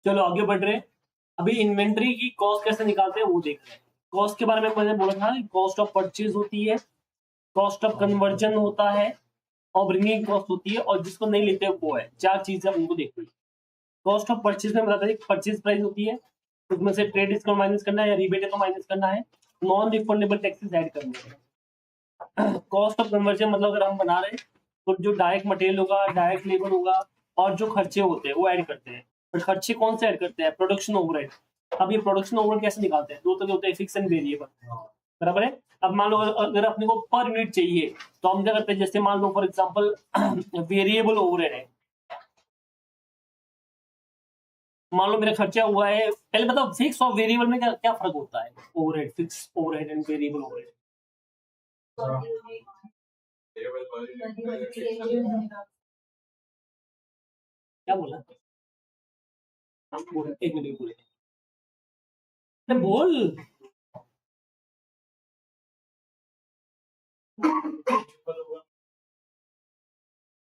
चलो आगे बढ़ रहे हैं। अभी इन्वेंट्री की कॉस्ट कैसे निकालते हैं वो देख रहे हैं। कॉस्ट के बारे में मैंने बोला था, कॉस्ट ऑफ परचेज होती है, कॉस्ट ऑफ कन्वर्जन होता है, और ब्रिंगिंग कॉस्ट होती है, और जिसको नहीं लेते वो है। चार चीजें उनको देखो। कॉस्ट ऑफ परचेज में बताता है परचेज प्राइस होती है, उसमें से ट्रेड डिस्काउंट माइनस करना है या रिबेट है तो माइनस करना है, नॉन रिफंडेबल टैक्सेस ऐड करने हैं। कॉस्ट ऑफ कन्वर्जन मतलब अगर हम बना रहे हैं तो जो डायरेक्ट मटेरियल होगा, डायरेक्ट लेबर होगा, और जो खर्चे होते हैं वो ऐड करते हैं। पर खर्चे कौन से ऐड करते हैं? Production overhead. अब ये प्रोडक्शन ओवरहेड कैसे निकालते हैं? दो तरह के होते हैं, फिक्स एंड वेरिएबल। बराबर है। अब मान लो अगर अपने को पर यूनिट चाहिए तो हम क्या करते हैं, जैसे मान लो फॉर एग्जांपल वेरिएबल ओवरहेड है। मान लो मेरा खर्चा हुआ है, पहले बताओ फिक्स और वेरिएबल में क्या क्या फर्क होता है? Overhead, fix overhead and variable overhead. क्या बोला? बोल, एक मिनट बोले। बोल।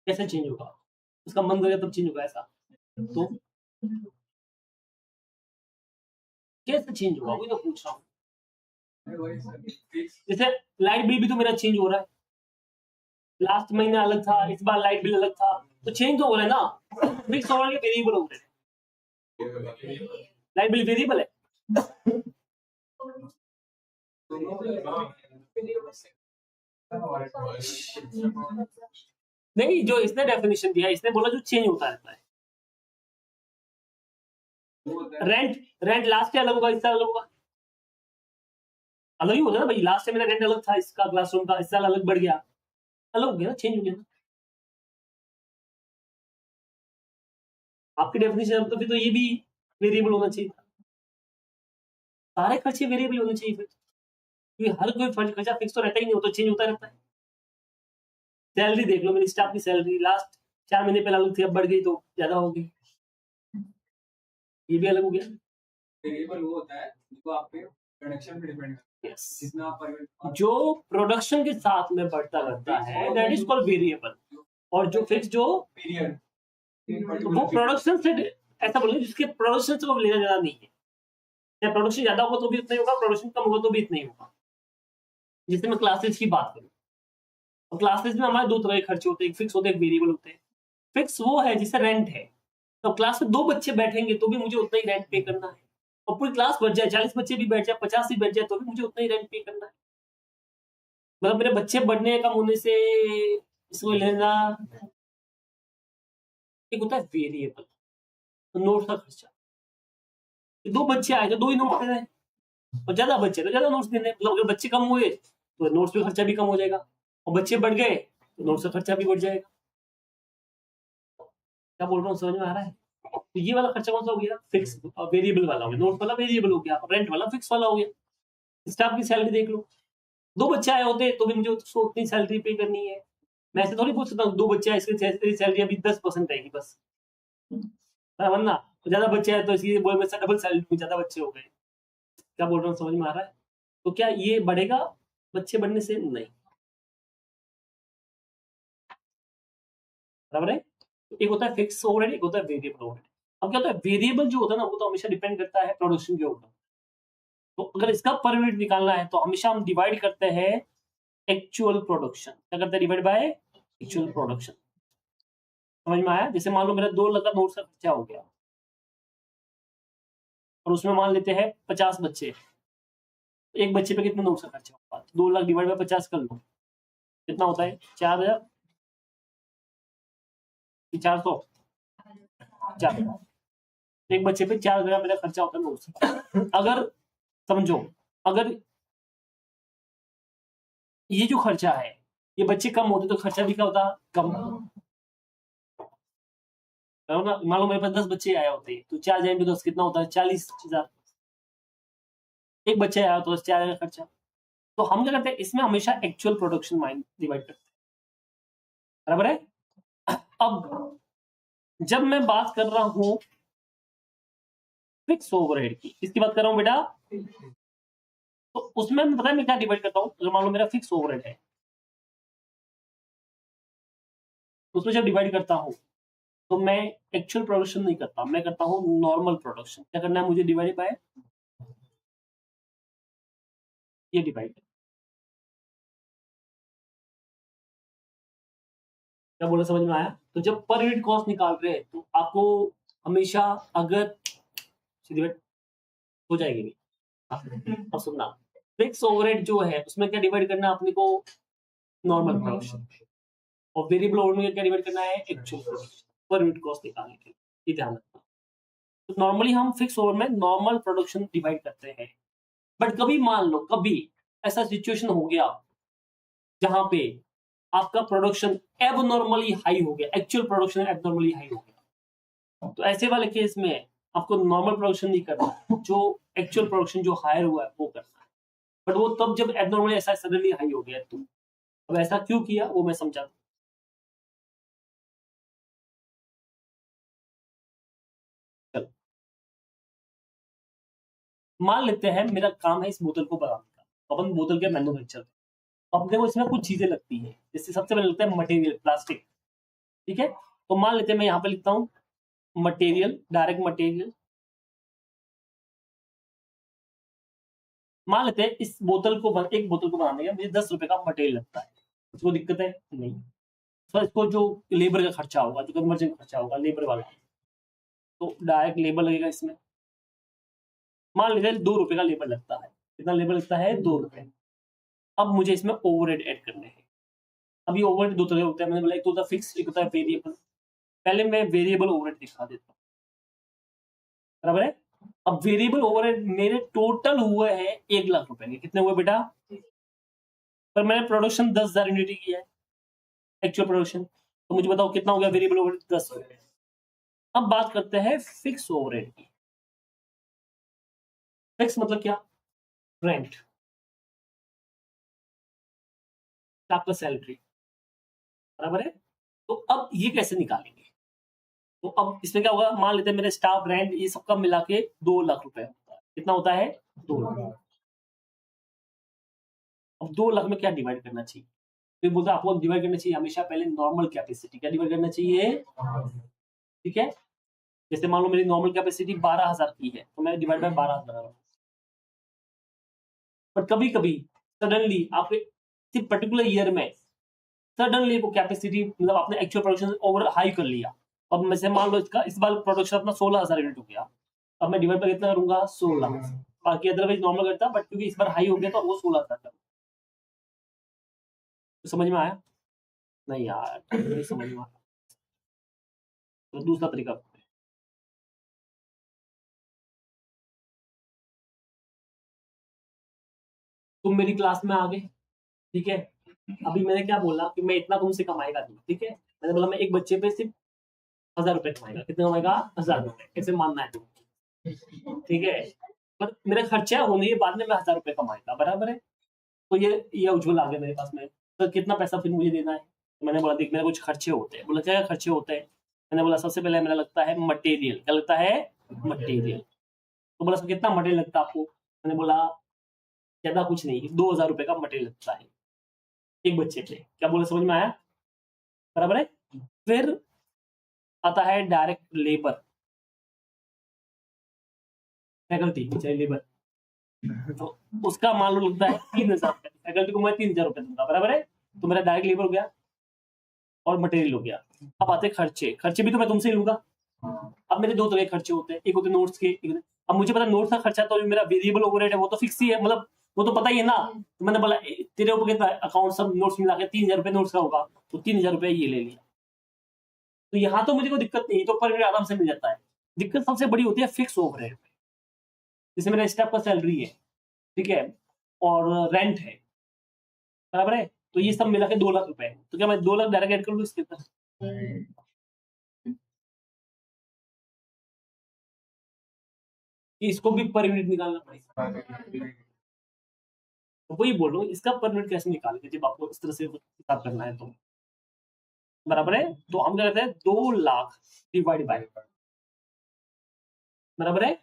कैसे चेंज होगा? उसका मन करेगा तब चेंज होगा ऐसा? तो कैसे चेंज होगा वही तो पूछ रहा हूँ। जैसे लाइट बिल भी तो मेरा चेंज हो रहा है, लास्ट महीने अलग था, इस बार लाइट बिल अलग था, तो चेंज तो हो रहा है ना। फिक्स हो रहा है, वेरिएबल हो रहा है। लाइट बिल वेरिएबल है। नहीं, जो इसने डेफिनेशन दिया, इसने बोला जो चेंज होता रहता है। रेंट, रेंट लास्ट अलग होगा, इससे अलग होगा, अलग ही होगा ना भाई। लास्ट से मेरा रेंट अलग था, इसका क्लासरूम का, इस साल अलग बढ़ गया, अलग हो गया ना, चेंज हो गया ना। आपकी डेफिनेशन तो फिर तो ये भी वेरिएबल होना चाहिए था। सारे खर्चे वेरिएबल होने चाहिए फिर, क्योंकि हर कोई खर्चा फिक्स तो रहता ही नहीं, हो तो चेंज होता रहता है। सैलरी देख लो, मेरी स्टाफ की सैलरी लास्ट 4 महीने पहले अलग थी, अब बढ़ गई तो ज्यादा हो गई, ये भी अलग हो गया। वेरिएबल वो होता है जो आपके प्रोडक्शन पे डिपेंड करता है। जितना आप जो प्रोडक्शन के साथ में बढ़ता रहता है दैट इज कॉल्ड वेरिएबल। और जो फिक्स जो पीरियड वो प्रोडक्शन से, ऐसा बोले जिसके प्रोडक्शन से लेना देना नहीं है। या प्रोडक्शन ज्यादा होगा तो भी उतना ही होगा, प्रोडक्शन कम होगा तो भी इतना ही होगा। जैसे मैं क्लासेस की बात करूँ, और क्लासेस में हमारे दो तरह के खर्चे होते हैं, एक फिक्स होते हैं, एक वेरिएबल होते हैं। फिक्स वो है जिसे रेंट है, तो क्लास में 2 बच्चे बैठेंगे तो भी मुझे उतना ही रेंट पे करना है, और पूरी क्लास बढ़ जाए, 40 बच्चे भी बैठ जाए, 50 भी बैठ जाए, तो भी मुझे उतना ही रेंट पे करना है। मतलब मेरे बच्चे बढ़ने कम होने से इसको लेना। एक होता है वेरिएबल, तो नोट्स का खर्चा। 2 बच्चे आए तो 2 ही नोट्स देने हैं, और ज्यादा बच्चे तो ज्यादा नोट्स देने हैं। मतलब अगर बच्चे कम हुए तो नोट्स पे खर्चा भी कम हो जाएगा, और बच्चे बढ़ गए तो नोट्स का खर्चा भी बढ़ जाएगा। क्या बोल रहा हूँ, समझ में आ रहा है? तो ये वाला खर्चा कौन सा हो गया? फिक्स वेरिएबल वाला हो गया, नोट वाला वेरिएबल हो गया, रेंट वाला फिक्स वाला हो गया। स्टाफ की सैलरी देख लो, 2 बच्चे आए होते तो भी मुझे उसको उतनी सैलरी पे करनी है। मैं ऐसे थोड़ी पूछ सकता हूँ 2 बच्चे आए इसकी सैलरी अभी 10% रहेगी बस, बराबर ना। तो ज्यादा बच्चे आए तो इसकी बोल में डबल सैलरी, ज्यादा बच्चे हो गए। क्या बोल रहा हूँ, समझ में आ रहा है? तो क्या ये बढ़ेगा बच्चे बढ़ने से? नहीं, बराबर है। एक होता है फिक्स ओवरहेड, एक होता है वेरिएबल ओवरहेड। अब क्या होता है, वेरिएबल जो होता है ना वो तो हमेशा डिपेंड करता है प्रोडक्शन के ऊपर। तो अगर इसका पर यूनिट निकालना है तो हमेशा हम डिवाइड करते हैं एक्चुअल प्रोडक्शन। क्या करते हैं? Divide by actual production. समझ में आया? जैसे मान लो मेरा 2 लाख का नोट का खर्चा हो गया, और उसमें मान लेते हैं 50 बच्चे, एक बच्चे पे कितने नोट का खर्चा होगा? 2 लाख डिवाइड बाय 50 कर लो, कितना होता है? 4000, 400, 4, एक बच्चे पे 4000 मेरा खर्चा होता है नोट से। अगर समझो, अगर ये जो खर्चा है ये बच्चे कम होते तो खर्चा भी क्या होता? कम। मान लो मेरे पास 10 बच्चे आए होते तो 4 जाए 10 कितना होता है? 40,000। एक बच्चा आया तो 4,000 खर्चा। तो हम क्या करते हैं, इसमें हमेशा एक्चुअल प्रोडक्शन माइंड डिवाइड करते हैं, बराबर है। अब जब मैं बात कर रहा हूं फिक्स ओवरहेड की, किसकी बात कर रहा हूं बेटा? तो उसमें मैं पता है मैं क्या डिवाइड करता हूं, अगर मान लो मेरा फिक्स ओवरहेड है, उसमें जब डिवाइड करता हूं तो मैं एक्चुअल प्रोडक्शन नहीं करता, मैं करता हूँ नॉर्मल प्रोडक्शन। क्या करना है मुझे? डिवाइड बाय ये डिवाइड। क्या बोला, समझ में आया? तो जब पर यूनिट कॉस्ट निकाल रहे हैं तो आपको हमेशा, अगर सीधी बात हो जाएगी भी, अब सुनना, फिक्स ओवरहेड जो है उसमें क्या डिवाइड करना है अपने को? Normal production. और वेरिएबल ओवरहेड में क्या डिवाइड करना है? Actual production, per unit cost निकालने के लिए। ये ध्यान रखना। तो नॉर्मली हम फिक्स ओवर में नॉर्मल प्रोडक्शन डिवाइड करते हैं, बट कभी मान लो कभी ऐसा सिचुएशन हो गया जहां पे आपका प्रोडक्शन एबनॉर्मली हाई हो गया, एक्चुअल प्रोडक्शन एबनॉर्मली हाई हो गया, तो ऐसे वाले केस में आपको नॉर्मल प्रोडक्शन नहीं करना, जो एक्चुअल प्रोडक्शन जो हायर हुआ है वो करना है। बट वो तब जब एबनॉर्मली ऐसा सडनली हाई हो गया, तो अब ऐसा क्यों किया वो मैं समझा। चलो मान लेते हैं मेरा काम है इस बोतल को बनाने का, अपन बोतल के मैन्युफैक्चर, अपने को इसमें कुछ चीजें लगती है, जैसे सबसे पहले लगता है मटेरियल, प्लास्टिक। ठीक है, तो मान लेते हैं मैं यहाँ पे लिखता हूँ मटेरियल, डायरेक्ट मटेरियल। मान लेते हैं इस बोतल को एक बोतल को बनाने में मुझे 10 रुपए का मटेरियल लगता है, उसको दिक्कत है नहीं। तो इसको जो लेबर का खर्चा होगा, जो कन्वर्जन का खर्चा होगा लेबर वाला, तो डायरेक्ट लेबर लगेगा इसमें। मान लेते हैं 2 रुपए का लेबर लगता है। कितना लेबर लगता है? 2 रुपए। अब मुझे इसमें ओवरहेड ऐड करने हैं। अब ये ओवरहेड दो तरह होता है, मैंने बोला एक तो होता है फिक्स, एक होता है वेरिएबल। पहले मैं वेरिएबल ओवरहेड दिखा देता हूँ, बराबर है। अब वेरिएबल ओवरहेड मेरे टोटल हुए हैं 1 लाख रुपए के। कितने हुए बेटा? पर मैंने प्रोडक्शन 10,000 यूनिट किया है, एक्चुअल प्रोडक्शन। तो मुझे बताओ कितना हो गया वेरिएबल ओवरहेड? 10 रुपए। अब बात करते हैं फिक्स ओवरहेड की। फिक्स मतलब क्या? रेंट, आपका सैलरी, बराबर है। तो अब ये कैसे निकालेंगे? तो अब इसमें क्या होगा, मान लेते हैं मेरे स्टाफ, रेंट, ये सबका मिला के 2 लाख रुपए होता है। कितना होता है? 2 लाख। अब 2 लाख में क्या डिवाइड करना चाहिए? फिर बोलते हैं आपको डिवाइड करना चाहिए हमेशा पहले नॉर्मल कैपेसिटी। क्या डिवाइड करना चाहिए? ठीक है, जैसे मान लो मेरी नॉर्मल कैपेसिटी 12,000 की है, तो मैं डिवाइड बाय 12,000। बट कभी कभी सडनली आपके किसी पर्टिकुलर ईयर में सडनली वो कैपेसिटी, मतलब आपने एक्चुअल प्रोडक्शन ओवर हाई कर लिया। अब मैं से मान लो इसका इस बार प्रोडक्शन अपना 16,000 यूनिट हो गया, अब मैं डिवाइड पर कितना करूंगा? 16। बाकी अदरवाइज नॉर्मल करता, बट क्योंकि इस बार हाई हो गया तो वो 16,000 का। तो समझ में आया? नहीं यार, नहीं समझ में आया। तो दूसरा तरीका, तुम मेरी क्लास में आ गए, ठीक है। अभी मैंने क्या बोला कि मैं इतना तुमसे कमाएगा नहीं, ठीक है। मैंने बोला मैं एक बच्चे पे सिर्फ 1,000 रुपए कमाएगा। कितने कमाएगा? 1,000 रुपए। कैसे मानना है तुम? ठीक है, पर मेरे खर्चा होने के बाद में मैं 1,000 रुपए कमाएगा, बराबर है। तो ये उज्जवल आ गया मेरे पास में, तो कितना पैसा फिर मुझे देना है? तो मैंने बोला देख मेरे कुछ खर्चे होते हैं। बोला क्या खर्चे होते हैं? मैंने बोला सबसे पहले मेरा लगता है मटेरियल। क्या लगता है? मटेरियल। तो बोला सर कितना मटेरियल लगता है आपको? मैंने बोला ज्यादा कुछ नहीं, 2,000 रुपए का मटेरियल लगता है एक बच्चे पे। क्या बोले, समझ में आया? बराबर है। फिर आता है डायरेक्ट लेबर, फैकल्टी, चाहे लेबर, तो उसका मान लो लगता है 3,000 रुपए। फैकल्टी को मैं 3,000 रुपए दूंगा, बराबर है। तो मेरा डायरेक्ट लेबर हो गया और मटेरियल हो गया। अब आते खर्चे, खर्चे भी तो मैं तुमसे ही लूंगा। अब मेरे दो तरह के खर्चे होते हैं, एक होते नोट्स के, अब मुझे पता नोट्स का खर्चा तो मेरा वेरिएबल ओवरहेड है, वो तो फिक्स ही है, मतलब वो तो पता ही है ना। तो मैंने बोला तेरे ऊपर कितना अकाउंट सब नोट्स मिला के 3,000 रुपए नोट्स का होगा, तो 3,000 रुपए ये ले लिया। तो यहाँ तो मुझे कोई दिक्कत नहीं, तो पर आराम से मिल जाता है। दिक्कत सबसे बड़ी होती है फिक्स ओवरहेड में। जैसे मेरा स्टाफ का सैलरी है, ठीक है, और रेंट है, बराबर है। तो ये सब मिला के 2 लाख रुपए है। तो क्या मैं 2 लाख डायरेक्ट ऐड कर लूँ इसके अंदर? इसको भी पर यूनिट निकालना पड़ेगा। तो वही बोल रहा हूँ, इसका पर यूनिट कैसे निकालेंगे जब आपको इस तरह से हिसाब करना है तो, बराबर है। तो हम क्या कहते हैं 2 लाख डिवाइड बाय, बराबर है।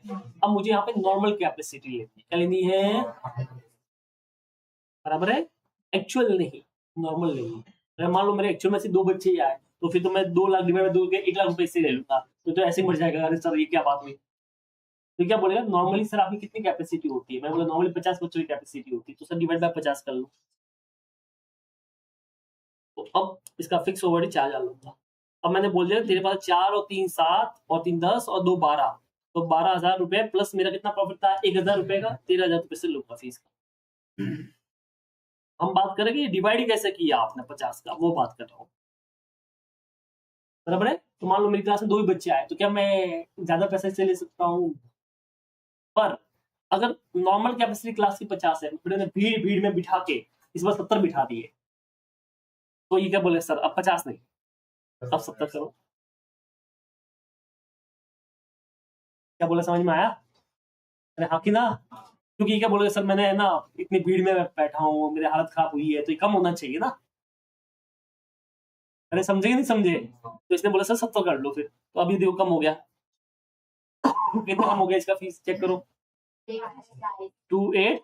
अब मुझे यहाँ पे नॉर्मल कैपेसिटी लेनी है। क्या लेनी है? बराबर है, एक्चुअल नहीं, नॉर्मल लेनी है। अगर मान लो मेरे एक्चुअल में से 2 बच्चे ही आए, तो फिर तो मैं 2 लाख डिवाइड 2 के 1 लाख रुपए इससे ले लूंगा, तो ऐसे मर जाएगा, अरे सर ये क्या बात हुई। तो क्या बोलेगा नॉर्मली सर आपकी कितनी कैपेसिटी होती है, मैं बोला नॉर्मली 50 बच्चों की कैपेसिटी होती है, तो सर डिवाइड बाय 50 कर लो। तो अब इसका फिक्स ओवरहेड 4 डाल लूंगा। अब मैंने बोल दिया तेरे पास 4 और 3 7 और 3 10 और 2 12, तो 12,000 रुपए प्लस मेरा कितना प्रॉफिट था 1,000 रुपए का, 13,000 रुपए से लूंगा फीस का। हम बात करेंगे डिवाइड कैसे किया आपने 50 का, वो बात कर रहा हूँ, बराबर है। तो मान लो मेरी क्लास में 2 ही बच्चे आए, तो क्या मैं ज्यादा पैसे से ले सकता हूँ, पर अगर नॉर्मल कैपेसिटी क्लास की 50 है, फिर भीड़ भीड़ में बिठा के इस बार 70 बिठा दिए, तो ये क्या बोले सर अब 50 नहीं अब 70 करो। क्या बोले समझ में आया? अरे हाँ कि ना, क्योंकि ये क्या बोले सर मैंने ना इतनी भीड़ में बैठा हूँ, मेरी हालत खराब हुई है, तो ये कम होना चाहिए ना। अरे समझे नहीं समझे? तो इसने बोला सर 70 कर लो, फिर तो अभी देखो कम हो गया। कितना कम हो गया इसका फीस चेक करो, 28।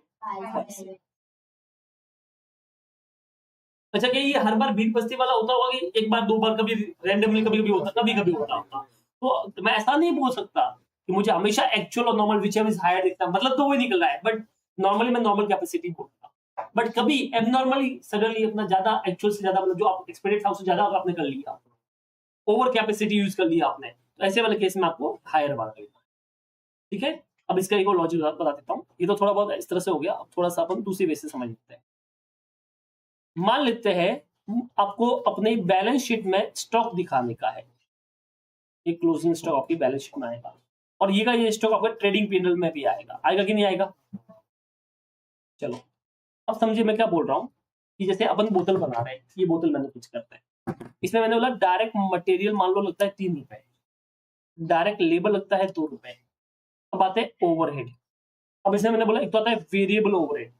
अच्छा क्या ये हर बार भीड़ बस्ती वाला होता होगा कि एक बार 2 बार कभी रैंडमली कभी कभी होता, कभी कभी होता होगा? तो मैं ऐसा नहीं बोल सकता कि मुझे हमेशा एक्चुअल और नॉर्मल विच इज हायर दिखता, मतलब तो वही निकल रहा है, बट नॉर्मली मैं नॉर्मल कैपेसिटी बोलता, बट कभी एबनॉर्मली सडनली अपना ज्यादा एक्चुअल से ज्यादा मतलब जो आप एक्सपेक्टेड था उससे ज्यादा आपने कर लिया, ओवर कैपेसिटी यूज कर लिया आपने, तो ऐसे वाले केस में आपको हायर बार देगा। ठीक है, अब इसका एक और लॉजिक बता देता हूँ, ये तो थोड़ा बहुत इस तरह से हो गया, अब थोड़ा सा अपन दूसरी वे से समझ लेते हैं। मान लेते हैं आपको अपने बैलेंस शीट में स्टॉक दिखाने का है, एक क्लोजिंग स्टॉक आपकी बैलेंस शीट में आएगा, और ये स्टॉक आपका ट्रेडिंग पीरियड में भी आएगा, आएगा कि नहीं आएगा? चलो अब समझिए मैं क्या बोल रहा हूँ, कि जैसे अपन बोतल बना रहे हैं, ये बोतल मैंने कुछ करता है, इसमें मैंने बोला डायरेक्ट मटेरियल मान लो लगता है 3 रुपए, डायरेक्ट लेबर लगता है 2 रुपए। अब आते हैं ओवरहेड, अब इसमें मैंने बोला एक तो आता है वेरिएबल ओवरहेड,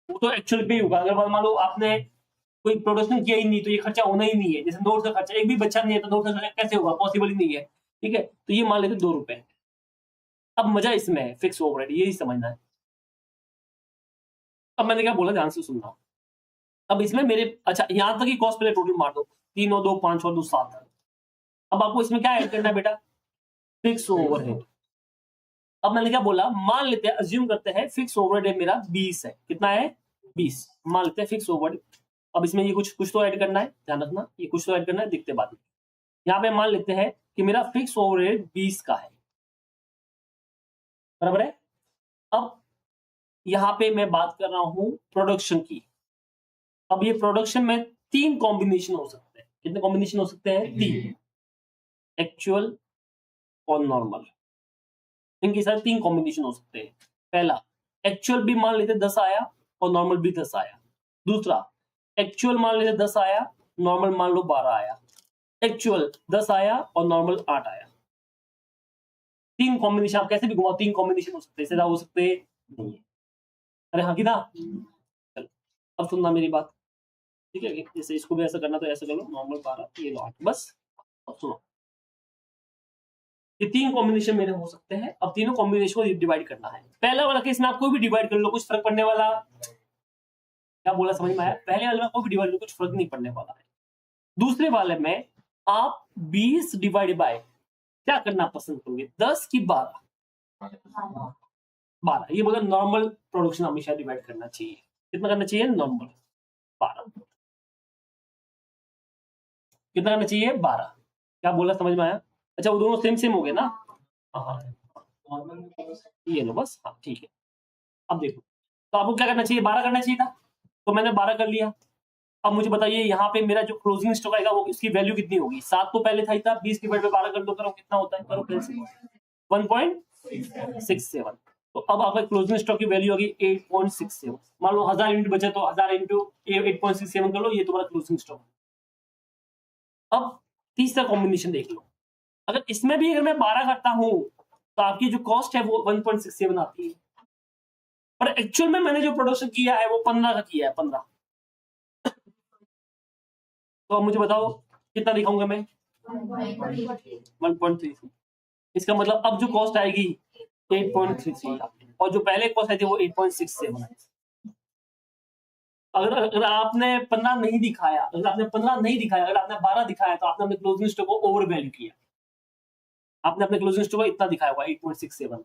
वो तो एक्चुअल पे ही होगा, अगर मान लो आपने कोई प्रोडक्शन किया ही नहीं तो ये खर्चा होना ही नहीं है, जैसे नोट का खर्चा, एक भी बच्चा नहीं है तो नोट का खर्चा कैसे होगा, पॉसिबल ही नहीं है। ठीक है, तो ये मान लेते 2 रुपए। अब मजा इसमें है फिक्स ओवरहेड, यही समझना है। अब मैंने क्या बोला ध्यान से सुनना, अब इसमें मेरे अच्छा यहां तक की कॉस्ट पहले टोटल मार दो, 3 और 2 5 और 2 7। अब आपको इसमें क्या ऐड करना है बेटा, फिक्स ओवरहेड। अब मैंने क्या बोला, मान लेते हैं अज्यूम करते हैं फिक्स ओवरहेड मेरा 20 है, कितना है 20, मान लेते हैं फिक्स ओवरहेड। अब इसमें ये कुछ कुछ तो ऐड करना है, ध्यान रखना ये कुछ तो ऐड करना है, दिखते बाद में। यहाँ पे मान लेते हैं कि मेरा फिक्स ओवरहेड 20 का है, बराबर है। अब यहाँ पे मैं बात कर रहा हूं प्रोडक्शन की, अब ये प्रोडक्शन में 3 कॉम्बिनेशन हो सकते हैं, कितने कॉम्बिनेशन हो सकते हैं 3, एक्चुअल और नॉर्मल, इनके साथ 3 कॉम्बिनेशन हो सकते हैं। पहला, एक्चुअल भी मान लेते 10 आया और नॉर्मल भी 10 आया। दूसरा, एक्चुअल मान लेते 10 आया, नॉर्मल मान लो 12 आया। एक्चुअल 10 आया और नॉर्मल 8 आया। 3 कॉम्बिनेशन, आप कैसे भी घुमाओ 3 कॉम्बिनेशन हो सकते हैं, ज्यादा हो सकते नहीं है। अरे हाँ कि ना, चलो अब सुनना मेरी बात, ठीक है, जैसे इसको भी ऐसा करना तो ऐसा करो, नॉर्मल 12 ये लो 8, बस। अब सुनो, ये 3 कॉम्बिनेशन मेरे हो सकते हैं, अब तीनों कॉम्बिनेशन को डिवाइड करना है। पहला वाला केस में आप कोई भी डिवाइड कर लो, कुछ फर्क पड़ने वाला, क्या बोला समझ में आया? पहले वाले में कोई भी डिवाइड, कुछ फर्क नहीं पड़ने वाला है। दूसरे वाले में आप 20 डिवाइड बाय क्या करना पसंद करोगे, 10 की 12? 12, ये बोला नॉर्मल प्रोडक्शन हमेशा डिवाइड करना चाहिए, कितना करना चाहिए नॉर्मल 12, कितना करना चाहिए 12, क्या बोला समझ में आया? अच्छा वो दोनों सेम सेम हो गए ना, हाँ ये लो बस, हाँ ठीक है। अब देखो, तो आपको क्या करना चाहिए, 12 करना चाहिए था, तो मैंने 12 कर लिया। अब मुझे बताइए यहाँ पे मेरा जो क्लोजिंग स्टॉक आएगा वो उसकी वैल्यू कितनी होगी, 7 तो पहले था ही था, 20 डिवाइड बाय 12 कर दो, करो कितना होता है, करो फिर से 1.67। तो अब आपका क्लोजिंग स्टॉक की वैल्यू होगी 8.67, मान लो 1000 यूनिट बचे तो 1000 इंटू 8.67 कर लो, ये तुम्हारा क्लोजिंग स्टॉक। अब तीसरा कॉम्बिनेशन देख लो, अगर इसमें भी अगर मैं 12 करता हूं तो आपकी जो कॉस्ट है वो 1.67 आती है, पर एक्चुअल में मैंने जो प्रोडक्शन किया है वो 15 का किया है, 15। तो अब मुझे बताओ कितना दिखाऊंगा मैं, 1.33। इसका मतलब अब जो कॉस्ट आएगी 8.33 और जो पहले कॉस्ट आई थी वो 8.67 आई। अगर अगर आपने 15 नहीं दिखाया, अगर आपने 15 नहीं दिखाया, अगर आपने 12 दिखाया तो आपने अपने क्लोजिंग स्टॉक को ओवर वैल्यू किया। आपने अपने क्लोजिंग स्टॉक को इतना दिखाया हुआ है 8.67,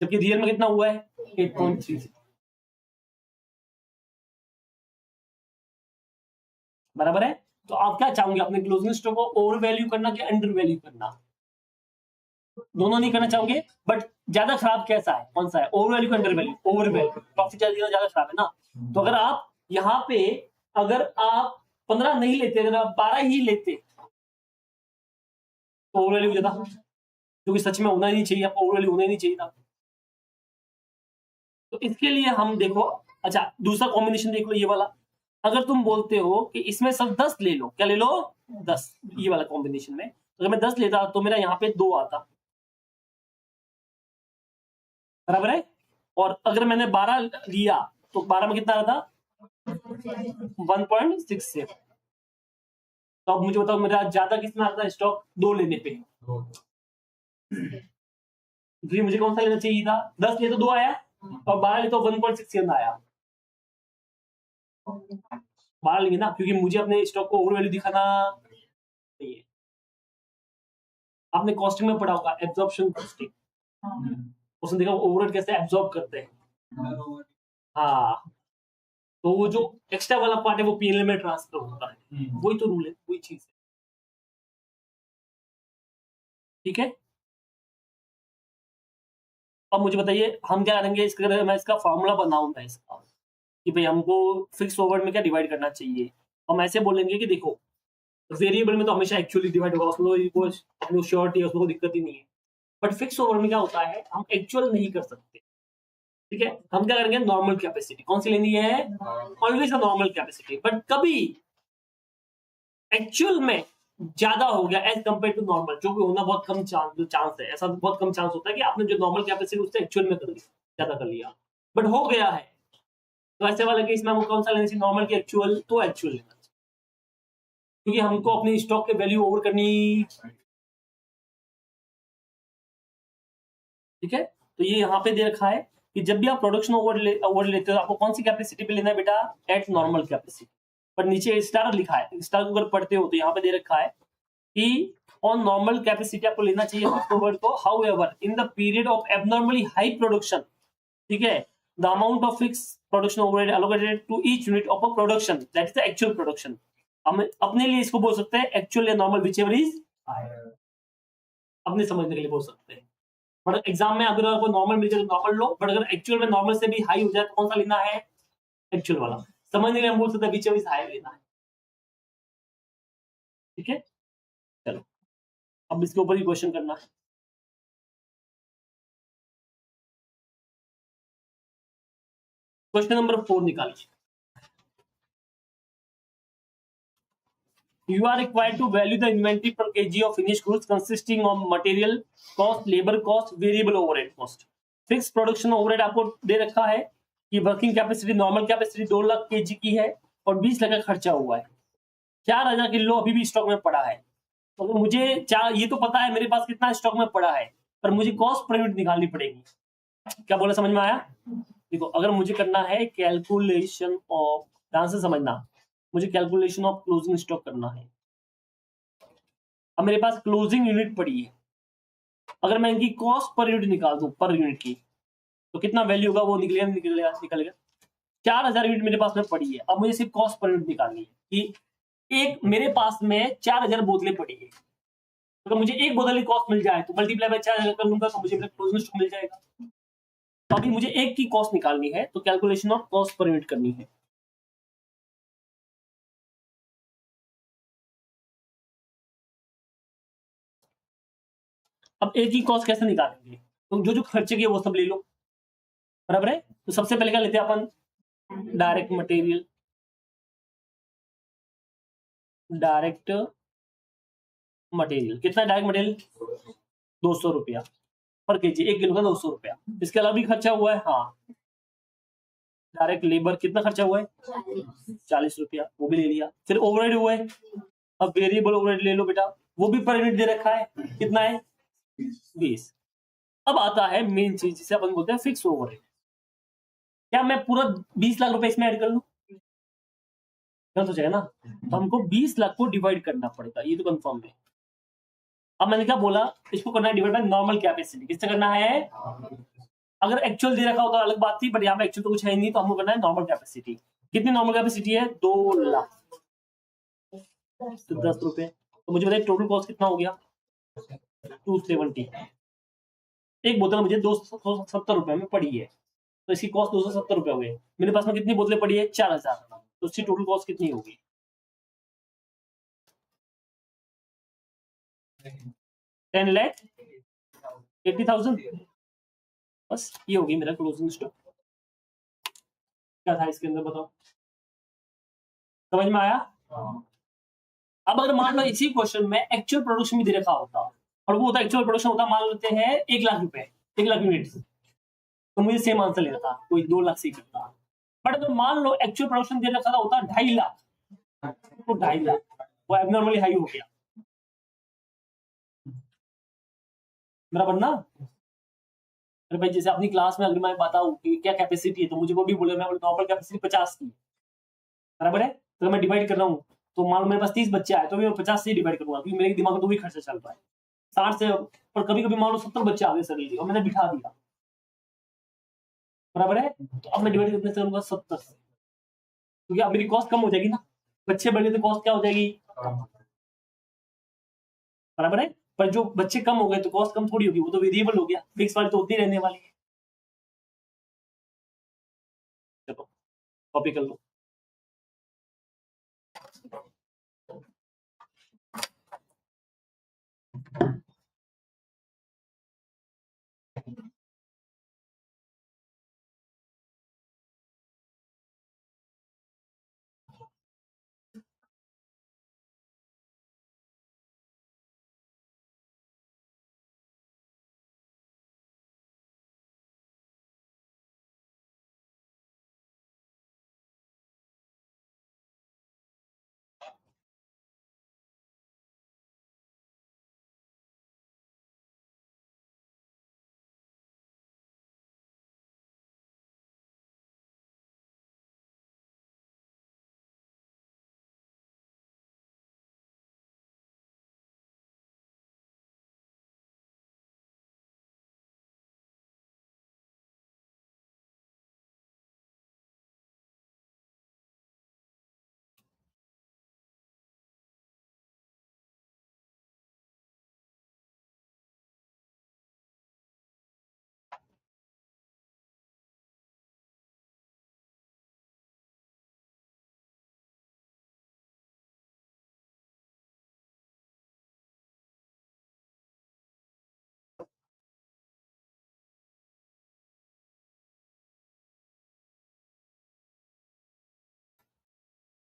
जबकि रियल में कितना हुआ है 8.36। बराबर है। तो आप क्या चाहोगे, अपने क्लोजिंग स्टॉक को ओवर वैल्यू करना कि अंडर वैल्यू करना? दोनों नहीं करना चाहोगे, बट ज्यादा खराब कैसा है, कौन सा है, over value under value? Over value, profit ज्यादा खराब है ना। तो अगर आप यहाँ पे अगर आप 15 नहीं लेते, अगर आप 12 ही लेते तो ओवर वैल्यू ज्यादा, क्योंकि सच में होना ही नहीं चाहिए, आपको ओवर वैल्यू होना ही नहीं चाहिए था। तो इसके लिए हम देखो, अच्छा दूसरा कॉम्बिनेशन देख लो ये वाला। अगर तुम बोलते हो कि इसमें सब 10 ले लो, क्या ले लो 10, ये वाला कॉम्बिनेशन में अगर मैं 10 लेता तो मेरा यहाँ पे 2 आता, बराबर है। और अगर मैंने 12 लिया तो 12 में कितना आता 1.67। तो अब मुझे बताओ मेरा ज्यादा कितना आता है स्टॉक 2 लेने पे, इसलिए मुझे कौन सा लेना चाहिए था, 10 ले तो 2 आया और 12 ले तो 1.67 आया। 12 लेंगे ना, क्योंकि मुझे अपने स्टॉक को ओवर वैल्यू दिखाना चाहिए। आपने कॉस्टिंग में पढ़ा होगा एब्जॉर्प्शन कॉस्टिंग, उसने देखा ओवरहेड कैसे एब्जॉर्ब करते हैं। हाँ, तो वो जो एक्स्ट्रा वाला पार्ट है वो पीएनएल में ट्रांसफर होता है, वही तो रूल है, वही चीज है। ठीक है, अब मुझे बताइए हम क्या करेंगे, इसका मैं इसका फॉर्मूला बनाऊंगा इसका कि भाई हमको फिक्स ओवर में क्या डिवाइड करना चाहिए। हम ऐसे बोलेंगे कि देखो वेरिएबल में तो हमेशा एक्चुअली डिवाइड होगा, उसमें कोई श्योरिटी है, उसमें कोई दिक्कत ही नहीं है। बट फिक्स ओवर में क्या होता है, हम एक्चुअल नहीं कर सकते। ठीक है, हम क्या करेंगे, नॉर्मल कैपेसिटी कौन सी लेनी है, always a normal capacity. But कभी एक्चुअल में ज्यादा हो गया एज कंपेयर टू नॉर्मल, जो कि होना बहुत कम चांस है, ऐसा बहुत कम चांस होता है कि आपने जो नॉर्मल कैपेसिटी उससे एक्चुअल में कर लिया, ज्यादा कर लिया, बट हो गया है। तो ऐसे वाले केस में हमको कौन सा लेना चाहिए, नॉर्मल की एक्चुअल, तो एक्चुअल लेना चाहिए, क्योंकि हमको अपनी स्टॉक की वैल्यू ओवर करनी। ठीक है, तो ये यहाँ पे दे रखा है कि जब भी आप प्रोडक्शन ओवर लेते हो आपको कौन सी कैपेसिटी पे लेना है बेटा, एट नॉर्मल कैपेसिटी। पर नीचे स्टार लिखा है, स्टार को अगर पढ़ते हो तो यहाँ पे दे रखा है कि ऑन नॉर्मल कैपेसिटी आपको लेना चाहिए ओवर को। However in the period of abnormally high production, ठीक है, the amount of fix production overhead allocated to each unit of a production that is the actual production. हम अपने लिए इसको बोल सकते हैं एक्चुअल या नॉर्मल, व्हिचएवर इज अपने समझने के लिए बोल सकते हैं। बट एग्जाम में अगर आपको नॉर्मल मिल जाए तो नॉर्मल लो, बट अगर एक्चुअल में नॉर्मल से भी हाई हो जाए तो कौन सा लेना है, एक्चुअल वाला। समझने के लिए हम बोल सकते हैं व्हिचएवर इज हाई लेना है। ठीक है, चलो अब इसके ऊपर ही क्वेश्चन करना है। क्वेश्चन नंबर 4 निकालिए। You are required to value the inventory per kg of finished goods consisting of material cost, labor cost, variable overhead cost. Fixed production overhead आपको दे रखा है कि working capacity normal capacity 2 lakh KG की है और 20 लाख का खर्चा हुआ है, 4000 किलो अभी भी स्टॉक में पड़ा है। तो अगर मुझे ये तो पता है मेरे पास कितना स्टॉक में पड़ा है, पर मुझे कॉस्ट पर यूनिट निकालनी पड़ेगी। क्या बोला, समझ में आया? देखो अगर मुझे करना है कैलकुलेशन ऑफ, ध्यान से समझना, मुझे कैलकुलेशन ऑफ क्लोजिंग स्टॉक करना है। अब मेरे पास क्लोजिंग यूनिट पड़ी है, अगर मैं इनकी कॉस्ट पर यूनिट निकाल दूं पर यूनिट की, तो कितना वैल्यू होगा वो निकलेगा 4000 यूनिट मेरे पास में पड़ी है। अब मुझे सिर्फ कॉस्ट पर यूनिट निकालनी है कि एक मेरे पास में 4000 बोतलें पड़ी है, अगर मुझे एक बोतल की कॉस्ट मिल जाए तो मल्टीप्लाई बाय 4000 कर लूंगा तो मुझे मेरा क्लोजिंग स्टॉक मिल जाएगा। तो अभी मुझे एक की कॉस्ट निकालनी है तो calculation of cost per unit करनी है। अब एक की कॉस्ट कैसे निकालेंगे, तो जो जो खर्चे किए वो सब ले लो, बराबर है। तो सबसे पहले क्या लेते हैं अपन, डायरेक्ट मटेरियल, डायरेक्ट मटेरियल कितना, डायरेक्ट मटेरियल 200 रुपया पर केजी, 1 किलो का 200 रुपया। इसके अलावा भी खर्चा हुआ है, हाँ। डायरेक्ट लेबर कितना खर्चा हुआ है 40 रुपया, वो भी ले लिया। फिर ओवरहेड हुआ है, अब वेरिएबल ओवरहेड ले लो बेटा, वो भी पर यूनिट दे रखा है, कितना है 20। अब आता है मेन चीज जिसे अपन बोलते हैं फिक्स ओवरहेड। क्या मैं पूरा 20 लाख रुपए इसमें ऐड कर लूं, गलत हो जाएगा ना, तो हमको 20 लाख को डिवाइड करना पड़ेगा, ये तो कंफर्म है। अब मैंने क्या बोला, इसको करना है डिवाइड बाय नॉर्मल कैपेसिटी। किससे करना है? अगर एक्चुअल दे रखा होता अलग बात थी, बट यहाँ पे एक्चुअल तो कुछ है नहीं, तो हमको करना है नॉर्मल कैपेसिटी। कितनी नॉर्मल कैपेसिटी है? 2 लाख, तो 10 रुपए। तो मुझे बताइए टोटल कॉस्ट कितना हो गया? 270। एक बोतल मुझे 270 रुपए में पड़ी है, तो इसकी कॉस्ट 270 रुपए हो गए। मेरे पास में कितनी बोतलें पड़ी है? 4000। तो इसकी टोटल कॉस्ट कितनी होगी? 10,80,000। बस ये होगी मेरा क्लोजिंग स्टॉक। क्या था इसके अंदर बताओ, समझ में आया? अब अगर मान लो इसी क्वेश्चन में एक्चुअल प्रोडक्शन भी दे रखा होता, और वो होता एक्चुअल प्रोडक्शन होता, मान लेते हैं 1 लाख रुपए, 1 लाख यूनिट, तो मुझे सेम आंसर लेना था, कोई 2 लाख से ही करता। बट अगर मान लो एक्चुअल प्रोडक्शन दे रखा था होता 2.5 लाख, तो 2.5 लाख वो एबनॉर्मली हाई हो गया मेरा बनना। अरे भाई जैसे अपनी क्लास में अगर मैं बताऊं कि क्या कैपेसिटी है, तो मुझे वो भी बोले, मैं बोले नॉर्मल कैपेसिटी 50 की, बराबर है। तो मैं डिवाइड कर रहा हूँ, तो मान लो मेरे पास 30 बच्चे आए, तो मैं 50 से डिवाइड करूंगा, क्योंकि मेरे दिमाग में तो वही खर्चा चल रहा है 60 से। पर कभी कभी मान लो 70 बच्चे आ गए सर, और मैंने बिठा दिया, बराबर है। तो अब मैं डिवाइड कितने से करूंगा? 70 से, क्योंकि अब मेरी कॉस्ट कम हो जाएगी ना, बच्चे बढ़ गए तो कॉस्ट क्या हो जाएगी? बराबर है। पर जो बच्चे कम हो गए तो कॉस्ट कम थोड़ी होगी, वो तो वेरिएबल हो गया, फिक्स वाली तो उतनी रहने वाली है। चलो कॉपी कर लो।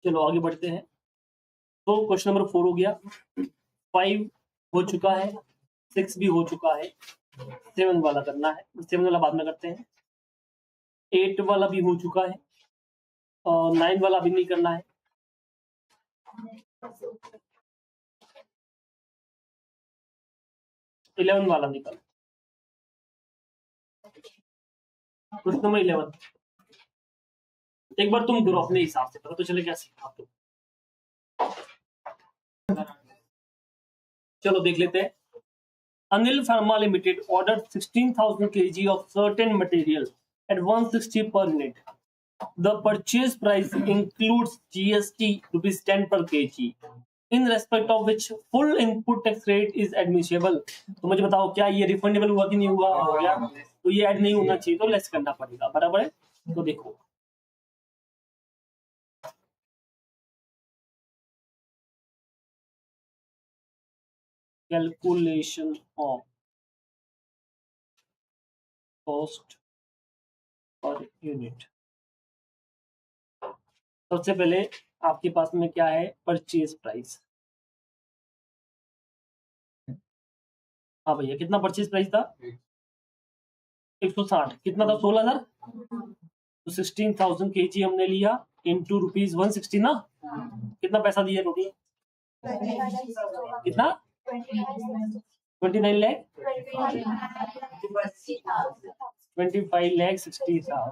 चलो आगे बढ़ते हैं। तो क्वेश्चन नंबर 4 हो गया, 5 हो चुका है, 6 भी हो चुका है, 7 वाला करना है, 7 वाला बाद में करते हैं। 8 वाला भी हो चुका है, और 9 वाला भी नहीं करना है। 11 वाला निकल, क्वेश्चन नंबर 11 एक बार तुम करो अपने हिसाब से, पता तो चले क्या सीखा तुम। चलो देख लेते हैं। Anil Pharma Limited ordered 16,000 kg of certain material at 160 per unit. The purchase price includes GST rupees 10 per kg, in respect of which full input tax rate is admissible. तो मुझे बताओ क्या ये रिफंडेबल हुआ कि नहीं हुआ? हो गया। तो ये ऐड नहीं होना चाहिए, तो लेस करना पड़ेगा, बराबर है। तो देखो calculation of cost per unit. सबसे पहले आपके पास में क्या है? Purchase price. हाँ भैया कितना परचेज प्राइस था? 160। कितना था? 16,000। तो 16,000 kg हमने लिया इंटू रुपीज 160 ना। कितना पैसा दिया टोटल? कितना? 29 लाख 25 लाख 60,000,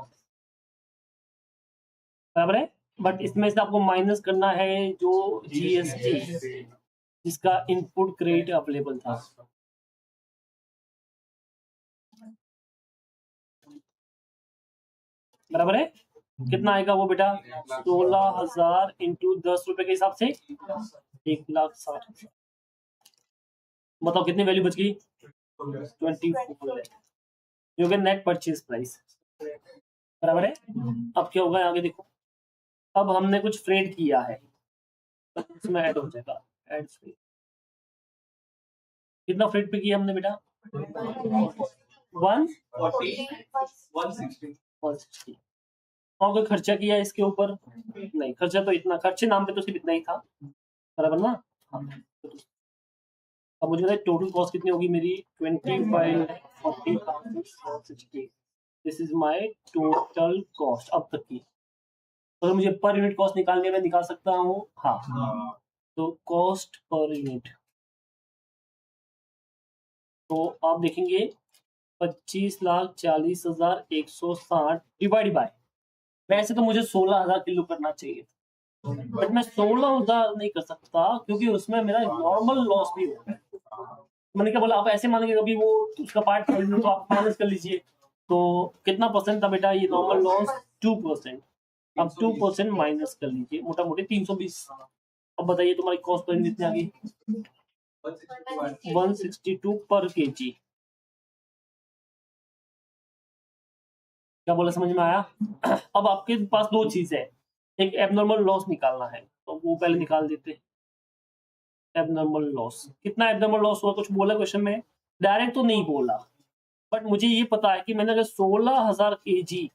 बराबर है। बट इसमें से आपको माइनस करना है जो जीएसटी जिसका इनपुट क्रेडिट अवेलेबल था। बराबर है, कितना आएगा वो बेटा? 16,000 इंटू 10 रुपए के हिसाब से 1,60,000। बताओ कितनी वैल्यू बच गई? 24 जो कि नेट परचेज प्राइस। बराबर है। अब क्या होगा आगे देखो, अब हमने कुछ फ्रेड किया है तो उसमें ऐड हो जाएगा, ऐड फ्रेड। कितना फ्रेड पे किया हमने बेटा? 160। और कोई खर्चा किया इसके ऊपर? नहीं, खर्चा तो इतना, खर्चे नाम पे तो सिर्फ इतना ही था। बराबर ना? हाँ। अब मुझे बताइए टोटल कॉस्ट कितनी होगी मेरी? 25,40,60। This is my total cost अब तक की। तो मुझे पर यूनिट कॉस्ट निकालने में निकाल सकता हूँ। हाँ, तो कॉस्ट पर यूनिट, तो आप देखेंगे 25,40,160 डिवाइड बाय, वैसे तो मुझे 16,000 किलो करना चाहिए बट मैं 16,000 नहीं कर सकता क्योंकि उसमें मेरा नॉर्मल लॉस भी होगा। मैंने क्या बोला, आप ऐसे मानेंगे कभी वो उसका पार्ट तो आप माइनस कर लीजिए। तो कितना परसेंट था बेटा ये नॉर्मल लॉस? 2%। अब 2% माइनस कर लीजिए, मोटा मोटी 320। अब बताइए तुम्हारी कॉस्ट पर कितनी आ गई? 162 पर केजी। क्या बोला, समझ में आया? अब आपके पास दो चीज है, एक एबनॉर्मल लॉस निकालना है तो वो पहले निकाल देते हैं। एबनॉर्मल लॉस, कितना एबनॉर्मल लॉस हुआ? कुछ बोला क्वेश्चन में? डायरेक्ट तो नहीं बोला, बट मुझे ये पता है कि मैंने अगर 16,000 केजी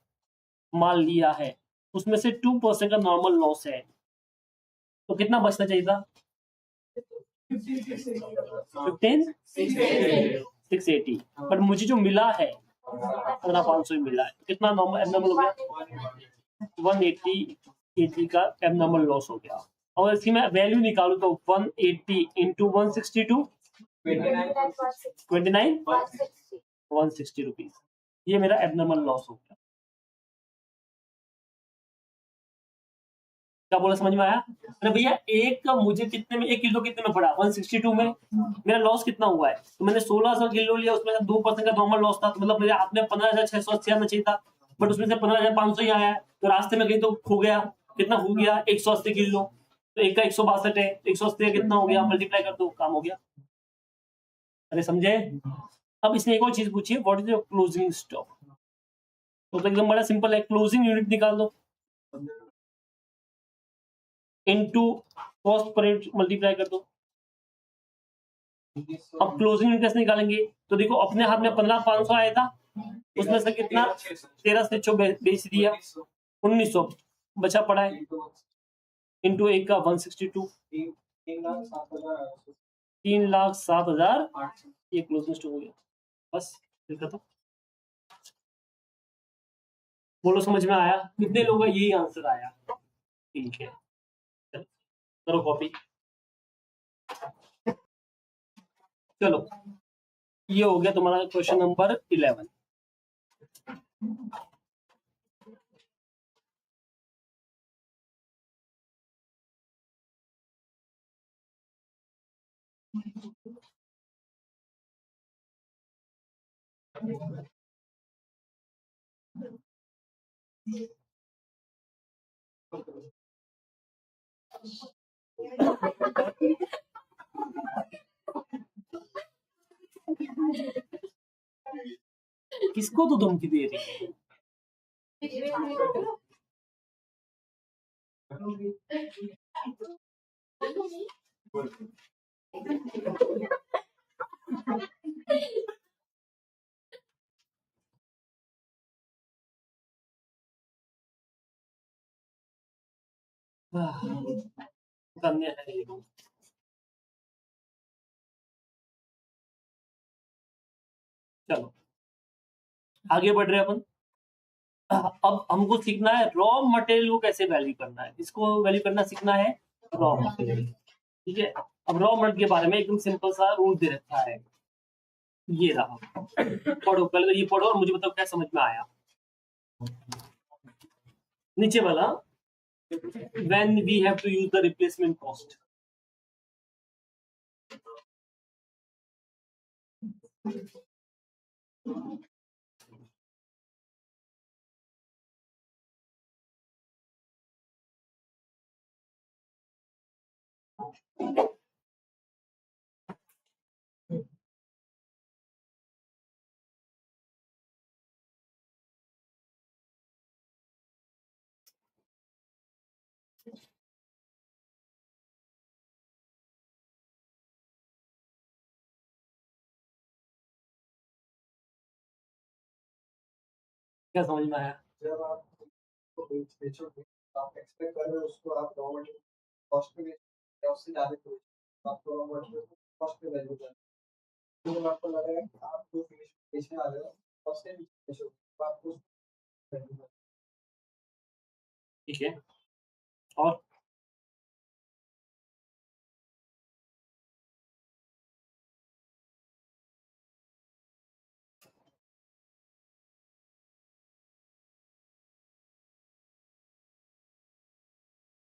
माल लिया है उसमें से 2% का नॉर्मल लॉस है तो कितना बचना चाहिए था? 15,680। बट मुझे जो मिला है 15,500 मिला है, कितना नॉर्मल एबनॉर्मल हो गया? 180 केजी का एबनॉर्मल लॉस हो गया। और इसकी मैं वैल्यू निकालू तो 180 इंटू 162 29 160 रुपीज, ये मेरा एबनॉर्मल लॉस हो गया। क्या बोला, समझ में आया? अरे भैया एक का मुझे कितने में, 1 किलो कितने में पड़ा? 162 में। मेरा लॉस कितना हुआ है? तो मैंने 16,000 किलो लिया, उसमें 2% का नॉर्मल लॉस था, तो मतलब मेरे हाथ में 15,680 आना चाहिए था, बट उसमें से 15,500 ही आया है। तो रास्ते में कहीं तो खो गया। कितना खो गया? 180 किलो। तो एक का 162 है, 180 कितना हो गया? मल्टीप्लाई कर दो, काम हो गया। अरे समझे? अब इसने एक और चीज पूछी है, what is your closing stock? तो एकदम बड़ा सिंपल है, क्लोजिंग यूनिट निकाल दो into cost per unit multiply कर दो। अब क्लोजिंग यूनिट कैसे निकालेंगे? तो देखो अपने हाथ में 15,500 आया था, उसमें से कितना 13,600 बेच दिया, 1,900 बचा पड़ा है, इंटू एक का 162, 3,07,000 ये क्लोजिंग स्टॉक हो गया। बस देखा तो, बोलो समझ में आया? कितने लोगों का यही आंसर आया? ठीक है, करो कॉपी। चलो ये हो गया तुम्हारा क्वेश्चन नंबर 11। किसको तो धमकी दे रही है? करने है ये लोग। चलो आगे बढ़ रहे हैं अपन। अब हमको सीखना है रॉ मटेरियल को कैसे वैल्यू करना है, इसको वैल्यू करना सीखना है, रॉ मटेरियल। ठीक है, अब रॉ मटेरियल के बारे में एकदम सिंपल सा रूल दे रखा है, ये रहा, पढ़ो पहले तो ये पढ़ो और मुझे बताओ क्या समझ में आया। नीचे वाला when we have to use the replacement cost. क्या समझ में आया? जब आप बेचोगे तो आप एक्सपेक्ट कर रहे हो उसको आप रॉ मटेरियल कॉस्ट पे बेचोगे या उससे ज़्यादा बेचोगे, आपको रॉ मटेरियल कॉस्ट पे वैल्यू करना है। तो आपको लग रहा है कि आप जो फिनिश बेचने वाले हो कॉस्ट से बेचोगे तो आपको वैल्यू करना ठीक है,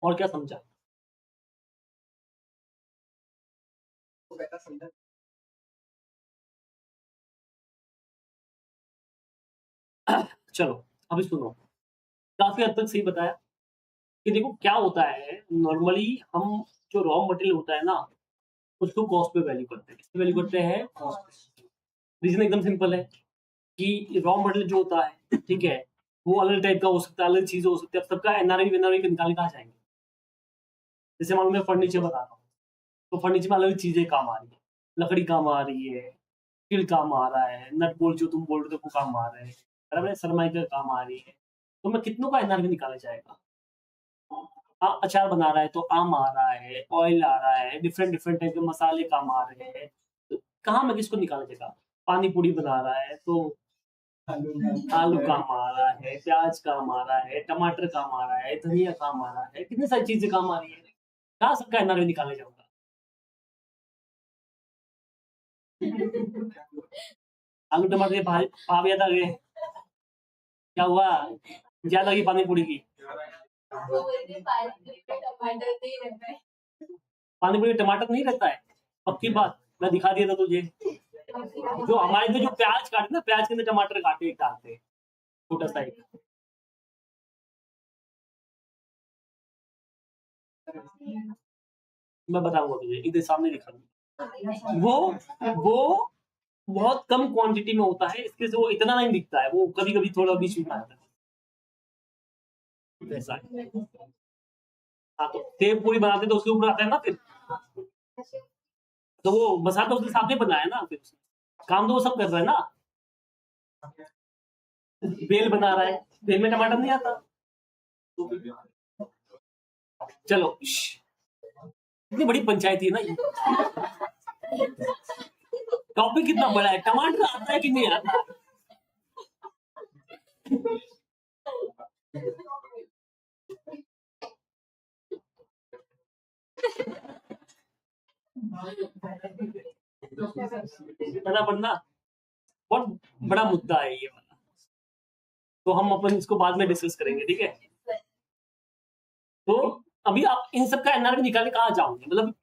और क्या समझा? तो बेटा समझा। चलो अभी सुनो, काफी हद तक सही बताया कि देखो क्या होता है, नॉर्मली हम जो रॉ मटेरियल होता है ना उसको कॉस्ट पे वैल्यू करते हैं। किस पे वैल्यू करते हैं? कॉस्ट। रीजन एकदम सिंपल है कि रॉ मटेरियल जो होता है, ठीक है, वो अलग टाइप का हो सकता है, अलग चीजें हो सकती है। अब सबका एनआरवी एनआरवी निकाल कहाँ जाएंगे? जैसे मान लो मैं फर्नीचर बता रहा हूँ, तो फर्नीचर में अलग चीजें काम आ रही है, लकड़ी काम आ रही है, स्टील काम आ रहा है, नट बोल्ट जो तुम बोल रहे हो वो काम आ रहे हैं, बराबर है, सरमाइका काम आ रही है। तो मैं कितनों का एनआरवी निकाला जाएगा? अचार बना रहा है तो आम आ रहा है, ऑयल आ रहा है, डिफरेंट डिफरेंट टाइप के मसाले काम आ रहे हैं, तो कहाँ मैं किसको निकाला जाएगा? पानी पूरी बना रहा है तो आलू काम आ रहा है, प्याज काम आ रहा है, टमाटर काम आ रहा है, धनिया काम आ रहा है, कितनी सारी चीजें काम आ रही है, कहाँ सबका एनआरवी निकाले जाऊंगा? आलू टमाटर के भाव याद आ गए? क्या हुआ? ज्यादा की पानी पूरी की? पानी पूरी टमाटर नहीं रहता है, पक्की बात, मैं दिखा दिया था तुझे। जो हमारे इधर जो प्याज काटे ना, प्याज के अंदर टमाटर काटे डालते हैं, छोटा सा एक। मैं बताऊंगा तुझे, इधर सामने दिखा दूंगा। वो बहुत कम क्वांटिटी में होता है, इसके से वो इतना नहीं दिखता है, वो कभी कभी थोड़ा बीच में आता है, ऐसा है। हाँ, तो सेव पूरी बनाते तो उसके ऊपर आता है ना फिर, तो वो मसाला तो उसके सामने बनाया ना, फिर काम तो वो सब कर रहा है ना। बेल बना रहा है, बेल में टमाटर नहीं आता। चलो इतनी बड़ी पंचायत है ना ये, टॉपिक कितना बड़ा है, टमाटर आता है कि नहीं आता? पढ़ना बहुत बड़ा मुद्दा है ये वाला, तो हम अपन इसको बाद में डिस्कस करेंगे, ठीक है। तो अभी आप इन सब का एनआरवी निकालने कहाँ जाओगे? मतलब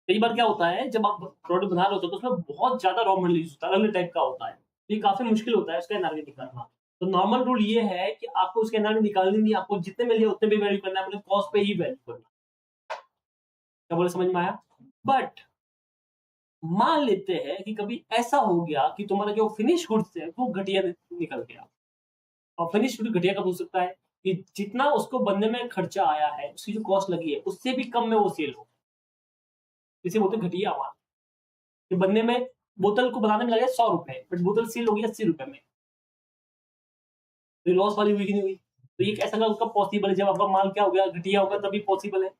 कई बार क्या होता है, जब आप प्रोडक्ट बना रहे होते हो तो उसमें बहुत ज्यादा रॉ मटेरियल यूज होता है, अलग टाइप का होता है, तो ये काफी मुश्किल होता है उसका एनआरवी निकालना। तो नॉर्मल रूल ये है कि आपको उसके एनआरवी निकालनी नहीं, आपको जितने मिल जाए उतने भी वैल्यू करना है, मतलब कॉस्ट पे ही वैल्यू करना। क्या बोले, समझ में आया? बट मान लेते हैं कि कभी ऐसा हो गया कि तुम्हारा जो फिनिश गुड्स है वो घटिया निकल गया, और फिनिश गुड घटिया कब हो सकता है कि जितना उसको बनने में खर्चा आया है, उसकी जो कॉस्ट लगी है उससे भी कम में वो सेल हो, इसे बोलते घटिया माल। कि बनने में, बोतल को बनाने में लगे 100 रुपए, बट बोतल सेल होगी 80 रुपए में, तो लॉस वाली हुई कि नहीं हुई? तो ये ऐसा कब पॉसिबल है? जब आपका माल क्या हो गया, घटिया होगा, तभी पॉसिबल है।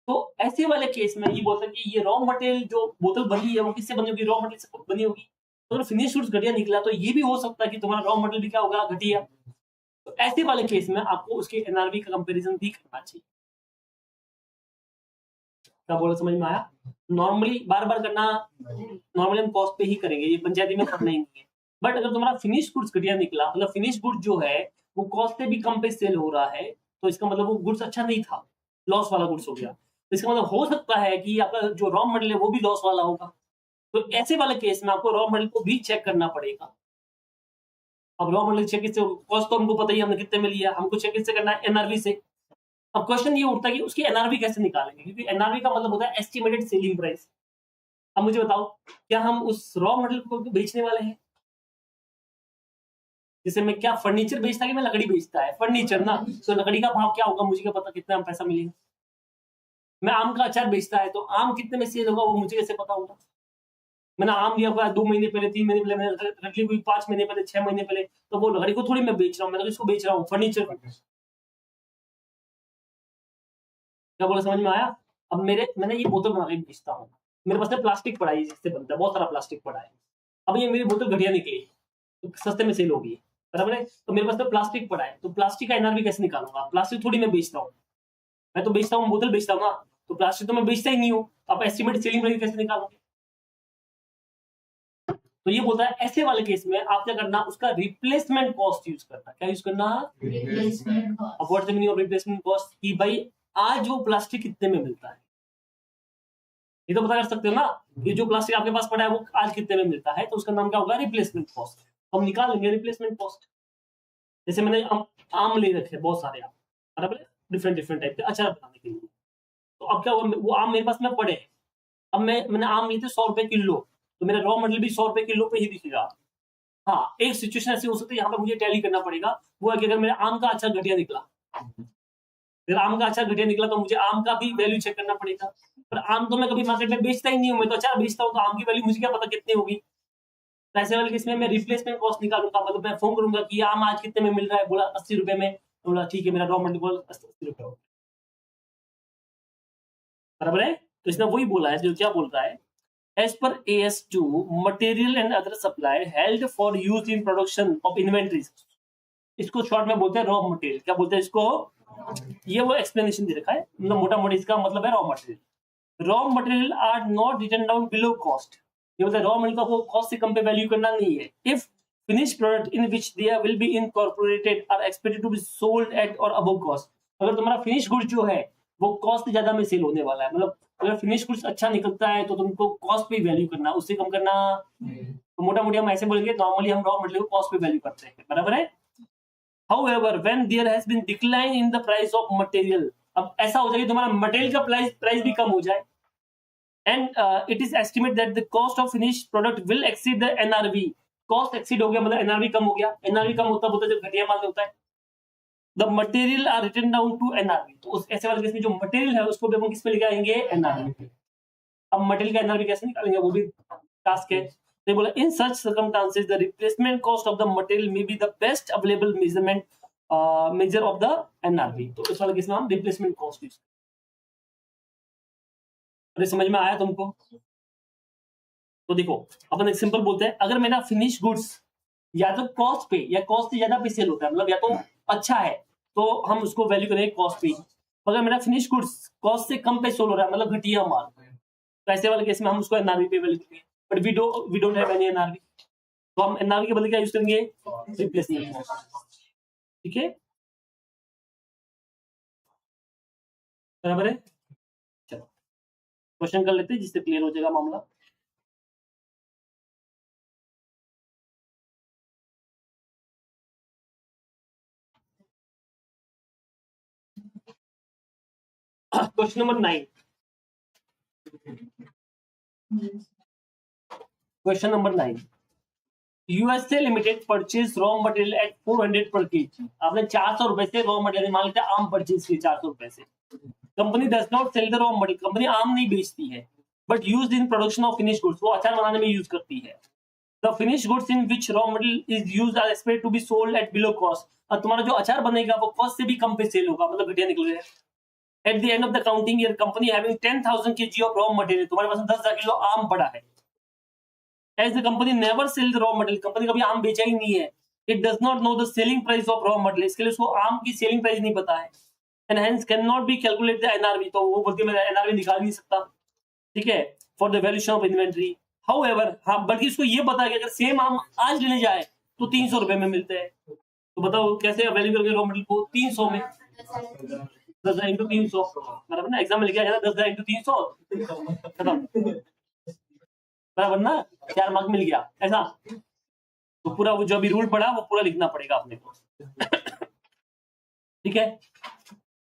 तो ऐसे वाले केस में ये बोलते हैं कि ये रॉ मटेरियल जो बोतल बनी है वो किससे बनी होगी? रॉ मटेरियल से बनी होगी। तो अगर फिनिश गुड्स घटिया निकला तो ये भी हो सकता है कि तुम्हारा रॉ मटेरियल भी क्या होगा? घटिया। तो ऐसे वाले केस में आपको उसके एनआरवी का कंपैरिजन भी करना चाहिए। क्या बोला, समझ में आया? नॉर्मली बार बार करना, नॉर्मली हम कॉस्ट पे ही करेंगे, ये पंचायती में करना ही नहीं है। बट अगर तुम्हारा फिनिश गुड्स घटिया निकला, मतलब फिनिश गुड जो है वो कॉस्ट से भी कम पे सेल हो रहा है, तो इसका मतलब वो गुड्स अच्छा नहीं था, लॉस वाला गुड्स हो गया। तो इसका मतलब हो सकता है कि आपका जो रॉ मटेरियल है वो भी लॉस वाला होगा। तो ऐसे वाले केस में आपको रॉ मटेरियल को भी चेक करना पड़ेगा। अब रॉ मटेरियल चेक किससे, कॉस्ट तो हमको पता ही है हमने कितने में लिया, हमको चेक किससे करना है, एनआरवी से। अब क्वेश्चन ये उठता है कि उसकी एनआरवी कैसे निकालेंगे, क्योंकि एनआरवी का मतलब होता है एस्टिमेटेड सेलिंग प्राइस। अब मुझे बताओ, क्या हम उस रॉ मटेरियल को बेचने वाले हैं? जैसे मैं क्या फर्नीचर बेचता कि मैं लकड़ी बेचता है, फर्नीचर ना, तो लकड़ी का भाव क्या होगा मुझे क्या पता, कितना पैसा मिलेगा। मैं आम का अचार बेचता है तो आम कितने में सेल होगा वो मुझे कैसे पता होगा। मैंने आम लिया हुआ 2 महीने पहले, 3 महीने पहले, मैंने रख ली हुई 5 महीने पहले, 6 महीने पहले, तो वो लकड़ी को थोड़ी मैं बेच रहा हूँ, मैं तो इसको बेच रहा हूँ फर्नीचर को। क्या बोला, समझ में आया? अब मैंने ये बोतल बना के बेचता हूँ, मेरे पास प्लास्टिक पड़ा है जिससे बनता है, बहुत सारा प्लास्टिक पड़ा है। अब ये मेरी बोतल घटिया निकली तो सस्ते में सेल होगी, बराबर है। तो मेरे पास प्लास्टिक पड़ा है, तो प्लास्टिक का एनआरवी कैसे निकालूंगा? प्लास्टिक थोड़ी मैं बेचता हूँ, मैं तो बेचता हूँ बोतल बेचता हूँ ना, तो प्लास्टिक तो मैं बेचता ही नहीं हूँ। आप एस्टिमेट सेलिंग प्राइस कैसे निकालोगे? तो ये बोलता है ऐसे वाले केस में आप क्या करना, उसका रिप्लेसमेंट कॉस्ट यूज करना। क्या यूज करना? रिप्लेसमेंट अब cost. What's the meaning of replacement cost, कि भाई आज वो प्लास्टिक कितने में मिलता है, ये तो पता कर सकते हो ना, ये जो प्लास्टिक आपके पास पड़ा है वो आज कितने में मिलता है, तो उसका नाम क्या होगा? Replacement cost. हम निकाल लेंगे रिप्लेसमेंट कॉस्ट। जैसे मैंने आम ले रखे बहुत सारे आम, बराबर है, डिफरेंट डिफरेंट टाइप के अचार बनाने के लिए। तो अब क्या हुआ, वो आम मेरे पास में पड़े हैं। अब मैंने आम लिए थे 100 रुपए किलो, तो मेरा रॉ मटेरियल भी 100 रुपए किलो पे ही दिखेगा। हाँ, एक सिचुएशन ऐसी हो सकती है यहाँ पर मुझे टैली करना पड़ेगा, वो है कि अगर मेरा आम का अचार घटिया निकला, अगर आम का अचार घटिया निकला तो मुझे आम का भी वैल्यू चेक करना पड़ेगा। पर आम तो मैं कभी मार्केट में बेचता ही नहीं हूँ, मैं तो अचार बेचता हूँ, तो आम की वैल्यू मुझे क्या पता कितनी होगी। तो ऐसे वाले केस में मैं रिप्लेसमेंट कॉस्ट निकालूंगा, मतलब मैं फोन करूंगा कि ये आम आज कितने में मिल रहा है, बोला 80 रुपए में, बोला ठीक है, मेरा रॉ मटेरियल 80 रुपए हो, बराबर है। तो इसने वही बोला है, जो क्या बोल रहा है, as per AS2 material and other supply held for use in production of inventories, इसको शॉर्ट में बोलते हैं रॉ मटेरियल। क्या बोलते हैं इसको? ये वो एक्सप्लेनेशन दे रखा है, मतलब मोटा मोटी इसका मतलब है raw material. Raw material are not written down below cost, ये मतलब रॉ मटेरियल का कॉस्ट से कम पे वैल्यू करना नहीं है। If finish product in which they will be incorporated are expected to be sold at or above cost, अगर तुम्हारा फिनिश गुड जो है वो कॉस्ट ज्यादा में सेल होने वाला है, मतलब अगर फिनिश गुड्स अच्छा निकलता है तो तुमको कॉस्ट पे वैल्यू करना, उससे कम करना। तो मोटा मोटी हम ऐसे बोलेंगे, नॉर्मली हम रॉ मटेरियल को कॉस्ट पे वैल्यू करते हैं, बराबर है। However, when there has been decline in the price of material, अब ऐसा हो जाए तुम्हारा मटेरियल का प्राइस भी कम हो जाए, and it is estimated that the cost of finished product will exceed the NRV, cost exceed हो गया मतलब एनआरवी कम हो गया, एनआरवी कम होता है जब घटिया माल में होता है। The material are written down to NRV, तो उस ऐसे वाले केस में जो मटेरियल है उसको भी हम किस पे लेके आएंगे? एनआरवी पे। अब मटेरियल का एनआरवी कैसे निकालेंगे, वो भी टास्क है। तो बोला in such circumstances the replacement cost of the material may be the best available measurement measure of the NRV, तो इस वाले केस में हम रिप्लेसमेंट कॉस्ट यूज। अरे समझ में आया तुमको? तो देखो अपन एक सिंपल बोलते हैं, अगर मेरा फिनिश गुड्स या तो कॉस्ट पे या कॉस्ट से ज्यादा पे सेल होता है, मतलब या तो अच्छा है तो हम उसको वैल्यू करेंगे कॉस्ट पे, अगर मेरा फिनिश गुड्स कॉस्ट से कम पे सेल हो रहा है मतलब घटिया माल, तो ऐसे वाले केस में हम उसको एनआरवी पे वैल्यू करेंगे। But we don't have any NRV, तो हम एनआरवी के बदले क्या यूज करेंगे? रिप्लेसमेंट कॉस्ट, ठीक है, बराबर है। चलो क्वेश्चन कर लेते हैं जिससे क्लियर हो जाएगा मामला। Question number 9, question number 9, USA limited purchase raw material at 400 पर केजी, आपने 400 रुपए से रॉ मटेरियल मान लेते हैं आम परचेज किए 400 रुपए से। Company does not sell the raw material, company आम नहीं बेचती है, but used in production of finish goods, वो अचार बनाने में यूज करती है। The finish goods in which raw material is used are expected to be sold at below cost, और तुम्हारा जो अचार बनेगा वो कॉस्ट से भी कम पे सेल होगा, मतलब घटिया निकल रहा है। At the end of the counting year company having 10,000 kg of raw material, तुम्हारे पास 10,000 किलो आम पड़ा है। As the company never sell the raw material, company कभी आम बेचा ही नहीं है। It does not know the selling price of raw material, इसके लिए उसको आम की सेलिंग प्राइस नहीं पता है। And hence cannot be calculate the NRV, तो वो बोलती है मैं NRV निकाल नहीं सकता, ठीक है, for the valuation of inventory. However, हाँ, बल्कि उसको ये पता है कि अगर सेम आम आज लेने जाए तो 300 रुपए में मिलते हैं, तो बताओ कैसे वैल्यू करेंगे रॉ मटेरियल को 300 में। 10,000 इंटू 300 बराबर ना, एग्जाम में लिखा जाता है 10,000 इंटू 300 खत्म, बराबर ना, 4 मार्क मिल गया ऐसा। तो पूरा वो जो अभी रूल पड़ा वो पूरा लिखना पड़ेगा अपने को, ठीक है।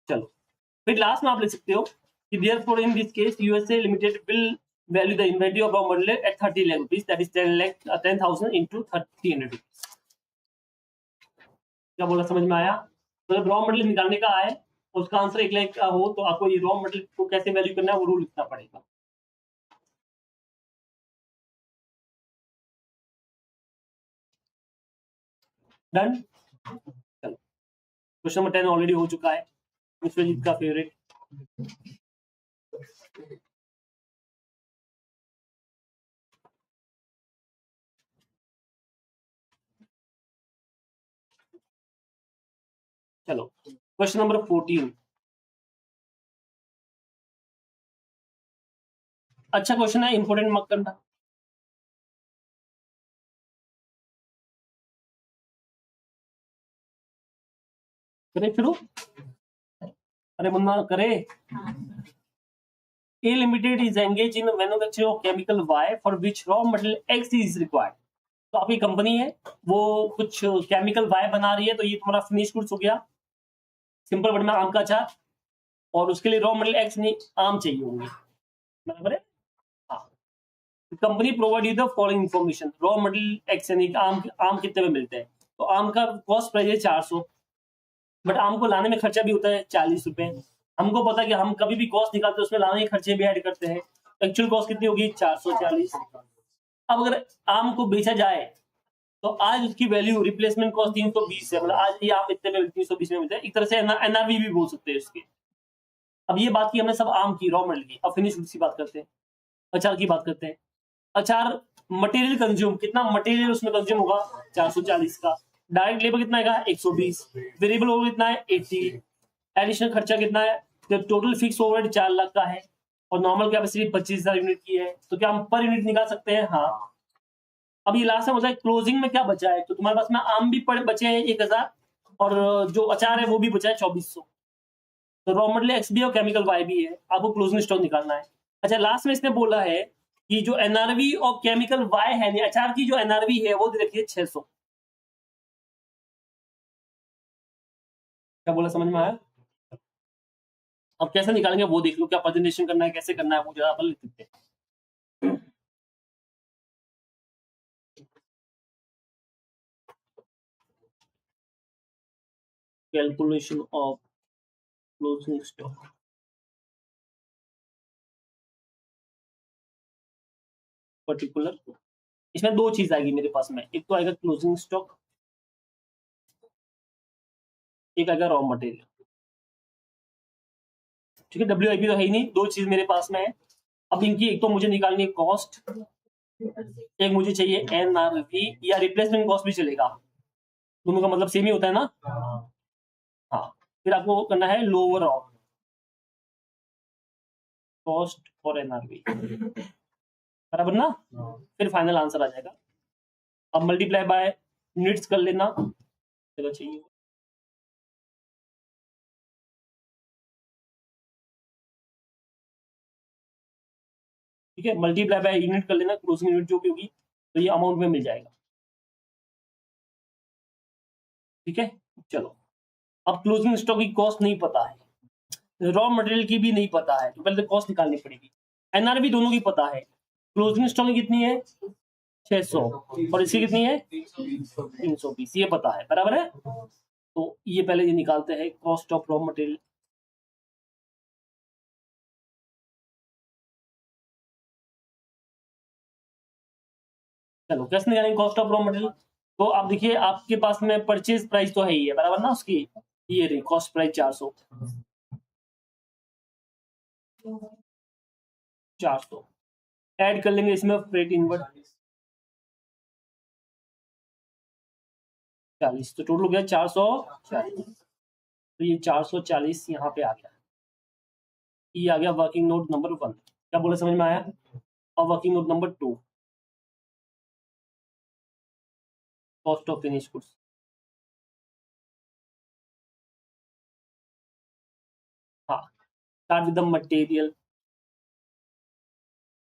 चलो फिर लास्ट में आप लिख सकते हो कि therefore in this case USA Limited will value the inventory of raw material at 30 lakh rupees, that is 10,000 into 300 rupees। क्या बोला, समझ में आया? तो जब रॉ मटेरियल निकालने का आए उसका आंसर 1 लाख का हो तो आपको ये रॉ मटेरियल को कैसे वैल्यू करना है वो रूल लिखना पड़ेगा। डन। चलो क्वेश्चन नंबर 10 ऑलरेडी हो चुका है, विश्वजीत का फेवरेट। चलो क्वेश्चन नंबर 14, अच्छा क्वेश्चन है, इंपोर्टेंट मत करना। करे शुरू, अरे मुन्ना करे। A Limited is engaged in the manufacture of chemical Y for which raw material X is required। तो आपकी कंपनी है वो कुछ केमिकल Y बना रही है, तो ये तुम्हारा फिनिश गुड्स हो गया, सिंपल वर्ड में आम का अचार, और उसके लिए रॉ मटेरियल X नहीं आम चाहिए होंगे, बराबर है। हाँ, company provide you the following information, raw material X यानी आम कितने में मिलते हैं, तो आम का कॉस्ट प्राइस है 400, बट आम को लाने में खर्चा भी होता है 40 रुपए। हमको पता है कि हम कभी भी कॉस्ट निकालते हैं उसमें लाने के खर्चे भी ऐड करते हैं, एक्चुअल कॉस्ट कितनी होगी 440। अब अगर आम को बेचा जाए तो आज उसकी वैल्यू रिप्लेसमेंट कॉस्ट 320 है, मतलब आज ये आम इतने में 320 में मिलता है, एक तरह से एनआरवी भी बोल सकते हैं इसके। अब ये बात की हमने सब आम की रॉ मटेरियल की, अब फिनिश गुड्स की बात करते हैं, अचार की बात करते हैं। अचार मटेरियल कंज्यूम, कितना मटेरियल उसमें कंज्यूम होगा 440 का, डायरेक्ट लेबर कितना है 120, वेरिएबल ओवर कितना है 80, एडिशनल खर्चा कितना है, तो टोटल फिक्स ओवरहेड 4 लाख का है और नॉर्मल कैपेसिटी 25,000 यूनिट की है, तो क्या हम पर यूनिट निकाल सकते हैं? हाँ। अब ये लास्ट में होता है क्लोजिंग में क्या बचा है, तो तुम्हारे पास में आम भी बचे हैं 1000 और जो अचार है वो भी बचा है 2400, तो रॉ मटेरियल एक्स भी है और केमिकल वाई भी है, आपको क्लोजिंग स्टॉक निकालना है। अच्छा लास्ट में इसने बोला है कि जो एनआरवी और केमिकल वाई है, अचार की जो एनआरवी है वो दे रखी है 600। क्या बोला, समझ में आया? अब कैसे निकालेंगे वो देख लो, क्या प्रेजेंटेशन करना है, कैसे करना है वो जरा अपन लिख सकते हैं। Calculation of closing stock, particular, इसमें दो चीज आएगी मेरे पास में, एक तो आएगा क्लोजिंग स्टॉक, एक आएगा रॉ मटेरियल, ठीक है। WIP तो है ही नहीं, दो चीज मेरे पास में है। अब इनकी एक तो मुझे निकालनी है कॉस्ट, एक मुझे चाहिए NRV या रिप्लेसमेंट कॉस्ट भी चलेगा, दोनों का मतलब सेम ही होता है ना। हाँ, फिर आपको करना है लोअर ऑफ कॉस्ट और NRV, बराबर ना, फिर फाइनल आंसर आ जाएगा। अब मल्टीप्लाई बाय यूनिट्स कर लेना, चलो चाहिए, ठीक है, मल्टीप्लाई बाय यूनिट कर लेना, क्लोजिंग यूनिट जो भी होगी तो ये अमाउंट में मिल जाएगा, ठीक है। चलो अब क्लोजिंग स्टॉक की कॉस्ट नहीं पता है, रॉ मटेरियल की भी नहीं पता है, तो पहले तो कॉस्ट निकालनी पड़ेगी। NRV दोनों की पता है, क्लोजिंग स्टॉक की कितनी है 600 और इसकी कितनी है 320, ये पता है, बराबर है। तो ये पहले ये निकालते हैं कॉस्ट ऑफ रॉ मटेरियल, चलो कैसे निकालेंगे कॉस्ट ऑफ रॉ मटेरियल, तो आप देखिए आपके पास में परचेज प्राइस तो है ही है, बराबर ना उसकी, ये रही कॉस्ट प्राइस 400 ऐड कर लेंगे इसमें फ्रेट इनवर्ड 40, तो टोटल हो गया 440, तो ये 440 यहाँ पे आ गया, ये आ गया वर्किंग नोट नंबर 1। क्या बोले, समझ में आया? और working note number 2 cost of finish goods, start with the material,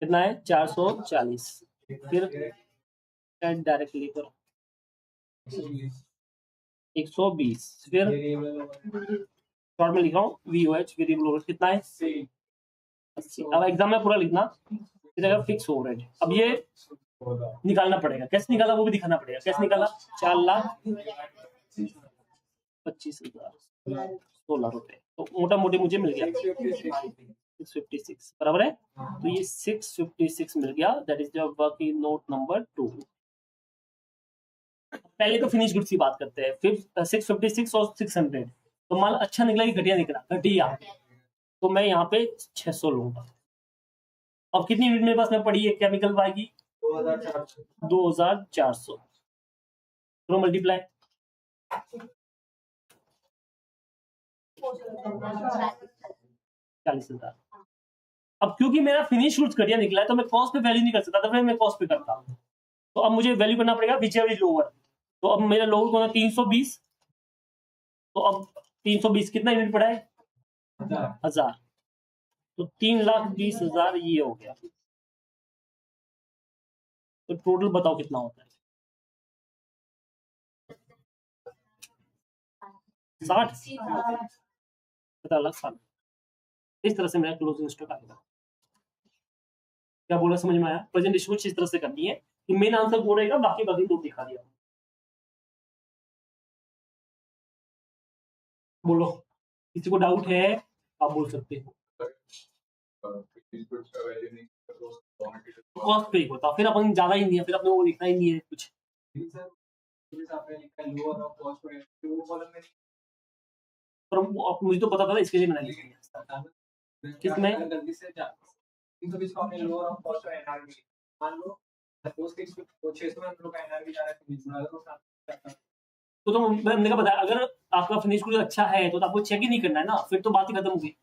कितना है 440, फिर डायरेक्टली करो 120, फिर शॉर्ट में लिखा हूँ VOH वेरिएबल ओवरहेड कितना है 80। अब एग्जाम में पूरा लिखना, फिर अगर फिक्स ओवरहेड, अब ये निकालना पड़ेगा, कैसे निकाला वो भी दिखाना पड़ेगा, कैसे निकाला 4,25,000 16 रुपए, तो मोटा मोटी मुझे मिल गया 656 बराबर है। तो ये 656 मिल गया, that is the working note number 2। पहले तो फिनिश गुड्स की बात करते हैं, फिर 656 और 600, तो माल अच्छा निकला कि घटिया निकला, घटिया, तो मैं यहाँ पे 600 लूंगा। अब कितनी यूनिट मेरे पास में पड़ी है, क्या निकल पाएगी 2400, तो मल्टीप्लाई 40,000। अब क्योंकि मेरा फिनिश गुड्स घटिया निकला है तो मैं कॉस्ट पे वैल्यू नहीं कर सकता, तो मैं कॉस्ट पे करता हूँ, तो अब मुझे वैल्यू करना पड़ेगा विचेवर इज लोअर। तो अब मेरा लोअर कौन है 320, तो अब 320 कितना यूनिट पड़ा है 1000, तो 3,20,000 ये हो गया। तो टोटल बताओ कितना होता है 60, 60,60,000। इस तरह से मेरा क्लोजिंग स्टॉक आएगा। क्या बोला समझ में आया? प्रेजेंटेशन कुछ इस तरह से करनी है कि मेन आंसर वो रहेगा, बाकी तो दिखा दिया। बोलो, किसी को डाउट है आप बोल सकते हो। कॉस्ट पे होता, फिर अपन ज्यादा ही नहीं है, फिर अपने को लिखना ही नहीं है कुछ। पर मुझे तो पता था इसके लिए मैंने लिखा। किसमें तो मैंने कहा बताया, अगर आपका फिनिश कुछ अच्छा है तो आपको चेक ही नहीं करना है ना, फिर तो बात ही खत्म होगी।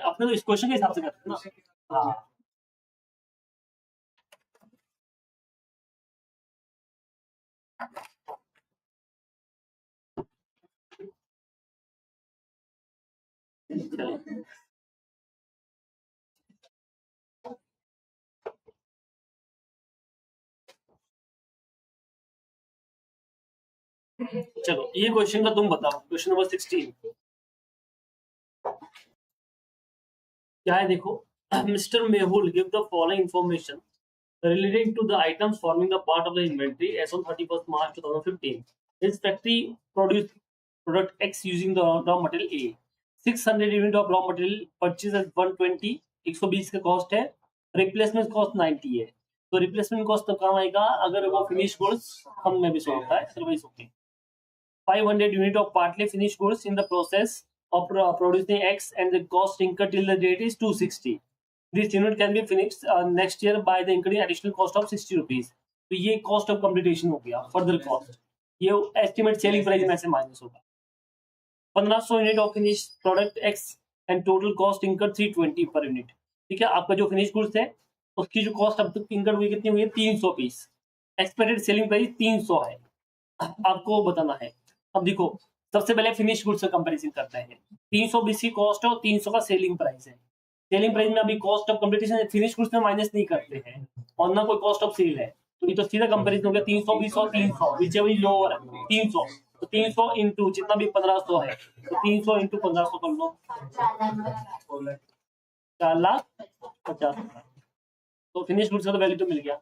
अपने तो इस क्वेश्चन के हिसाब से करते हैं ना। हाँ चलो ये क्वेश्चन का तुम बताओ, क्वेश्चन नंबर 16 क्या है देखो। Mister Mehul give the following information relating to the items forming the part of the inventory as on 31st March 2015. His factory produced product X using the raw material A. 600 unit of raw material purchase at 120, 120 का cost है, replacement cost 90 है। तो replacement cost तब काम आएगा अगर वो finish goods हम में भी सो होता है, otherwise okay. 500 unit of partly finished goods in the process of producing X and the cost incurred till the date is 260. This unit can be finished next year by the incurring additional cost of 60 rupees. तो ये cost of completion हो गया, further cost, ये estimate selling price में से minus होगा। 1500 unit of finish product x and total cost incur 320 per unit. ठीक है, आपका जो फिनिश गुड्स है उसकी जो कॉस्ट अब तक इंकर हुई कितनी हुई है 300 पीस, एक्सपेक्टेड सेलिंग प्राइस 300 है, आपको बताना है। अब देखो सबसे पहले फिनिश गुड्स का कंपैरिजन करते हैं। 320 की कॉस्ट है और 300 का सेलिंग प्राइस है। सेलिंग प्राइस में अभी cost of competition finish goods में माइनस नहीं करते हैं और ना कोई कॉस्ट ऑफ सेल है, तो ये तो सीधा कंपैरिजन हो गया 320 और 300, विच एवर लोअर 300, तो 300 इंटू जितना भी 1500 है, तो 300 इंटू 1500 कर लो 4,50,000। तो फिनिश गुड्स का तो वैल्यू तो मिल गया।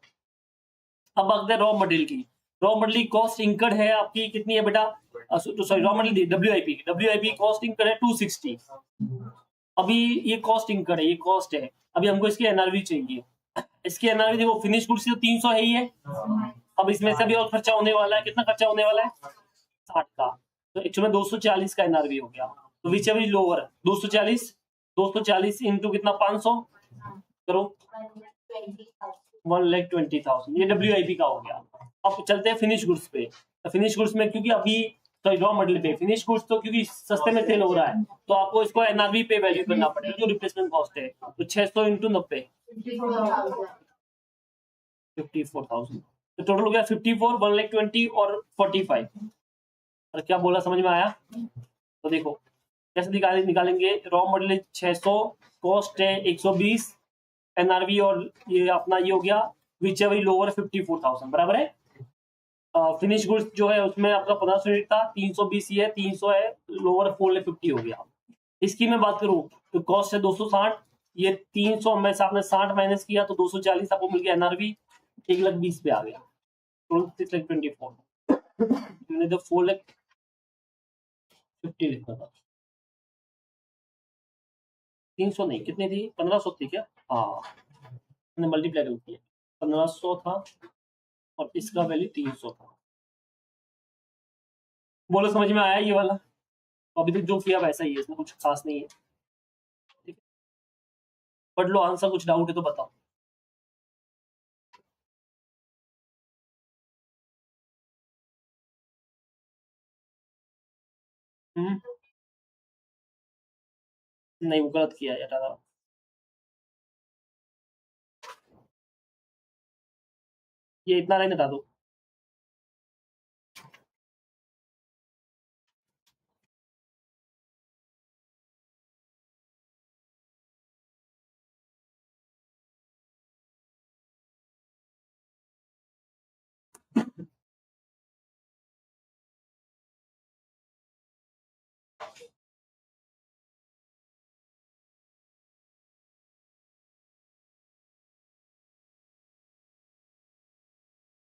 अब बात है रॉ मटेरियल की। रॉ मटेरियल की कॉस्ट इंकर्ड है आपकी कितनी है बेटा, sorry raw material WIP cost incurred है 260। अभी ये कॉस्ट इंकर्ड है, ये कॉस्ट है, अभी हमको इसकी एनआरवी चाहिए। इसकी एनआरवी देखो फिनिश गुड्स तो 300 है ही है, अब इसमें से भी और खर्चा होने वाला है, कितना खर्चा होने वाला है 60 का, तो एक्चुअली में 240 का एनआरवी हो गया। तो विच एवर लोअर 240 इंटू कितना 500 करो 1,20,000, ये डब्ल्यूआईपी का हो गया। अब चलते हैं फिनिश गुड्स पे। तो फिनिश गुड्स में क्योंकि अभी रॉ मटेरियल पे फिनिश गुड्स तो क्योंकि सस्ते में सेल हो रहा है तो आपको इसको एनआरवी पे वैल्यू करना पड़ेगा जो रिप्लेसमेंट कॉस्ट है, तो 600 इंटू 90 54,000, तो टोटल हो गया 54, 1,20,000 और 45। और क्या बोला समझ में आया? तो देखो कैसे निकालेंगे। रॉ मटेरियल 600, कॉस्ट है 120, एनआरवी और ये अपना ये हो गया विच एवर लोअर 54,000 बराबर है। फिनिश गुड्स जो है उसमें आपका 1500 यूनिट था, 320 ये है, 300 है, लोअर 450 हो गया। इसकी मैं बात करूं तो कॉस्ट है 260, ये 300 में से आपने 60 माइनस किया तो 240 आपको मिल गया एनआरवी, 1,20,000 पे आ गया, 6,24 मैंने तो 4,50,000 लिखा था, 300 नहीं, कितनी थी, 1500 थी क्या, हाँ मैंने मल्टीप्लाई कर दिया, 1500 था और इसका वैल्यू 300 था। बोलो समझ में आया ये वाला। तो अभी तक जो किया वैसा ही है, इसमें कुछ खास नहीं है, ठीक है। पढ़ लो आंसर, कुछ डाउट है तो बताओ। नहीं वो गलत किया है, हटा दो। ये इतना लाइन हटा दो।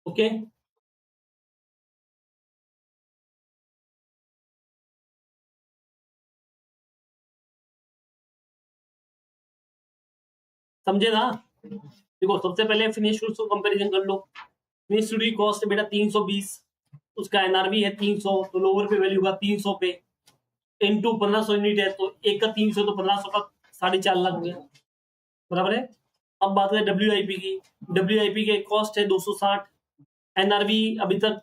ओके समझे ना। देखो सबसे पहले फिनिश गुड्स को कंपैरिजन कर लो। फिनिश गुड की कॉस्ट है बेटा 320, उसका एनआरवी है 300, तो लोअर पे वैल्यू होगा 300 पे, इनटू 1500 यूनिट है तो एक का 300 तो 1500 का 4.5 लाख हो गया, बराबर है। अब बात करें डब्ल्यूआईपी की, डब्ल्यूआईपी के कॉस्ट है 260, एनआरवी अभी तक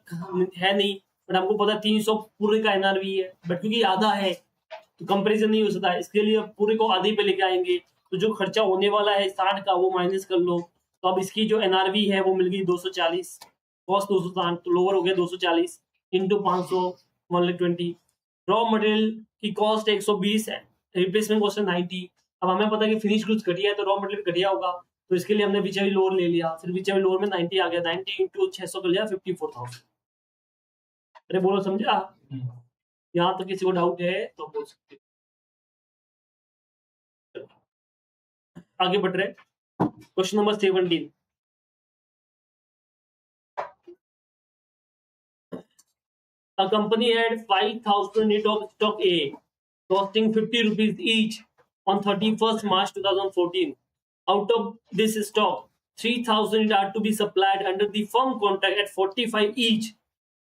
है नहीं, बट हमको पता है 300 पूरे का एनआरवी है, बट क्योंकि आधा है तो कंपैरिजन नहीं हो सकता, इसके लिए पूरे को आधे पे लेके आएंगे, तो जो खर्चा होने वाला है 60 का वो माइनस कर लो। तो अब इसकी जो एनआरवी है वो मिल गई 240, कॉस्ट 260 तो लोअर हो गया 240 इंटू 500 120। रॉ मटेरियल की कॉस्ट 120 है, रिप्लेसमेंट कॉस्ट है 90। अब हमें पता है कि फिनिश गुड्स घटिया है तो रॉ मटेरियल घटिया होगा, तो इसके लिए हमने विचेवी लोअर ले लिया, फिर विचेवी लोअर में 90 आ गया, 90 इंटू 600 कर लिया 54,000। अरे बोलो समझा, यहाँ तो किसी को डाउट है तो बोल सकते हो। आगे बढ़ रहे, question number 17। A company had 5,000 units of stock A, costing 50 rupees each on 31st March 2014. Out of this stock, 3,000 units are to be supplied under the firm contract at 45 each.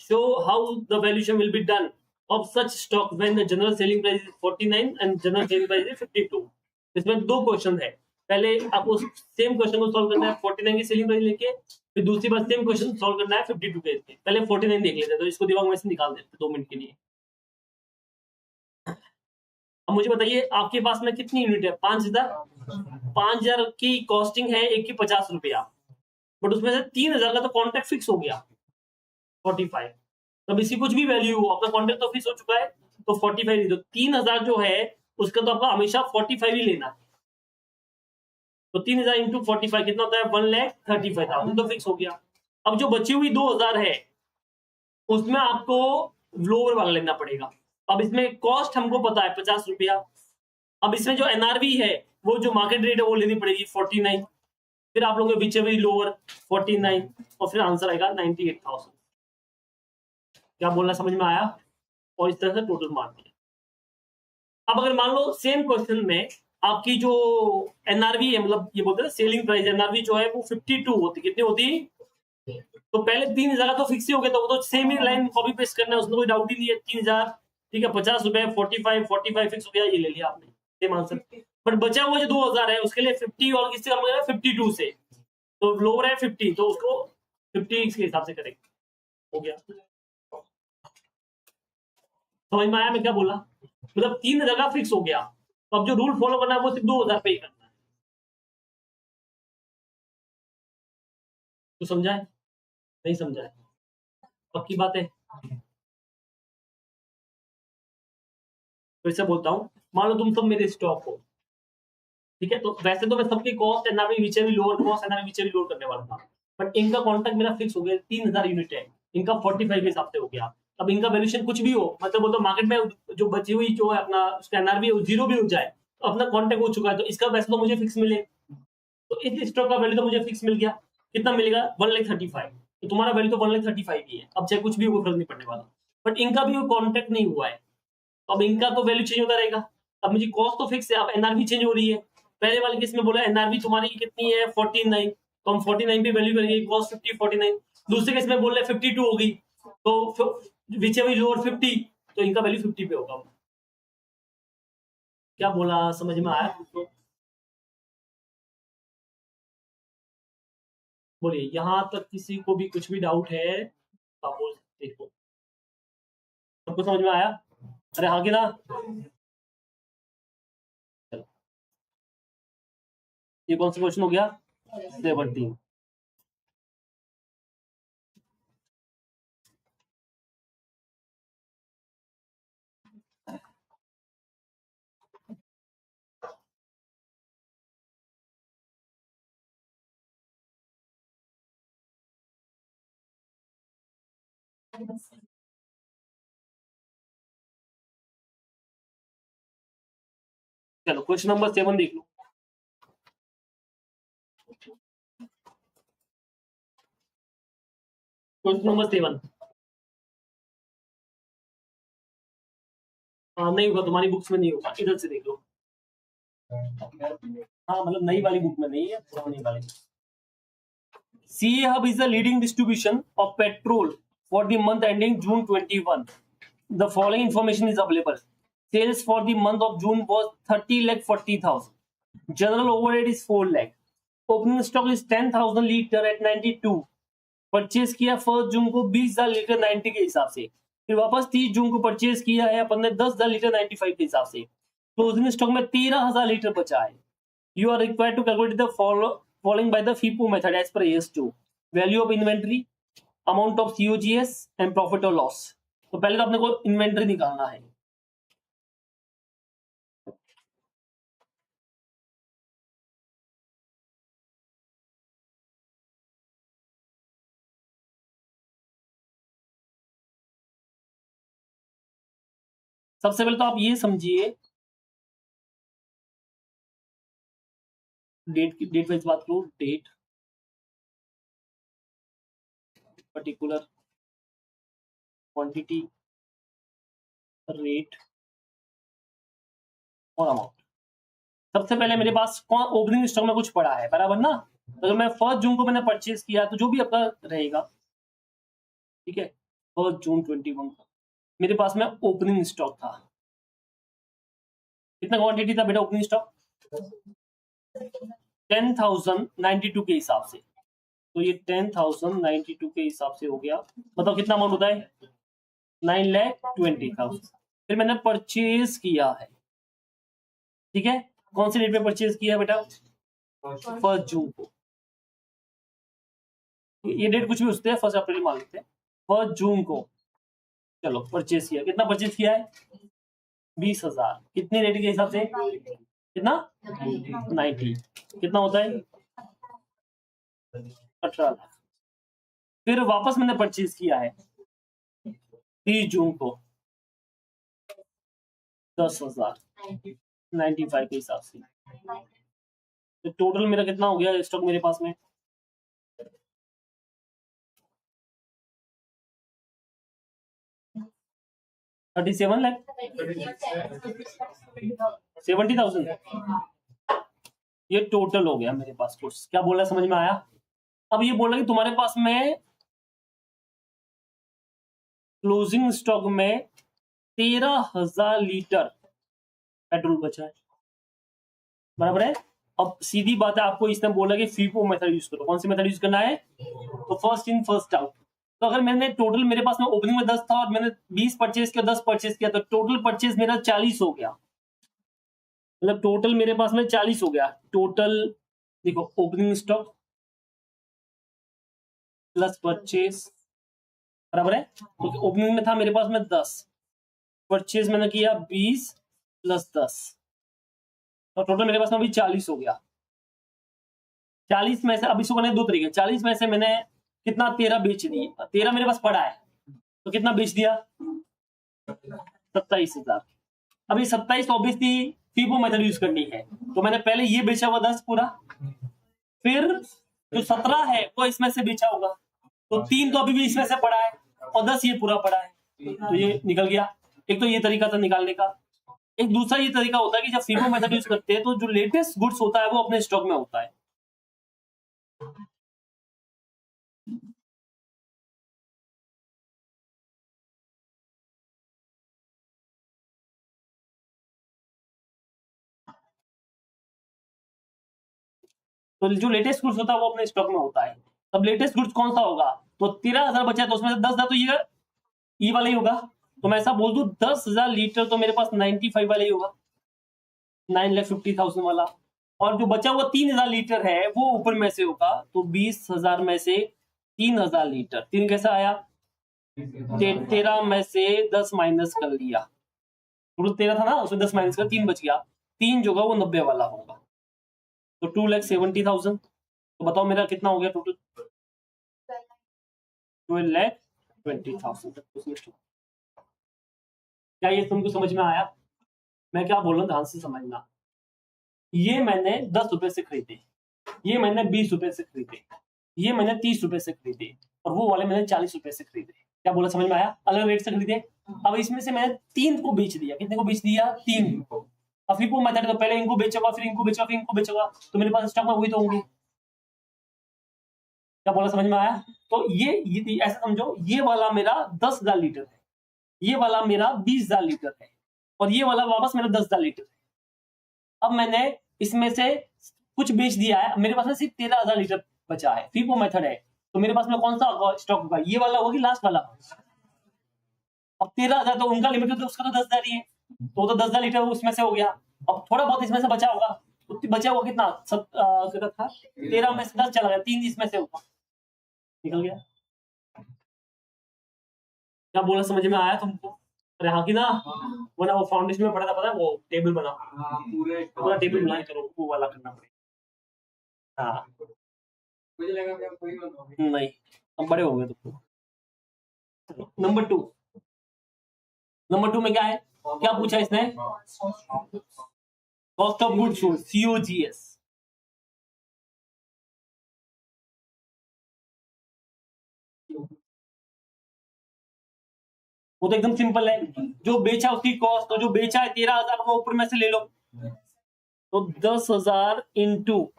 Show how the valuation will be done of such stock when the general selling price is 49 and general selling price is 52. इसमें दो question है, पहले आपको same question को solve करना है 49 की selling price लेके, फिर दूसरी बार सेम क्वेश्चन सॉल्व करना है 52 के लेके। पहले 49 देख लेते हैं, तो इसको दिमाग में से निकाल देते हैं 2 मिनट के लिए। अब मुझे बताइए आपके पास में कितनी यूनिट है, 5,000 की कॉस्टिंग है, एक की 50 रुपया, बट उसमें से 3,000 का तो कॉन्ट्रैक्ट फिक्स हो गया 45। तब इसकी कुछ भी वैल्यू हो, आपका कॉन्ट्रैक्ट तो फिक्स हो चुका है तो 45, तो 3,000 जो है उसका तो आपका हमेशा 45 ही लेना है। तो 3,000 इंटू 45 कितना होता है, 1,35,000 तो फिक्स हो गया। अब जो बची हुई 2,000 है उसमें आपको लोअर वाला लेना पड़ेगा। अब इसमें कॉस्ट हमको पता है 50 रुपया, अब इसमें जो एनआरवी है वो जो मार्केट रेट है वो लेनी पड़ेगी 49, फिर आप लोगों के लोअर 49 और फिर आंसर आएगा 98,000। क्या बोलना समझ में आया, और इस तरह से टोटल मार दिया। अब अगर मान लो सेम क्वेश्चन में आपकी जो एनआरवी है, मतलब ये बोलते हैं सेलिंग प्राइस, एनआरवी जो है वो 52 होती, कितनी होती, तो पहले 3,000 तो फिक्स ही हो गया, तो वो तो सेम ही लाइन कॉपी पेस्ट करना है, उसमें कोई डाउट ही नहीं है। 3,000 ठीक है, 50 रुपए 45 फिक्स हो गया, ये ले लिया आपने सेम आंसर। बट बचा हुआ जो 2,000 है उसके लिए 50 और किससे कम करेगा, 52 से, तो लोअर है 50 तो उसको 50 के हिसाब से करेंगे, हो गया। समझ में आया मैं क्या बोला, मतलब 3,000 का फिक्स हो गया, तो अब जो रूल फॉलो करना है वो सिर्फ 2,000 पे ही करना है। तो समझा है, नहीं समझा है, पक्की बात है। फिर से बोलता हूँ, मान लो तुम सब मेरे स्टॉक हो, ठीक है, तो वैसे तो मैं सबकी कॉस्ट एनआरवी विच भी लोअर कॉस्ट एनआरवी विच भी लोअर करने वाला था, बट इनका कॉन्ट्रैक्ट मेरा फिक्स हो गया 3000 यूनिट है, इनका 45 के हिसाब से हो गया। अब इनका वैल्यूएशन कुछ भी हो, मतलब बोलते मार्केट में जो बची हुई जो है अपना उसका एनआरवी जीरो भी हो जाए तो अपना कॉन्ट्रैक्ट हो चुका है, तो इसका वैसे तो मुझे फिक्स मिले, तो इस स्टॉक का वैल्यू तो मुझे फिक्स मिल गया। कितना मिलेगा? 1,35,000। तो तुम्हारा वैल्यू तो 1,35,000 ही है, अब चाहे कुछ भी हो फर्क नहीं पड़ने वाला, बट इनका भी कॉन्ट्रैक्ट नहीं हुआ है, तो अब इनका तो वैल्यू चेंज होता रहेगा। अब मुझे कॉस्ट तो फिक्स है, अब एनआरवी चेंज हो रही है। पहले वाले केस में बोला एनआरवी तुम्हारी कितनी है 49, तो हम 49 पे वैल्यू करेंगे, कॉस्ट 50 49। दूसरे केस में बोल रहे 52 होगी, तो विच एवर लोअर 50, तो इनका वैल्यू 50 पे होगा। क्या बोला, समझ में आया? बोलिए, यहां तक किसी को भी कुछ भी डाउट है आप बोल सकते हो। सबको समझ में आया? अरे हाँ कि ना? चलो, ये कौन सा क्वेश्चन हो गया? 17। चलो क्वेश्चन नंबर 7 देख लो। Question number 7। हाँ नहीं होगा, तुम्हारी बुक्स में नहीं होगा, इधर से देख लो। हाँ मतलब नई वाली बुक में नहीं है, पुरानी वाली। CA Hub is the leading distribution of petrol for the month ending June 21. The following information is available. Sales for the month of June was 30,40,000. General overhead is 4 lakh. Opening stock is 10,000 litre at 92. Purchase किया 1 जून को 20,000 litre 90 के हिसाब से, फिर वापस 30 जून को purchase किया है अपन ने 10,000 लीटर 95 के हिसाब से। क्लोजिंग स्टॉक में 13,000 लीटर बचा है। You are required to calculate the following by the FIFO method as per AS2. Value of inventory, amount of COGS and profit or loss. तो पहले तो अपने को इन्वेंट्री निकालना है। सबसे पहले तो आप ये समझिए, डेट वाइज बात करो, डेट, पर्टिकुलर, क्वांटिटी, रेट और अमाउंट। सबसे पहले मेरे पास कौन ओपनिंग स्टॉक में कुछ पड़ा है, बराबर ना? तो अगर मैं 1 जून को मैंने परचेज किया तो जो भी आपका रहेगा, ठीक है, 1 जून 21 को मेरे पास में ओपनिंग स्टॉक था। कितना क्वांटिटी था बेटा ओपनिंग स्टॉक? 10,092 के हिसाब से, तो ये 10,092 के हिसाब से हो गया। मतलब कितना अमाउंट होता है? 9,20,000। फिर मैंने परचेज किया है, ठीक है, कौन सी डेट पे परचेज किया है बेटा? 1 जून को। ये डेट कुछ भी उससे 1 अप्रैल मान लेते हैं, 1 जून को चलो परचेज किया। कितना परचेज किया है? 20,000। कितनी रेट के हिसाब से? कितना? 90। कितना होता है? 18 लाख। फिर वापस मैंने परचेज किया है 30 जून को 10,000 95 के हिसाब से। तो टोटल मेरा कितना हो गया स्टॉक मेरे पास में? 37 लाख 70,000। ये टोटल हो गया मेरे पास कुछ। क्या बोला, समझ में आया? अब ये बोला कि तुम्हारे पास में क्लोजिंग स्टॉक में 13,000 लीटर पेट्रोल बचा है, बराबर है। अब सीधी बात है, आपको इसने बोला कि फीफो मेथड यूज करो। कौन सी मेथड यूज करना है? तो फर्स्ट इन फर्स्ट आउट। तो अगर मैंने टोटल मेरे पास में ओपनिंग में 10 था और मैंने 20 परचेज किया, 10 परचेज किया, तो टोटल परचेज मेरा 40 हो गया। मतलब टोटल मेरे पास में 40 हो गया टोटल। देखो, ओपनिंग स्टॉक प्लस परचेज, बराबर है। तो ओपनिंग में था मेरे पास में 10, परचेज मैंने किया 20, प्लस 10, तो टोटल मेरे पास में अभी 40 हो गया। 40 में से अब इसको करने दो तरीके, 40 में से मैंने कितना 13 बेच दिया, 13 मेरे पास पड़ा है, तो कितना बेच दिया 27,000। अभी 27 ऑब्वियसली फीफो मेथड यूज करनी है, तो मैंने पहले ये बेचा हुआ 10 पूरा, फिर जो 17 है वो इसमें से बेचा होगा, तो 3 तो अभी भी इसमें से पड़ा है और 10 ये पूरा पड़ा है, तो ये निकल गया। एक तो ये तरीका था निकालने का। एक दूसरा ये तरीका होता है कि जब फीफो मेथड यूज करते हैं तो जो लेटेस्ट गुड्स होता है वो अपने स्टॉक में होता है। तो जो लेटेस्ट गुड्स होता है वो अपने स्टॉक में होता है। तब लेटेस्ट गुड्स कौन सा होगा, तो 13,000 बचा है, तो उसमें से 10,000 तो ये वाला ही होगा। तो मैं ऐसा बोल दूं 10,000 लीटर तो मेरे पास 95 वाला ही होगा, 9,50,000 वाला। और जो बचा हुआ 3,000 लीटर है वो ऊपर में से होगा, तो 20,000 में से 3,000 लीटर, 3 कैसा आया 13 में से 10 माइनस कर लिया, टोटल 13 था ना, उसमें 10 माइनस कर 3 बच गया, 3 जो होगा वो 90 वाला होगा, तो 2,70,000। तो बताओ मेरा कितना हो गया टोटल, 12,20,000। क्या ये तुमको समझ में आया? मैं क्या बोल रहा हूँ ध्यान से समझना। ये मैंने 10 रुपए से खरीदे, ये मैंने 20 रुपए से खरीदे, ये मैंने 30 रुपए से खरीदे, और वो वाले मैंने 40 रुपए से खरीदे। क्या बोला, समझ में आया? अलग रेट से खरीदे। अब इसमें से मैंने 3 को बेच दिया, कितने को बेच दिया 3 को। अब फीफो मेथड तो पहले इनको बेचूंगा, फिर इनको बेचूंगा, फिर इनको बेचूंगा, तो मेरे पास स्टॉक में वही तो होंगे। क्या बोला, समझ में आया? तो ये ऐसा समझो, ये वाला मेरा 10,000 लीटर है, ये वाला मेरा 20,000 लीटर है, और ये वाला वापस मेरा 10,000 लीटर है। अब मैंने इसमें से कुछ बेच दिया है, मेरे पास में सिर्फ 13,000 लीटर बचा है, फीफो मेथड है, तो मेरे पास में कौन सा स्टॉक होगा, ये वाला होगा कि लास्ट वाला? अब 13,000 तो उनका लिमिट है, तो उसका तो 10,000 ही है, तो 10,000 लीटर उसमें से हो गया। अब थोड़ा बहुत इसमें से बचा होगा, बचा हुआ कितना कितना था, 13 में से 10 चला गया, 3 इसमें से होगा, निकल गया। क्या बोला, समझ में आया तुमको? अरे हाँ की ना, वरना वो फाउंडेशन में पढ़ा था, पता है वो टेबल बना, पूरा टेबल बना करो, वो वाला करना पड़ेगा। हाँ मुझे लगा कि आप कोई बनाओगे। नहीं, हम बड़े हो गए तुमको। नंबर टू में क्या है, क्या पूछा इसने, cost of goods sold, COGS। वो तो एकदम सिंपल है, जो बेचा उसकी कॉस्ट, तो जो बेचा है 13,000 वो ऊपर में से ले लो, तो 10,000 इंटू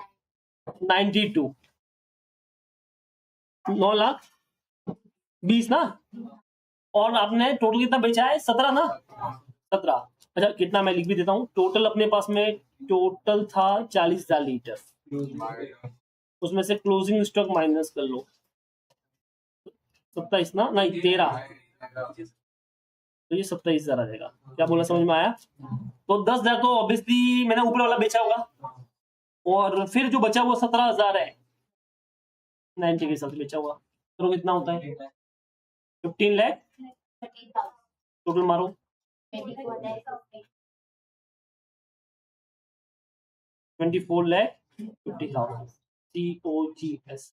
92, 9,20,000 ना, और आपने टोटल कितना बेचा है 17 ना, 17। अच्छा कितना मैं लिख भी देता हूँ, टोटल अपने पास में टोटल था 40,000 लीटर, उसमें से क्लोजिंग स्टॉक माइनस कर लो, 27 ना, नहीं 13, तो ये 27,000 आ जाएगा। क्या बोला, समझ में आया? तो 10,000 तो ऑब्वियसली मैंने ऊपर वाला बेचा होगा, और फिर जो बचा वो 17,000 है, 90 के हिसाब से बेचा हुआ, तो कितना होता है 15 लाख टोटल मारो, 24,50,000 COGS।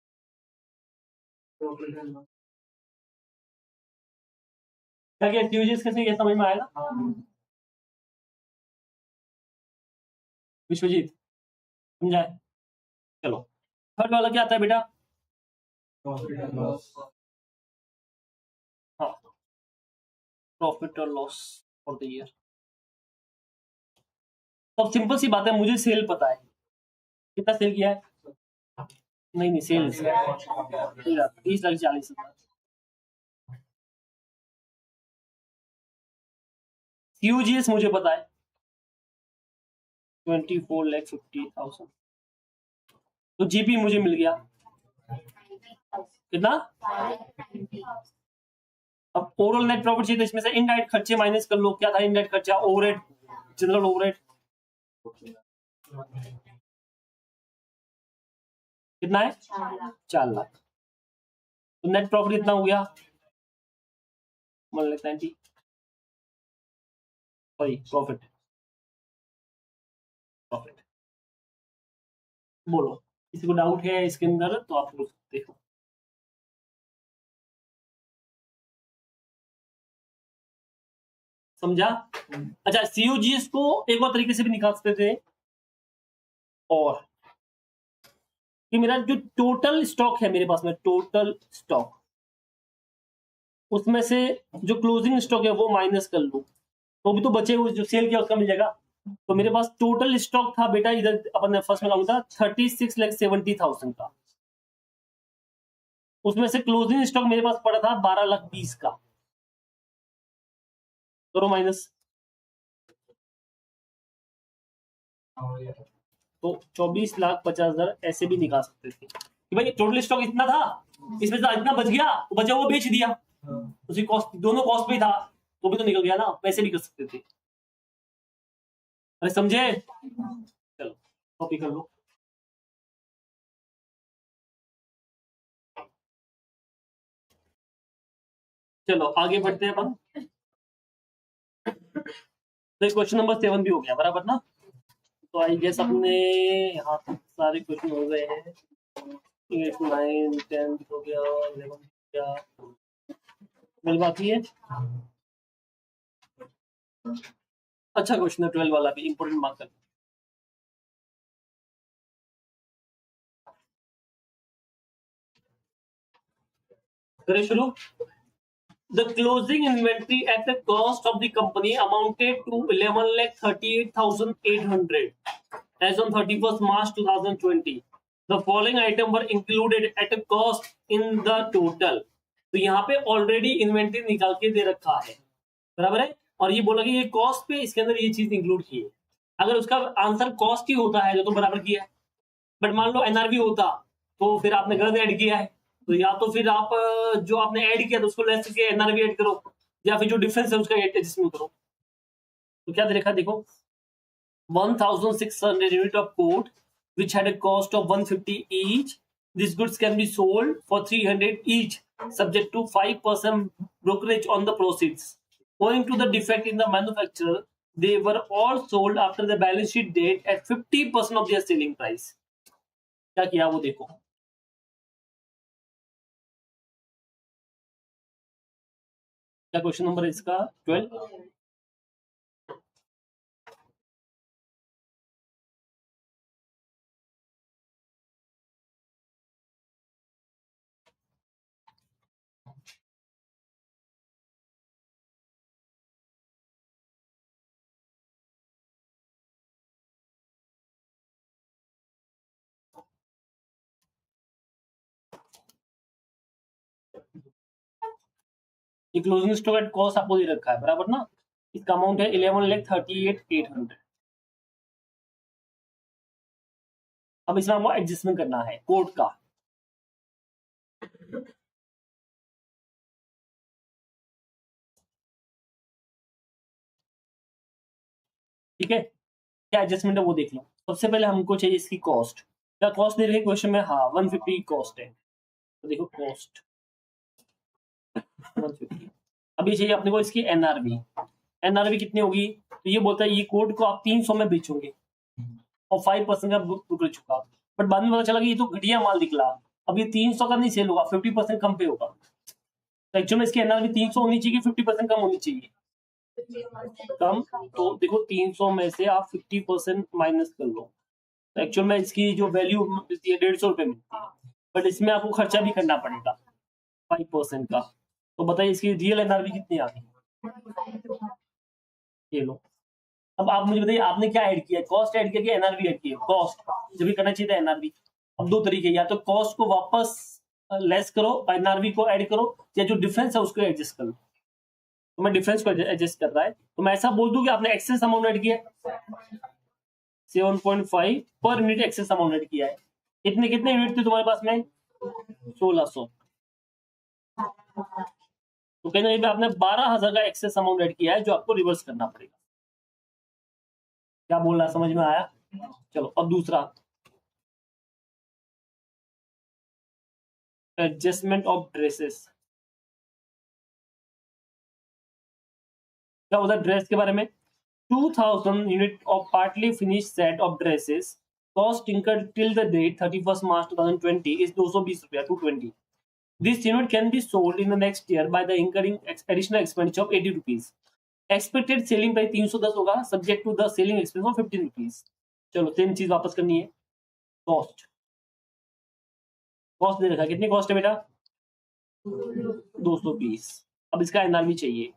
क्या क्या COGS कैसे, ये समझ में आएगा विश्वजीत, समझाए? चलो थर्ड वाला क्या आता है बेटा, हाँ प्रॉफिट और लॉस फॉर द ईयर। तो सिंपल सी बात है, मुझे सेल पता है, कितना सेल किया है, नहीं नहीं सेल 30,40,000। COGS मुझे पता है 24,50,000, तो GP मुझे मिल गया कितना। अब ओवरऑल नेट प्रॉफिट चाहिए, तो इसमें से इनडायरेक्ट खर्चे माइनस कर लो, क्या था इनडायरेक्ट खर्चा, ओवरहेड, जनरल ओवरहेड, कितना है 4 लाख, तो नेट प्रॉफिट कितना हो गया 1,90,000, सॉरी प्रॉफिट बोलो, किसी को डाउट है इसके अंदर तो आप पूछ सकते हो। समझा? अच्छा, सीओजीएस को एक और तरीके से भी निकाल सकते थे, और कि मेरा जो टोटल स्टॉक है मेरे पास में, टोटल स्टॉक, उसमें से जो क्लोजिंग स्टॉक है वो माइनस कर लूं, तो भी तो बचे हुए जो सेल किया उसका मिल जाएगा। तो मेरे पास टोटल स्टॉक था बेटा, इधर अपन फर्स्ट में लाऊंगा 36,70,000 का, उसमें से क्लोजिंग स्टॉक मेरे पास पड़ा था 12,20,000 का, करो माइनस, तो 24,50,000 ऐसे भी निकाल सकते थे कि भाई टोटल स्टॉक इतना था, इसमें से इतना बच गया तो बचा वो बेच दिया, उसी कॉस्ट, दोनों कॉस्ट पे ही था, तो भी तो निकल गया ना, वैसे भी कर सकते थे। अरे समझे? चलो कॉपी कर लो। चलो आगे बढ़ते हैं अपन। तो क्वेश्चन नंबर 7 भी हो गया बराबर ना, तो आई गेस अपने यहाँ तक सारे क्वेश्चन हो गए हैं। 8, 9, 10 हो गया, 11 हो गया, बिल बाकी है। अच्छा क्वेश्चन है 12 वाला भी, इंपोर्टेंट मार्क कर। करें शुरू। The closing inventory at the cost of the company amounted to 11,38,800 as on 31st March 2020. The following item were included at a cost in the total. तो यहाँ पे ऑलरेडी इन्वेंट्री निकाल के दे रखा है, बराबर है, और ये बोला कि ये कॉस्ट पे इसके अंदर ये चीज इंक्लूड की है। अगर उसका आंसर कॉस्ट ही होता है तो बराबर किया है, बट मान लो एनआरवी होता तो फिर आपने गलत ऐड किया है, तो या तो फिर आप जो आपने ऐड किया तो उसको लेस करके एनआरवी ऐड करो, या फिर जो डिफरेंस है उसका एडजस्टमेंट करो। तो क्या दे रखा देखो, 1,600 unit of coat which had a cost of 150 each. These goods can be sold for 300 each, subject to 5% brokerage on the proceeds. Owing to the defect in the manufacturer, they were all sold after the balance sheet date at 50% of their selling price. क्या किया वो देखो, क्या question number है इसका 12। ये closing stock at cost आपको दे रखा है बराबर ना, इसका अमाउंट है 11,38,800। अब इसमें हमको एडजस्टमेंट करना है कोड का। ठीक है, क्या एडजस्टमेंट है वो देख लो। सबसे पहले हमको चाहिए इसकी कॉस्ट, क्या कॉस्ट दे रही है क्वेश्चन में, हाँ 150 कॉस्ट है, तो देखो कॉस्ट 150। अभी चाहिए अपने को इसकी एनआरबी, एनआरबी कितनी होगी, तो ये बोलता है ये कोड को आप 300 में बेचोगे और 5% का ब्रोकरेज चुका, बट बाद में पता चला कि ये तो घटिया माल निकला, अब ये 300 का नहीं सेल होगा, 50% कम पे होगा, तो एक्चुअल में इसकी एनआरबी 300 होनी चाहिए, 50% कम होनी चाहिए, कम, तो देखो 300 में से आप 50% माइनस कर लो, तो एक्चुअल में इसकी जो वैल्यू मिलती है 150 रुपए मिलती है, बट इसमें आपको खर्चा भी करना पड़ेगा 5% का। तो बताइए इसकी रियल एनआरबी कितनी आ गई, ये लो। अब आप मुझे बताइए आपने क्या ऐड किया, कॉस्ट ऐड किया कि एनआरबी ऐड किया, कॉस्ट, जब भी करना चाहिए था एनआरबी। अब दो तरीके, या तो कॉस्ट को वापस लेस करो, एनआरबी को ऐड करो, या जो डिफरेंस है उसको एडजस्ट करो। तो मैं डिफरेंस को एडजस्ट कर रहा है, तो मैं ऐसा बोल दूं कि आपने एक्सेस अमाउंट ऐड किया 7.5 per unit excess amount add किया है। कितने कितने यूनिट थे तुम्हारे पास में, 1600, तो कहने लगे आपने 12,000 का एक्सेस अमाउंट ऐड किया है जो आपको रिवर्स करना पड़ेगा। क्या बोल रहा है, समझ में आया? चलो अब दूसरा, एडजस्टमेंट ऑफ ड्रेसेस। क्या होता है ड्रेस के बारे में, 2,000 unit of partly finish set of dresses cost incurred till the date 31st March 2020 is 220 रुपया 220. This unit can be sold in the next year by the incurring additional expenditure of 80 rupees. Expected selling price 310 होगा, subject to the selling expense of 15 rupees. चलो same चीज वापस करनी है. Cost दे रखा, कितनी cost है बेटा? 220. अब इसका एनआरवी चाहिए.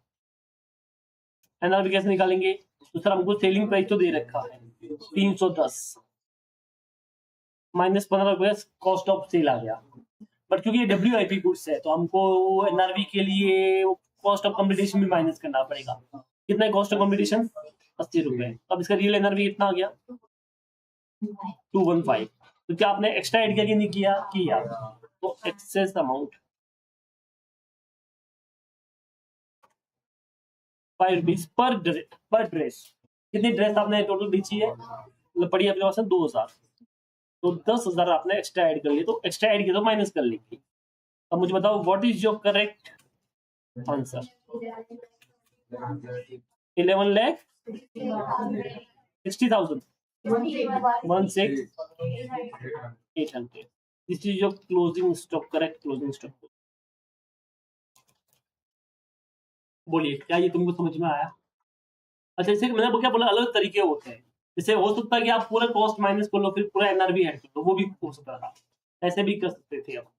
एनआरवी कैसे निकालेंगे? तो सर हमको सेलिंग प्राइस तो दे रखा है 310 माइनस 15 रुपए कॉस्ट ऑफ सेल आ गया. बट क्योंकि ये WIP गुड्स है तो हमको एनआरवी के लिए कॉस्ट ऑफ कॉम्पिटिशन भी माइनस करना पड़ेगा. कितना है कॉस्ट ऑफ कॉम्पिटिशन? 80 रुपए. अब इसका रियल एनआरवी कितना आ गया? 215. तो क्या आपने एक्स्ट्रा एड किया कि नहीं किया? किया. तो excess amount 5 rupees per dress. कितनी ड्रेस आपने टोटल बेची है? मतलब पड़ी अपने पास 2000. तो 10,000 आपने एक्स्ट्रा ऐड कर लिए. तो एक्स्ट्रा ऐड किया तो माइनस कर लेंगे. अब मुझे बताओ what is your correct answer? 11,60,000 16,800. This is your closing stock. Correct closing stock. बोलिए क्या ये तुमको समझ में आया? अच्छा, जैसे मैंने क्या बोला, अलग तरीके होते हैं. जैसे हो सकता है कि आप पूरा कॉस्ट माइनस कर लो फिर पूरा एनआरवी ऐड कर लो, वो भी हो सकता था. ऐसे भी कर सकते थे आप.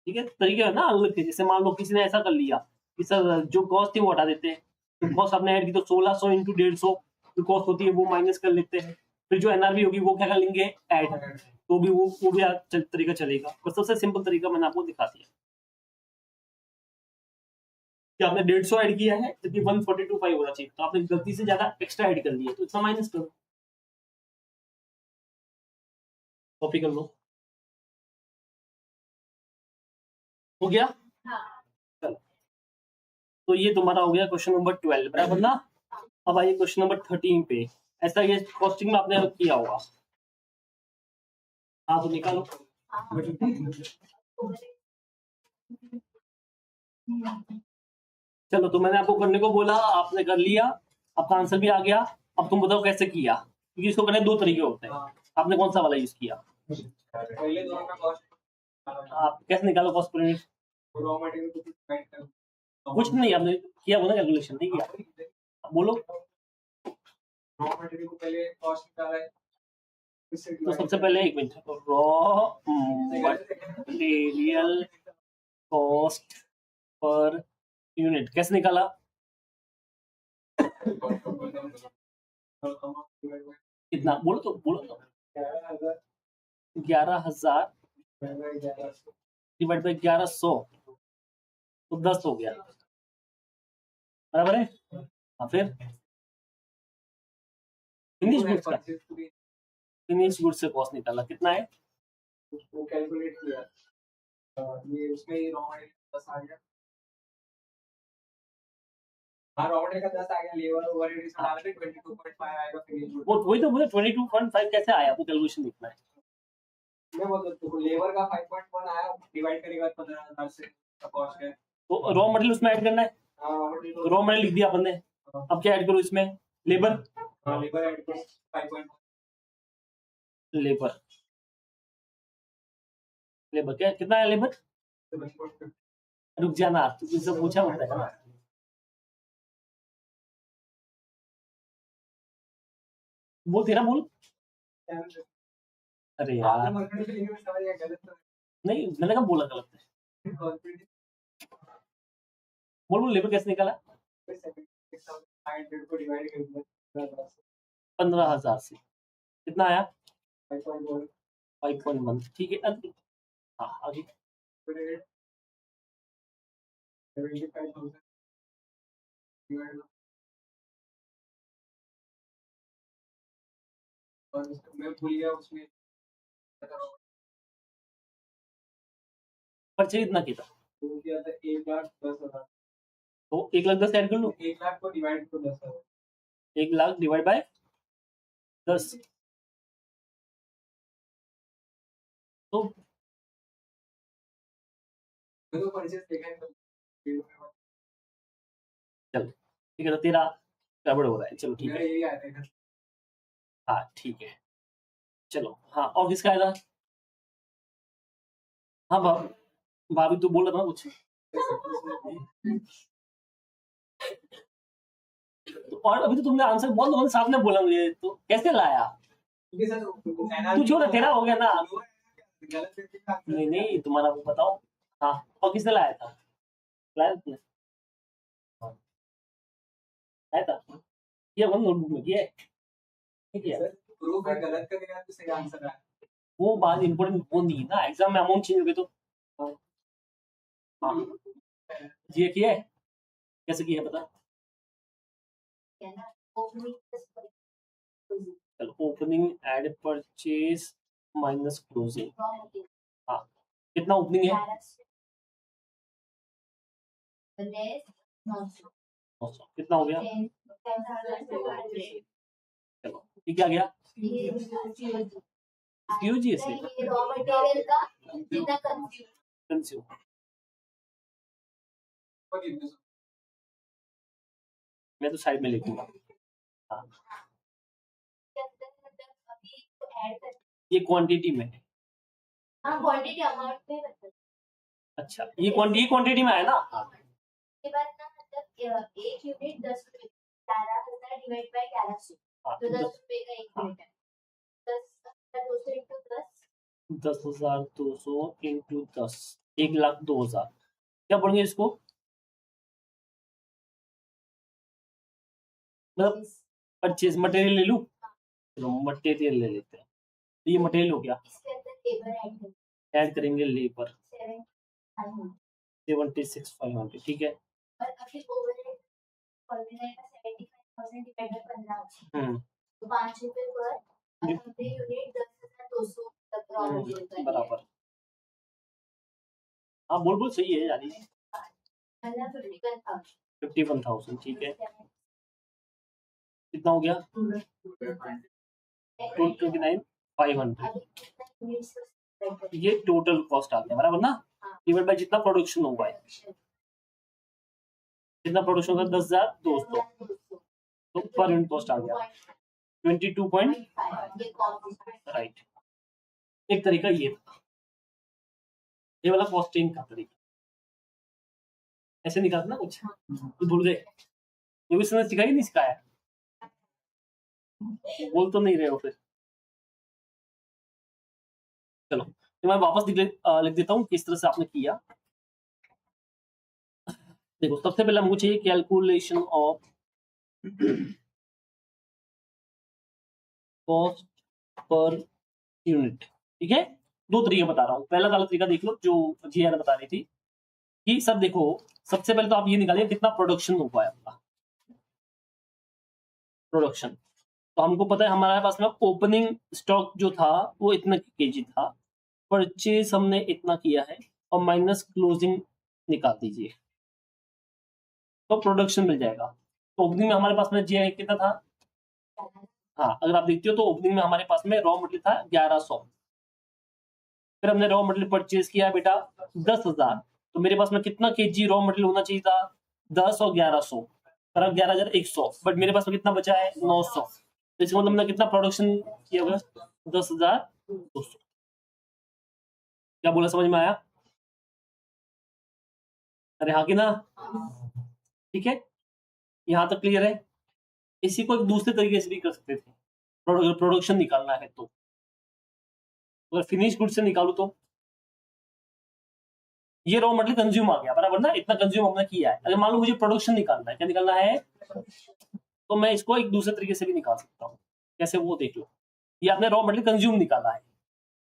ठीक है, तरीके है ना अलग थे. जैसे मान लो किसी ने ऐसा कर लिया कि सर जो कॉस्ट थी वो हटा देते हैं, तो कॉस्ट आपने ऐड की तो 1600 इंटू 150 जो कॉस्ट होती है वो माइनस कर लेते हैं. फिर जो एनआरवी होगी वो क्या कर लेंगे? ऐड. तो भी वो भी तरीका चलेगा. पर सबसे सिंपल तरीका मैंने आपको दिखा दिया कि आपने 150 ऐड किया है जबकि 142.5 होना चाहिए, तो आपने गलती से ज्यादा एक्स्ट्रा ऐड कर लिया तो इतना माइनस करो. कॉपी कर लो. हो गया? चलो, तो ये तुम्हारा हो गया क्वेश्चन नंबर 12 बराबर ना. अब आइए क्वेश्चन नंबर 13 पे. ऐसा ये कॉस्टिंग में आपने किया होगा. हाँ तो निकालो. चलो, तो मैंने आपको करने को बोला, आपने कर लिया, आपका आंसर भी आ गया. अब तुम बताओ कैसे किया, क्योंकि इसको करने 2 तरीके होते हैं. आपने कौन सा वाला यूज किया? पहले दोनों का कॉस्ट आप कैसे निकालो cost per unit? Raw material को डिवाइड कर. कुछ नहीं, आपने किया वो ना, कैलकुलेशन नहीं किया. अब बोलो. रॉ मटेरियल को पहले कॉस्ट निकाला है, तो सबसे पहले एक minute, raw material cost per unit कैसे निकाला? कितना बोलो तो 11,000 डिवाइड बाई 1100 तो 10 हो गया. बराबर है. हाँ, फिर फिनिश गुड्स से कॉस्ट निकाला. कितना है? उसको कैलकुलेट किया. ये उसमें ही रॉ मटेरियल 10 आ गया. हाँ, रॉ मटेरियल का 10 आ गया. लेबर ओवरहेड इसमें डाल के 22.5 आएगा फिनिश गुड. वो वही तो मुझे 22.5 कैसे आया, आपको कैलकुलेशन देखना है. मैं बोल तो लेबर का 5.1 आया, डिवाइड करेगा 15,000 से कॉस्ट है. तो रॉ मटेरियल उसमें ऐड करना है. रॉ मटेरियल लिख दिया अपन ने. अब क्या ऐड करो इसमें? लेबर. लेबर ऐड करो 5.1. लेबर क्या कितना है लेबर? रुक जाना, तुझसे पूछा होता है ना. बोल तेरा बोल. अरे यार नहीं, मैंने कहा बोला गलत है. बोल लेबर कैसे निकाला? 15,000 से कितना आया? 5.1. ठीक है. हाँ आगे. 75,000 और मैं भूल गया उसमें परचेज कितना किया था? तो किया था 1,10,000. तो 1,10,000 ऐड कर लो. 1 लाख को डिवाइड करो 10,000. 1 लाख डिवाइड बाय 10 तो परचेज देखा है. चलो ठीक है. तो तेरा गड़बड़ हो रहा है. चलो ठीक है. यही आया था. हाँ ठीक है. चलो हाँ, और किसका आएगा? हाँ भाभी तू बोल रहा था ना कुछ। तो और अभी तो तुमने आंसर बहुत लोगों ने सामने बोला मुझे, तो कैसे लाया? तू छोड़, तेरा हो गया ना। नहीं नहीं, तुम्हारा वो बताओ। हाँ, और किसने लाया था? लाया तुमने? लाया था? ये वन नोटबुक में किया है? ठीक है, प्रूफ है, गलत करेगा तो सही आंसर है। वो बात इम्पोर्टेंट वो नहीं है ना, एग्जाम में अमाउंट चेंज हो गई तो। हाँ, ये किया है? कैसे किया है पता? चलो, opening add purchase minus closing. हाँ, कितना ओपनिंग है? 900। कितना हो गया? चलो, ये क्या गया? सीओजी से कंज्यूम। मैं तो साइड में लिखूंगा। हाँ, ये क्वांटिटी में है। हाँ, क्वांटिटी अमाउंट में मतलब। अच्छा, ये क्वांटिटी में है ना? के बाद ना मतलब एक यूनिट 10 रुपए, 11,000 डिवाइड बाय 1100, तो 10 रुपए का एक यूनिट है। 10,200 इंटू 10, 10,200 इंटू 10, 1,02,000। क्या बोलेंगे इसको? मतलब परचेज मटेरियल ले लूं? चलो मटेरियल ले लेते हैं। ये मटेरियल हो गया, इसके अंदर लेबर ऐड करेंगे लेबर 7,500, 76,500। ठीक है, और अभी ओवरहेड फॉर्मूला का 75,000 डिवाइड बाय 15, तो 5 रुपए पर असेंबली यूनिट 10,200 तक रॉ मटेरियल का बराबर। हाँ बोल बोल, सही है यार ये। 51,000। ठीक है, कितना हो गया? 29,500। ये टोटल कॉस्ट आ गया बराबर ना, डिवाइड बाय जितना प्रोडक्शन हुआ है। जितना प्रोडक्शन होगा 10,200, तो पर यूनिट कॉस्ट आ गया 22 पॉइंट। राइट, एक तरीका ये था, ये वाला कॉस्टिंग का तरीका। ऐसे निकालना कुछ तो भूल गए, ये भी समझ सिखाई नहीं सिखाया? बोल तो नहीं रहे हो फिर। चलो, तो मैं वापस लिख देता हूँ किस तरह से आपने किया। देखो, सबसे पहले हमको चाहिए calculation of cost per unit. ठीक है, दो तरीके बता रहा हूँ। पहला वाला तरीका देख लो जो जीआर बता रही थी कि सब देखो, सबसे पहले तो आप ये निकालिए कितना प्रोडक्शन हो पाया आपका। प्रोडक्शन तो हमको पता है हमारे पास में ओपनिंग स्टॉक जो था वो इतना केजी था, परचेज हमने इतना किया है, और माइनस क्लोजिंग निकाल दीजिए तो प्रोडक्शन मिल जाएगा। तो ओपनिंग में हमारे पास में जीआर कितना था? हाँ, अगर आप देखते हो तो ओपनिंग में हमारे पास में रॉ मटेरियल था 1100, फिर हमने रॉ मटेरियल परचेज किया बेटा 10,000, तो मेरे पास में कितना केजी रॉ मटेरियल होना चाहिए था? 10 और 1100, पर 11,100, बट मेरे पास में कितना बचा है? 900। तो इसका मतलब हमने कितना प्रोडक्शन किया होगा? 10,200। क्या बोला, समझ में आया? अरे हाँ कि ना? ठीक है, यहाँ तक क्लियर है? इसी को एक दूसरे तरीके से भी कर सकते थे, प्रोडक्शन निकालना है तो। अगर फिनिश गुड से निकालू तो ये रॉ मटेरियल कंज्यूम आ गया बराबर ना, इतना कंज्यूम हमने किया है। अगर मान लो मुझे प्रोडक्शन निकालना है, क्या निकालना है? तो मैं इसको एक दूसरे तरीके से भी निकाल सकता हूँ। कैसे, वो देख लो। ये आपने रॉ मटेरियल कंज्यूम निकाला है,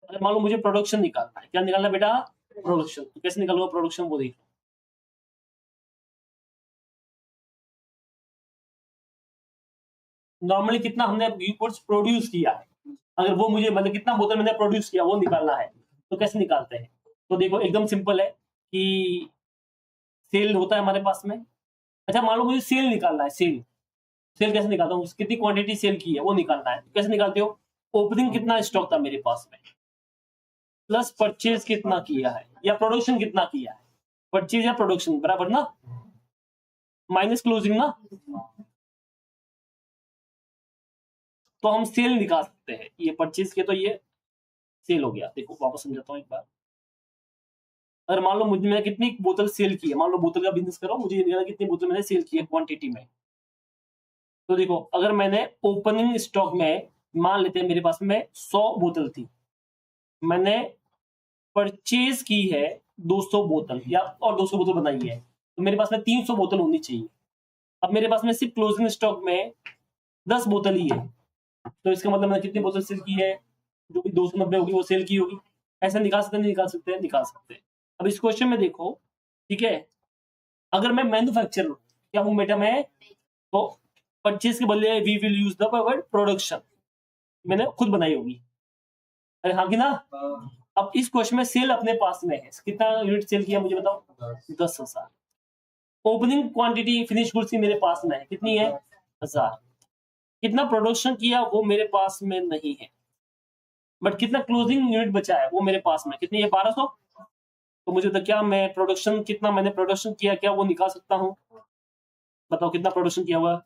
अगर मान लो मुझे प्रोडक्शन निकालना है, क्या निकालना है बेटा? प्रोडक्शन। तो कैसे निकालूंगा प्रोडक्शन, वो देख लो। नॉर्मली कितना हमने गुड्स प्रोड्यूस किया है, अगर वो मुझे मतलब कितना बोतल मैंने प्रोड्यूस किया वो निकालना है, तो कैसे निकालते हैं? तो देखो एकदम सिंपल है कि सेल होता है हमारे पास में। अच्छा, मान लो मुझे सेल निकालना है, सेल। सेल कैसे निकालता हूँ? कितनी क्वांटिटी सेल की है वो निकालना है। कैसे निकालते हो? ओपनिंग कितना स्टॉक था मेरे पास में, प्लस परचेज कितना किया है, या प्रोडक्शन कितना किया है, परचेज या प्रोडक्शन बराबर ना, माइनस क्लोजिंग ना। तो हम सेल निकाल सकते हैं। ये परचेज किया तो ये सेल हो गया। देखो वापस समझाता हूँ एक बार। अगर मान लो मुझे मैंने कितनी बोतल सेल की है, मान लो बोतल का बिजनेस करो, मुझे ये निकालना कितनी बोतल मैंने सेल की है क्वांटिटी में। तो देखो अगर मैंने ओपनिंग स्टॉक में मान लेते हैं मेरे पास में 100 बोतल थी, मैंने परचेज की है 200 बोतल या और 200 बोतल बनाई है, तो मेरे पास में 300 बोतल होनी चाहिए। अब मेरे पास में सिर्फ क्लोजिंग स्टॉक में 10 बोतल ही है, तो इसका मतलब मैंने कितनी बोतल सेल की है, जो भी 290 होगी वो सेल की होगी। ऐसा निकाल सकते हैं, नहीं निकाल सकते हैं, निकाल सकते हैं। अब इस क्वेश्चन में देखो, ठीक है, अगर मैं मैन्युफैक्चरर क्या हूं बेटा मैं, तो परचेज के बदले we will use the word production, मैंने खुद बनाई होगी। अरे हाँ कि ना। अब इस क्वेश्चन में सेल अपने पास में है, कितना यूनिट सेल किया मुझे बताओ, 10,000। ओपनिंग क्वांटिटी फिनिश गुड्स की मेरे पास में है, कितनी है, 1000। कितना प्रोडक्शन किया वो मेरे पास में नहीं है, बट कितना क्लोजिंग यूनिट बचा है वो मेरे पास में, कितनी है, 1200। तो मुझे तो क्या मैं प्रोडक्शन कितना मैंने प्रोडक्शन किया क्या वो निकाल सकता हूँ। बताओ कितना प्रोडक्शन किया हुआ,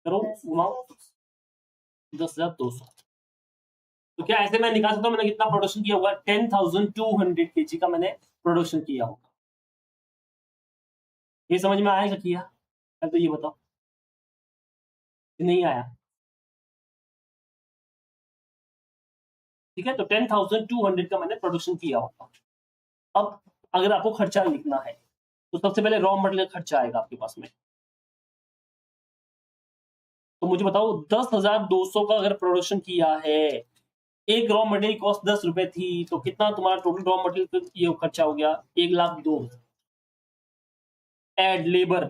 करो घुमाओ, 10,200। तो क्या ऐसे मैं निकाल सकता हूँ मैंने कितना प्रोडक्शन किया होगा, 10,200 kg का मैंने प्रोडक्शन किया होगा। ये समझ में आएगा किया, तो ये बताओ, नहीं आया, ठीक है। तो 10,200 का मैंने प्रोडक्शन किया होगा। अब अगर आपको खर्चा लिखना है तो सबसे पहले रॉ मटेरियल खर्चा आएगा आपके पास में। तो मुझे बताओ 10,200 का अगर प्रोडक्शन किया है, एक रॉ मटेरियल कॉस्ट 10 रुपए थी, तो कितना तुम्हारा टोटल रॉ मटेरियल ये खर्चा हो गया, 1,02,000। एड लेबर,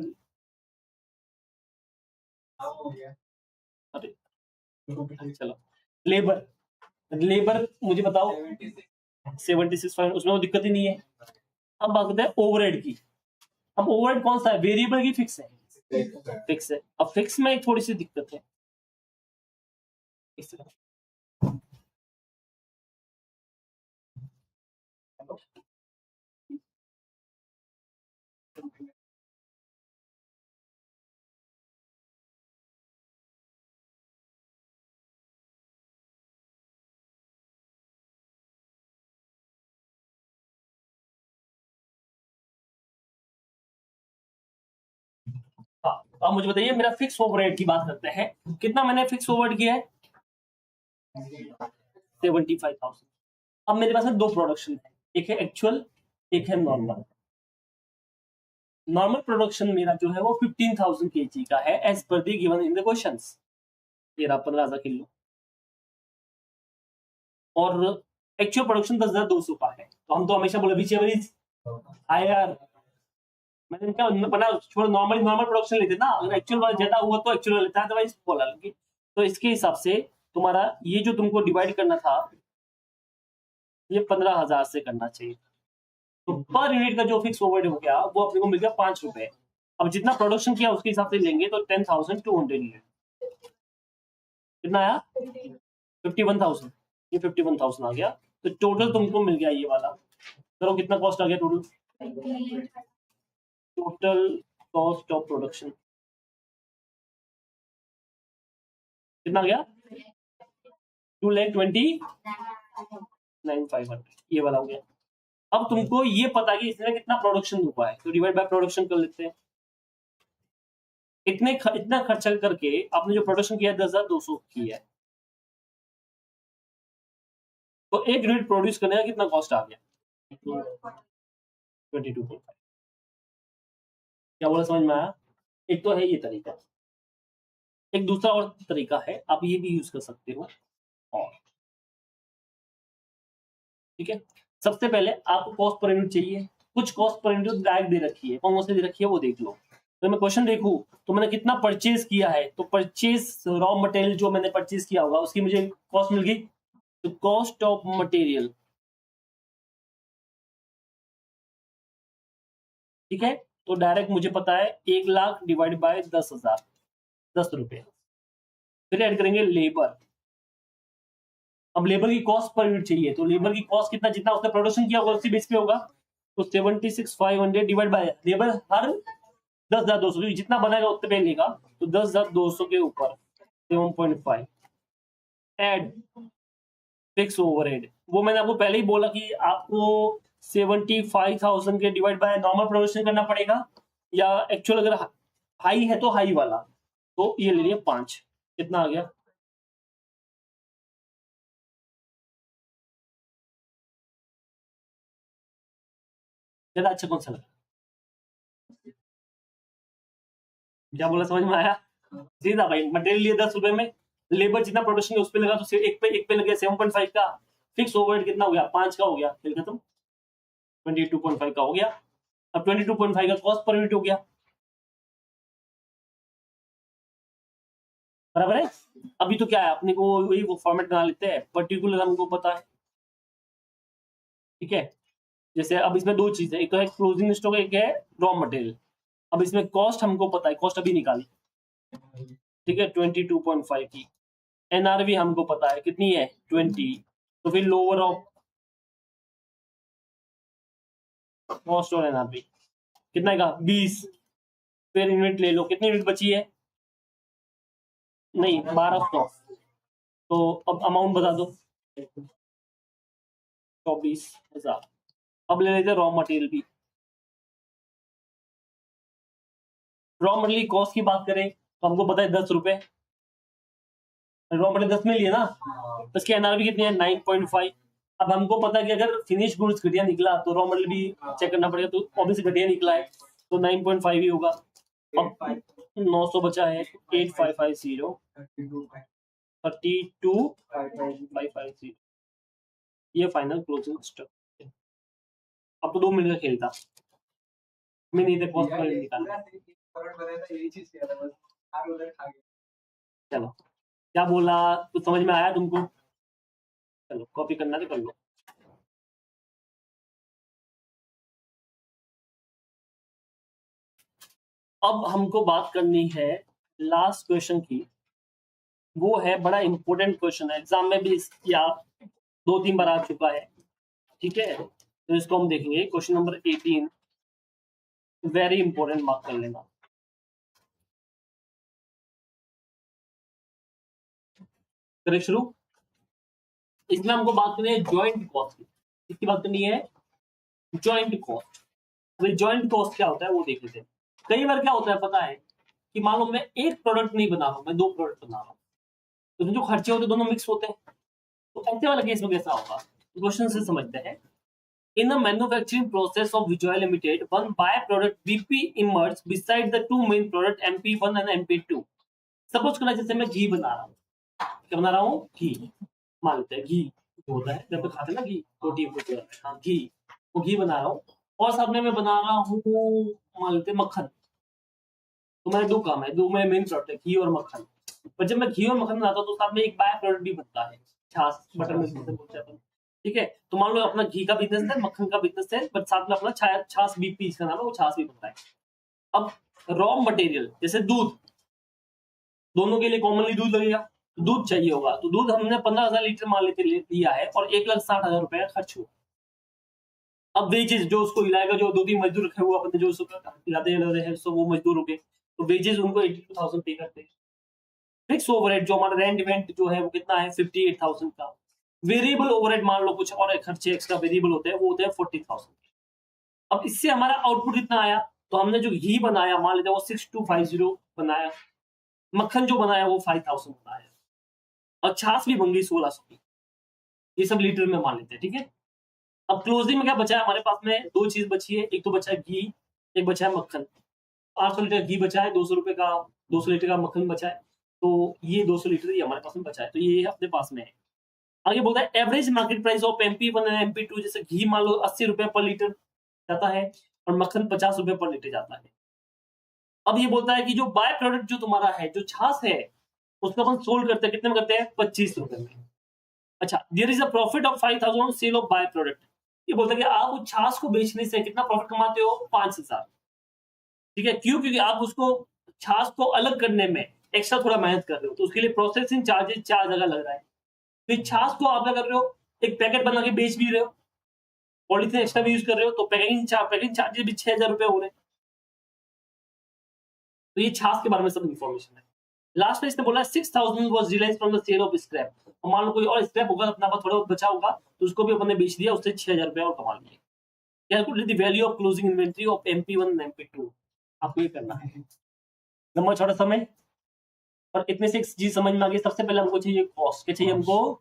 अरे चलो लेबर, लेबर मुझे बताओ 76, उसमें तो दिक्कत ही नहीं है। अब बात करते हैं ओवरहेड की। अब ओवरहेड कौन सा है, वेरिएबल की फिक्स है, फिक्स है। अब फिक्स में थोड़ी सी दिक्कत है, इस तरह हाँ। अब मुझे बताइए मेरा फिक्स ओवरहेड की बात करते हैं, कितना मैंने फिक्स ओवरहेड किया है, 75,000। अब मेरे पास में दो प्रोडक्शन है, एक है एक्चुअल, एक है नॉर्मल। नॉर्मल प्रोडक्शन मेरा जो है वो 15,000 kg का है as per the given in the questions. ये रहा 15,000 किलो। और एक्चुअल प्रोडक्शन 10,200 का है। तो हम तो हमेशा बोले बीच एवरेज हायर, मैंने क्या बना छोड़, नॉर्मल प्रोडक्शन लेते ना, अगर एक्चुअल वाला ज्यादा हुआ तो एक्चुअल लेता है, अदरवाइज बोला लगे। तो इसके हिसाब से तुम्हारा ये जो तुमको डिवाइड करना था, ये 15,000 से करना चाहिए। तो पर यूनिट का जो फिक्स ओवरहेड हो गया वो अपने को मिल गया 5 रुपए। अब जितना प्रोडक्शन किया उसके हिसाब से लेंगे तो 10,200 कितना आया, 51,000। ये 51,000 आ गया। तो टोटल तुमको मिल गया ये वाला, करो कितना कॉस्ट आ गया total, total cost of production कितना गया, 2,29,500, ये वाला हो गया। अब तुमको ये पता कि इसने कितना प्रोडक्शन हुआ है, तो डिवाइड बाय प्रोडक्शन कर लेते हैं। इतना खर्चा करके आपने जो प्रोडक्शन किया है 10,200 की है, तो एक यूनिट प्रोड्यूस करने का कितना कॉस्ट आ गया, 22.5। क्या बोला, समझ में आया। एक तो है ये तरीका, एक दूसरा और तरीका है, आप ये भी यूज कर सकते हो। और ठीक है, सबसे पहले आपको कॉस्ट पर यूनिट चाहिए, कुछ कॉस्ट पर यूनिट डायरेक्ट दे रखी है, कौन सी दे रखी है वो देख लो। तो मैं क्वेश्चन देखूं तो मैंने कितना परचेज किया है, तो परचेज रॉ मटेरियल जो मैंने परचेज किया होगा उसकी मुझे कॉस्ट मिल गई, तो कॉस्ट ऑफ मटेरियल, ठीक है। तो डायरेक्ट मुझे पता है 1,00,000 डिवाइड बाय 10,000, 10 रुपए। फिर ऐड करेंगे लेबर। अब लेबर की कॉस्ट पर यूनिट चाहिए, तो लेबर की कॉस्ट कितना, जितना उसने प्रोडक्शन किया होगा उसी बेस पे होगा, तो 76,500 डिवाइड बाय लेबर हर 10,200, जितना बनाएगा उतने पे लेगा, तो 10,200 के ऊपर 7.5, एड फिक्स ओवरहेड, वो मैंने आपको पहले ही बोला कि आपको 75,000 के डिवाइड बाय नॉर्मल प्रोडक्शन करना पड़ेगा, या एक्चुअल अगर हाई है तो हाई वाला, तो ये ले लिया 5, कितना आ गया? ज्यादा अच्छा कौन सा लगा? क्या बोला, समझ में आया? सीधा भाई, मटेरियल लिए 10 रुपए में, लेबर जितना प्रोडक्शन है उस पे लगा, तो एक पे लगे 7.5 का, फिक्स ओवरहेड कितना हो गया? 5 का हो गया, फिर खत्म, 22.5 का हो गया। अब 22.5 का कॉस्ट पर यूनिट हो गया, बराबर है। अभी तो क्या है, अपने को वही वो फॉर्मेट बना लेते हैं, पर्टिकुलर हमको पता है, ठीक है। जैसे अब इसमें दो चीज है, एक तो है क्लोजिंग स्टॉक, एक है रॉ मटेरियल। अब इसमें कॉस्ट हमको पता है, कॉस्ट अभी निकाली, ठीक है, 22.5 की। एनआरवी हमको पता है कितनी है, 20, तो फिर लोअर ऑफ कॉस्ट और एनआरवी कितना का, 20, फिर यूनिट ले लो, कितनी यूनिट बची है? नहीं, 1200, तो अब अमाउंट बता दो, 24,000। अब ले लेते रॉ मटेरियल भी। रॉ मटेरियल की कॉस्ट की बात करें तो हमको पता है 10 रुपए, रॉ मटेरियल 10 में लिए ना, तो इसकी एनआरवी कितनी है, 9.5। अब हमको पता है कि अगर फिनिश गुड्स घटिया निकला तो रॉ मटेरियल भी चेक करना पड़ेगा, तो ऑब्वियसली घटिया निकला है तो 9.5 ही होगा। अब 900 बचा है, 8550, 32,550, ये फाइनल क्लोजिंग स्टॉक। अब तो 2 मिनट का खेल था, मैं नहीं थे कॉस्ट पर निकालना। चलो, क्या बोला, कुछ समझ में आया तुमको? चलो, कॉपी करना तो कर लो। अब हमको बात करनी है लास्ट क्वेश्चन की, वो है बड़ा इंपॉर्टेंट क्वेश्चन है, एग्जाम में भी या 2-3 बार आ चुका है, ठीक है। तो इसको हम देखेंगे, question number 18, very important, mark कर लेना। करें शुरू। इसमें हमको बात करनी है जॉइंट कॉस्ट की, किसकी बात करनी है? Joint cost. जॉइंट कॉस्ट क्या होता है वो देख लेते हैं। कई बार क्या होता है पता है, कि मान लो मैं एक प्रोडक्ट नहीं बना रहा हूं, मैं 2 प्रोडक्ट बना रहा हूँ, तो जो खर्चे होते हैं दोनों मिक्स होते हैं, तो ऐसे वाला केस में कैसा होगा, क्वेश्चन से समझते हैं। In the manufacturing process of Visual Limited, one byproduct VP emerges beside the two main product MP1 and MP2. Suppose करना जैसे मैं घी बना रहा हूँ, क्या बना रहा हूँ? घी, मान लेते हैं घी होता है, जब तो खाते हैं ना घी, रोटी, हाँ घी, वो घी बना रहा हूँ, और साथ में मैं बना रहा हूँ, मान लेते हैं मक्खन। तो मेरे 2 काम है, 2 मेरे मेन प्रोडक्ट है, घी और मक्खन। पर जब मैं घी और मक्खन बनाता हूँ तो साथ में एक बाय प्रोडक्ट भी बनता है, छाछ, बटर मिल्क, ठीक है। तो मान लो अपना घी का बिजनेस है, मक्खन का बिजनेस है, बट साथ में अपना छाछ बीपी इसका नाम है, वो छाछ भी बनता है। अब रॉ मटेरियल जैसे दूध, दोनों के लिए कॉमनली दूध लगेगा, दूध चाहिए होगा, तो दूध हमने 15,000 लीटर मान लेते लिया है, और 1,60,000 रुपए का खर्च हुआ। अब वेजेस जो उसको हिलाएगा, जो 2-3 मजदूर रखे हुए अपने जो उसको हिलाते हैं, सो वो मजदूर हो गए, तो वेजेस उनको 82,000 पे करते हैं। फिक्स ओवरहेड जो हमारा रेंट वेंट जो है वो कितना है, 58,000 का। वेरिएबल ओवरहेड मान लो कुछ और खर्चे एक्स्ट्रा वेरिएबल होते हैं, वो होते हैं 40,000। अब इससे हमारा आउटपुट कितना आया, तो हमने जो घी बनाया मान लेते हैं वो 6250 बनाया, मक्खन जो बनाया वो 5,000 बनाया, और छाछ भी बन गई 1600 की। ये सब लीटर में मान लेते हैं, ठीक है। अब क्लोजिंग में क्या बचा है हमारे पास में, 2 चीज बची है, एक तो बचा है घी, एक बचा है मक्खन। 800 लीटर घी बचा है, 200 रुपए का, 200 लीटर का मक्खन बचा है, तो ये 200 लीटर ये हमारे पास में बचा है, तो ये अपने पास में है। आगे बोलता है average market price of MP1 and MP2, जैसे घी मान लो 80 रुपए पर लीटर जाता है, और मक्खन 50 रुपए पर लीटर जाता है। अब ये बोलता है कि जो बाय प्रोडक्ट जो तुम्हारा है, जो छाछ है, उसको अपन सोल्ड करते हैं, कितने में करते हैं? 25 रुपए में। अच्छा, there is a profit of 5,000 on sale of by product. ये बोलता है कि आप उस छाछ को बेचने से कितना प्रॉफिट कमाते हो? 5,000। ठीक है, क्यों? क्योंकि आप उसको छाछ को अलग करने में एक्स्ट्रा थोड़ा मेहनत कर रहे हो, तो उसके लिए प्रोसेसिंग चार्जेस 4 जगह लग रहा है। फिर छाछ को आप क्या कर रहे हो, एक पैकेट बना के बेच भी रहे हो, पॉलिथीन एक्स्ट्रा भी यूज कर रहे हो, तो पैकिंग चार्जेस भी 6,000 रुपए हो रहे हैं। तो ये छाछ के बारे में सब इन्फॉर्मेशन है। लास्ट में इसने बोला 6000 was realised from the sale of scrap. और मान लो कोई और स्क्रैप होगा, अपना पास थोड़ा बहुत बचा होगा, तो उसको भी अपन ने बेच दिया, उससे 6000 रुपए और कमा लिए। Calculate the value of closing inventory of MP1 and MP2, आपको ये करना है। लंबा छोटा समय और इतने से एक चीज समझ में आ गई। सबसे पहले हमको चाहिए कॉस्ट, क्या चाहिए हमको,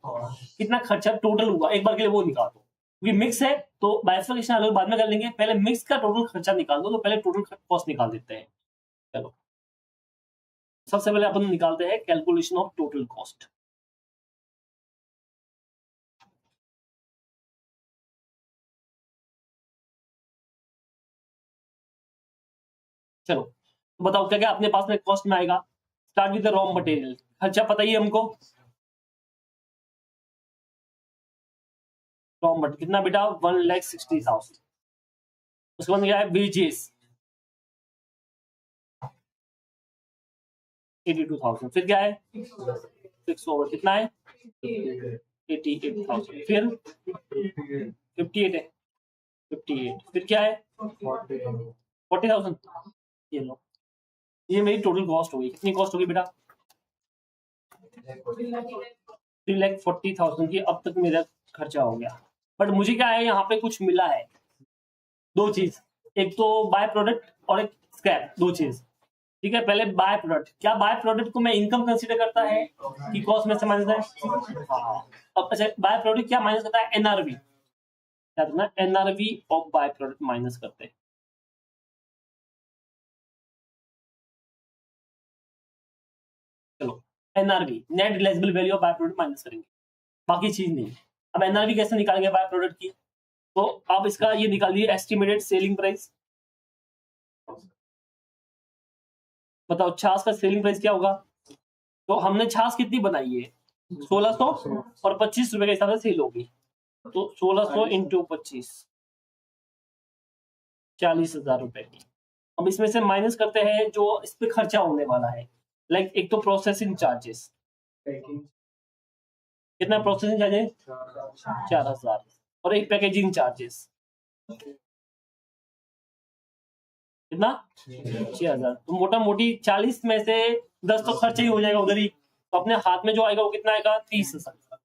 कितना खर्चा टोटल हुआ, एक बार के लिए वो निकाल दो, क्योंकि मिक्स है तो बाइफर्केशन अलग बाद में कर लेंगे, पहले मिक्स का टोटल खर्चा निकाल दो, तो पहले टोटल कॉस्ट निकाल देते हैं। चलो सबसे पहले अपन निकालते हैं कैलकुलेशन ऑफ टोटल कॉस्ट। चलो तो बताओ क्या क्या अपने पास में कॉस्ट में आएगा। Start with the raw material, खर्चा पता ही है हमको, रॉ मटेरियल कितना बेटा 1,60,000। उसके बाद क्या है वेजेस 82,000। फिर क्या है फिक्स ओवर कितना है 88,000। फिर 58 है 58। फिर क्या है 40,000। ये लो, ये मेरी टोटल कॉस्ट होगी। कितनी कॉस्ट होगी बेटा 3,40,000 की अब तक मेरा खर्चा हो गया। बट मुझे क्या है यहाँ पे कुछ मिला है, दो चीज, एक तो बाय प्रोडक्ट और एक स्क्रैप, दो चीज। ठीक है, पहले बाय प्रोडक्ट, क्या बाय प्रोडक्ट को मैं इनकम कंसीडर करता है कि कॉस्ट में से माइनस है? हाँ। अब अच्छा बाय प्रोडक्ट क्या माइनस करता है NRV, क्या करना NRV of by product minus करते हैं। चलो NRV net realisable value of by product minus करेंगे, बाकी चीज नहीं। अब NRV कैसे निकालेंगे बाय प्रोडक्ट की, तो आप इसका ये निकालिए एस्टिमेटेड सेलिंग प्राइस। बताओ छाछ का सेलिंग प्राइस क्या होगा, तो हमने छाछ कितनी बनाई है 1600 और 25 रुपए के हिसाब से सेल होगी, तो 1600 इंटू 25 40,000 रुपए की। अब इसमें से माइनस करते हैं जो इस पे खर्चा होने वाला है, लाइक एक तो प्रोसेसिंग चार्जेस, कितना प्रोसेसिंग चार्जेस 4,000 और एक पैकेजिंग चार्जेस कितना 6,000। तो मोटा मोटी 40 में से 10 तो खर्चा ही हो जाएगा उधर ही, तो अपने हाथ में जो आएगा वो कितना आएगा 30,000।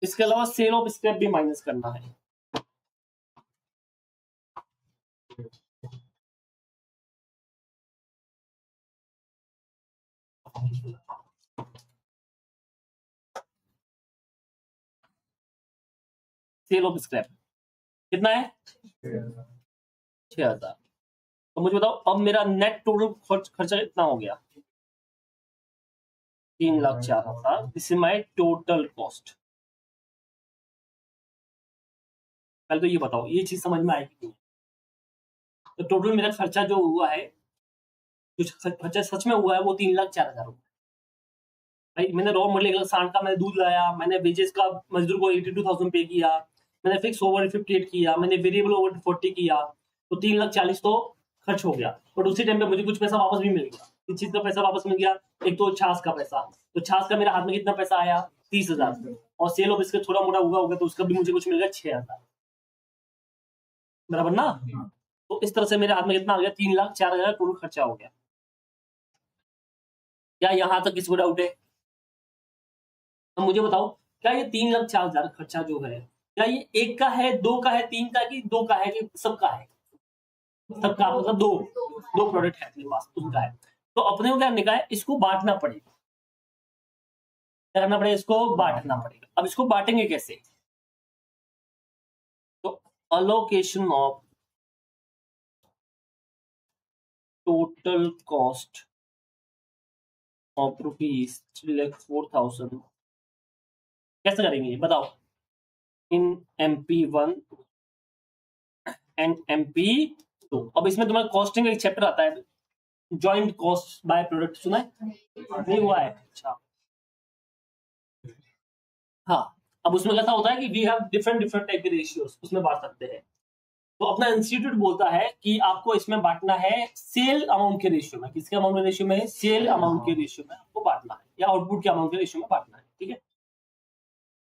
इसके अलावा सेल ऑफ स्क्रैप भी माइनस करना है। सेल ऑफ स्क्रैप कितना है 6,000। तो मुझे बताओ अब मेरा नेट टोटल खर्चा कितना हो गया 3,04,000। This is my total cost. पहले तो ये बताओ ये चीज समझ में आएगी नहीं। तो टोटल मेरा खर्चा जो हुआ है, जो खर्चा सच में हुआ है वो 3,04,000 रुपए। भाई मैंने रॉ मटेरियल सांड का मैंने दूध लाया, मैंने वेजेस का मजदूर को 82,000 पे किया, मैंने फिक्स ओवर 58 किया, मैंने वेरिएबल ओवर 40 किया, तो 3,40,000 तो खर्च हो गया। बट उसी टाइम पे मुझे कुछ पैसा वापस भी मिल गया। किस चीज का पैसा वापस मिल गया, एक तो छाछ का पैसा, तो छाछ का मेरे हाथ में कितना पैसा आया 30,000, और सेल ऑफ इसका थोड़ा मोटा हुआ होगा तो उसका भी मुझे कुछ मिल गया 6,000 बराबर ना। तो इस तरह से मेरे हाथ में कितना आ गया 3,04,000 टोटल खर्चा हो गया। क्या यहां तक किसी को डाउट है? अब मुझे बताओ क्या ये 3,04,000 खर्चा जो है, क्या ये एक का है, दो का है, तीन का, कि दो का है, कि सबका है? सबका, मतलब दो प्रोडक्ट है अपने पास उनका है। तो अपने को क्या करने का है, इसको बांटना पड़ेगा। क्या करना पड़ेगा, इसको बांटना पड़ेगा। अब इसको बांटेंगे कैसे, तो allocation of total cost of rupees 3,04,000 कैसे करेंगे बताओ, इन MP1 एंड MP2। अब इसमें तुम्हारा कॉस्टिंग एक चैप्टर आता है, जॉइंट कॉस्ट बाय प्रोडक्ट, सुना है नहीं हुआ है? अच्छा हाँ। अब उसमें कैसा होता है कि वी हैव डिफरेंट टाइप के रेशियोज, उसमें बांट सकते हैं। तो अपना इंस्टीट्यूट बोलता है कि आपको इसमें बांटना है सेल अमाउंट के रेशियो में। किसके अमाउंट के रेशियो में? सेल अमाउंट के रेशियो में आपको बांटना है, या आउटपुट के अमाउंट के रेशियो में बांटना है। ठीक है,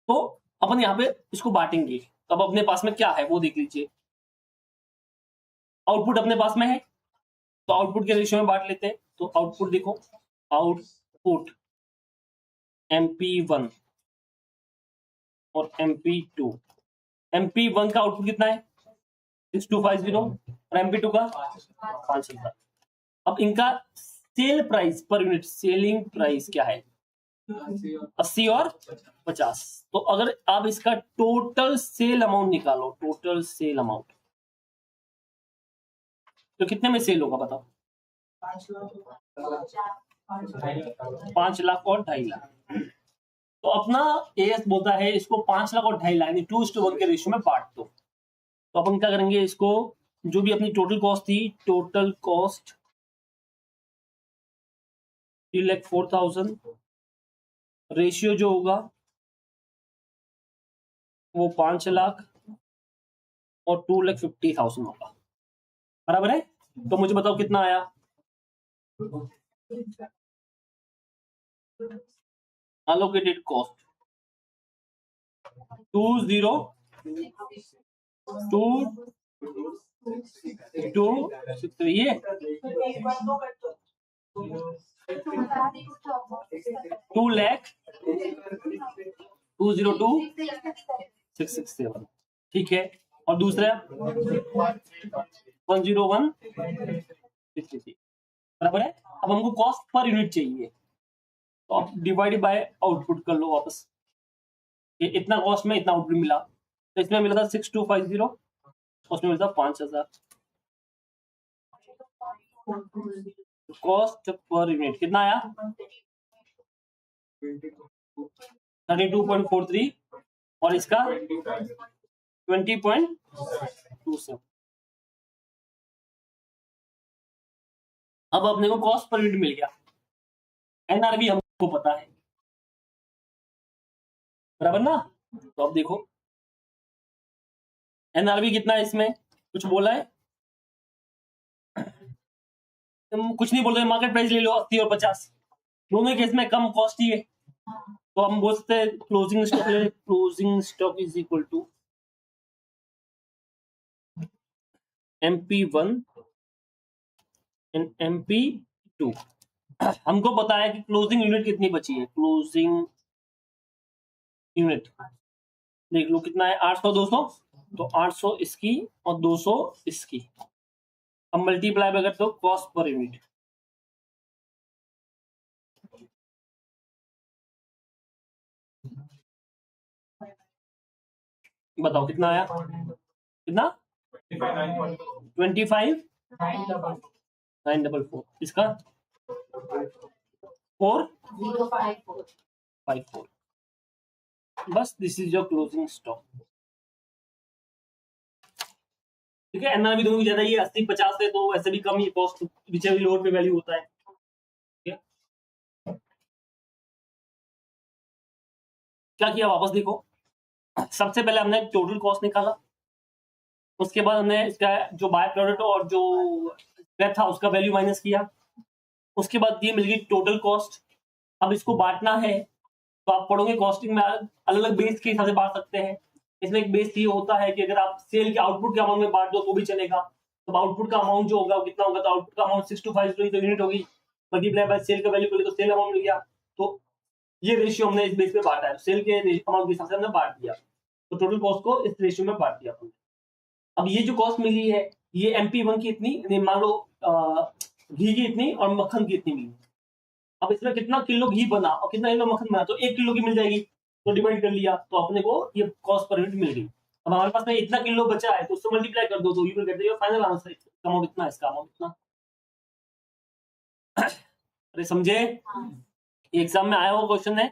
तो अपन यहाँ पे इसको बांटेंगे। अब अपने पास में क्या है वो देख लीजिए, आउटपुट अपने पास में है, तो आउटपुट के रेशियो में बांट लेते हैं। तो आउटपुट देखो आउटपुट MP1 और MP2। MP1 का आउटपुट कितना है 6250 और MP2 का 5000। अब इनका sale price per unit, selling price क्या है 80 और 50। तो अगर आप इसका टोटल सेल अमाउंट निकालो, टोटल सेल अमाउंट, तो कितने में सेल होगा बताओ 5 लाख और 2.5 लाख। तो अपना एएस बोलता है इसको 5 लाख और 2.5 लाख यानी 2:1 के रेशियो में बांट दो। तो अपन क्या करेंगे, इसको जो भी अपनी टोटल कॉस्ट थी, टोटल कॉस्ट 3,04,000, रेशियो जो होगा वो 5 लाख और 2,50,000 होगा, बराबर है। तो मुझे बताओ कितना आया, allocated cost 2,0,2,2,6 ये 2,02,667, ठीक है। और दूसरा 101,63, बराबर है। अब हमको कॉस्ट पर यूनिट चाहिए, तो आप डिवाइड बाय आउटपुट कर लो वापस, ये इतना कॉस्ट में इतना आउटपुट मिला, तो इसमें मिला था 6250, उसमें मिला था 5000। कॉस्ट पर यूनिट कितना आया 32.43 और इसका 20.27। अब अपने को कॉस्ट पर यूनिट मिल गया, एनआरवी हमको पता है, बराबर ना। तो अब देखो एनआरवी कितना है, इसमें कुछ बोला है, तुम कुछ नहीं बोल रहे, मार्केट प्राइस ले लो 80 और 50, दोनों केस में कम कॉस्ट ही है। तो हम बोल सकते हैं closing stock is equal to MP1 and MP2। हमको पता है कि क्लोजिंग यूनिट कितनी बची है, क्लोजिंग यूनिट देख लो कितना है 800 200, तो 800 इसकी और 200 इसकी, अब मल्टीप्लाई अगर तो कॉस्ट पर यूनिट, बताओ कितना आया, कितना 25,944, इसका 4,054, बस this is your closing stock, ठीक है। एनआरवी दोनों की ज्यादा ही है, 80-50 है, तो वैसे भी कम ही कॉस्ट विचेवर लोअर पे वैल्यू होता है, ठीक है। क्या किया वापस देखो, सबसे पहले हमने टोटल कॉस्ट निकाला, उसके बाद हमने इसका जो बाय प्रोडक्ट और जो स्क्रैप था उसका वैल्यू माइनस किया, उसके बाद ये मिल गई टोटल कॉस्ट। अब इसको बांटना है, तो आप पढ़ोगे कॉस्टिंग में अलग अलग बेस के हिसाब से बांट सकते हैं। इसमें एक बेस ये होता है कि अगर आप सेल के आउटपुट के अमाउंट में बांट दो तो भी चलेगा, तो आउटपुट का अमाउंट जो होगा वो कितना होगा, तो आउटपुट का अमाउंट 6250 तो यूनिट होगी, मल्टीप्लाई बाय सेल का वैल्यू कर ले तो सेल अमाउंट मिल गया। तो ये रेशियो हमने इस बेस पे बांटा है, सेल के अमाउंट के हिसाब से हमने बांट दिया, तो टोटल कॉस्ट को इस रेशियो में बांट दिया हमने। अब ये जो कॉस्ट मिली है ये MP1 की इतनी, मान लो घी की इतनी और मक्खन की इतनी मिली। अब इसमें कितना किलो घी बना और कितना किलो मक्खन बना, तो 1 किलो की मिल जाएगी, तो डिवाइड कर लिया, तो अपने को ये कॉस्ट पर यूनिट मिल गई। अब हमारे पास में इतना किलो बचा है, तो उससे मल्टीप्लाई कर दो, तो you will get your final answer, इसका अमाउंट इतना, इसका अमाउंट इतना। अरे समझे, एग्जाम में आया हुआ क्वेश्चन है।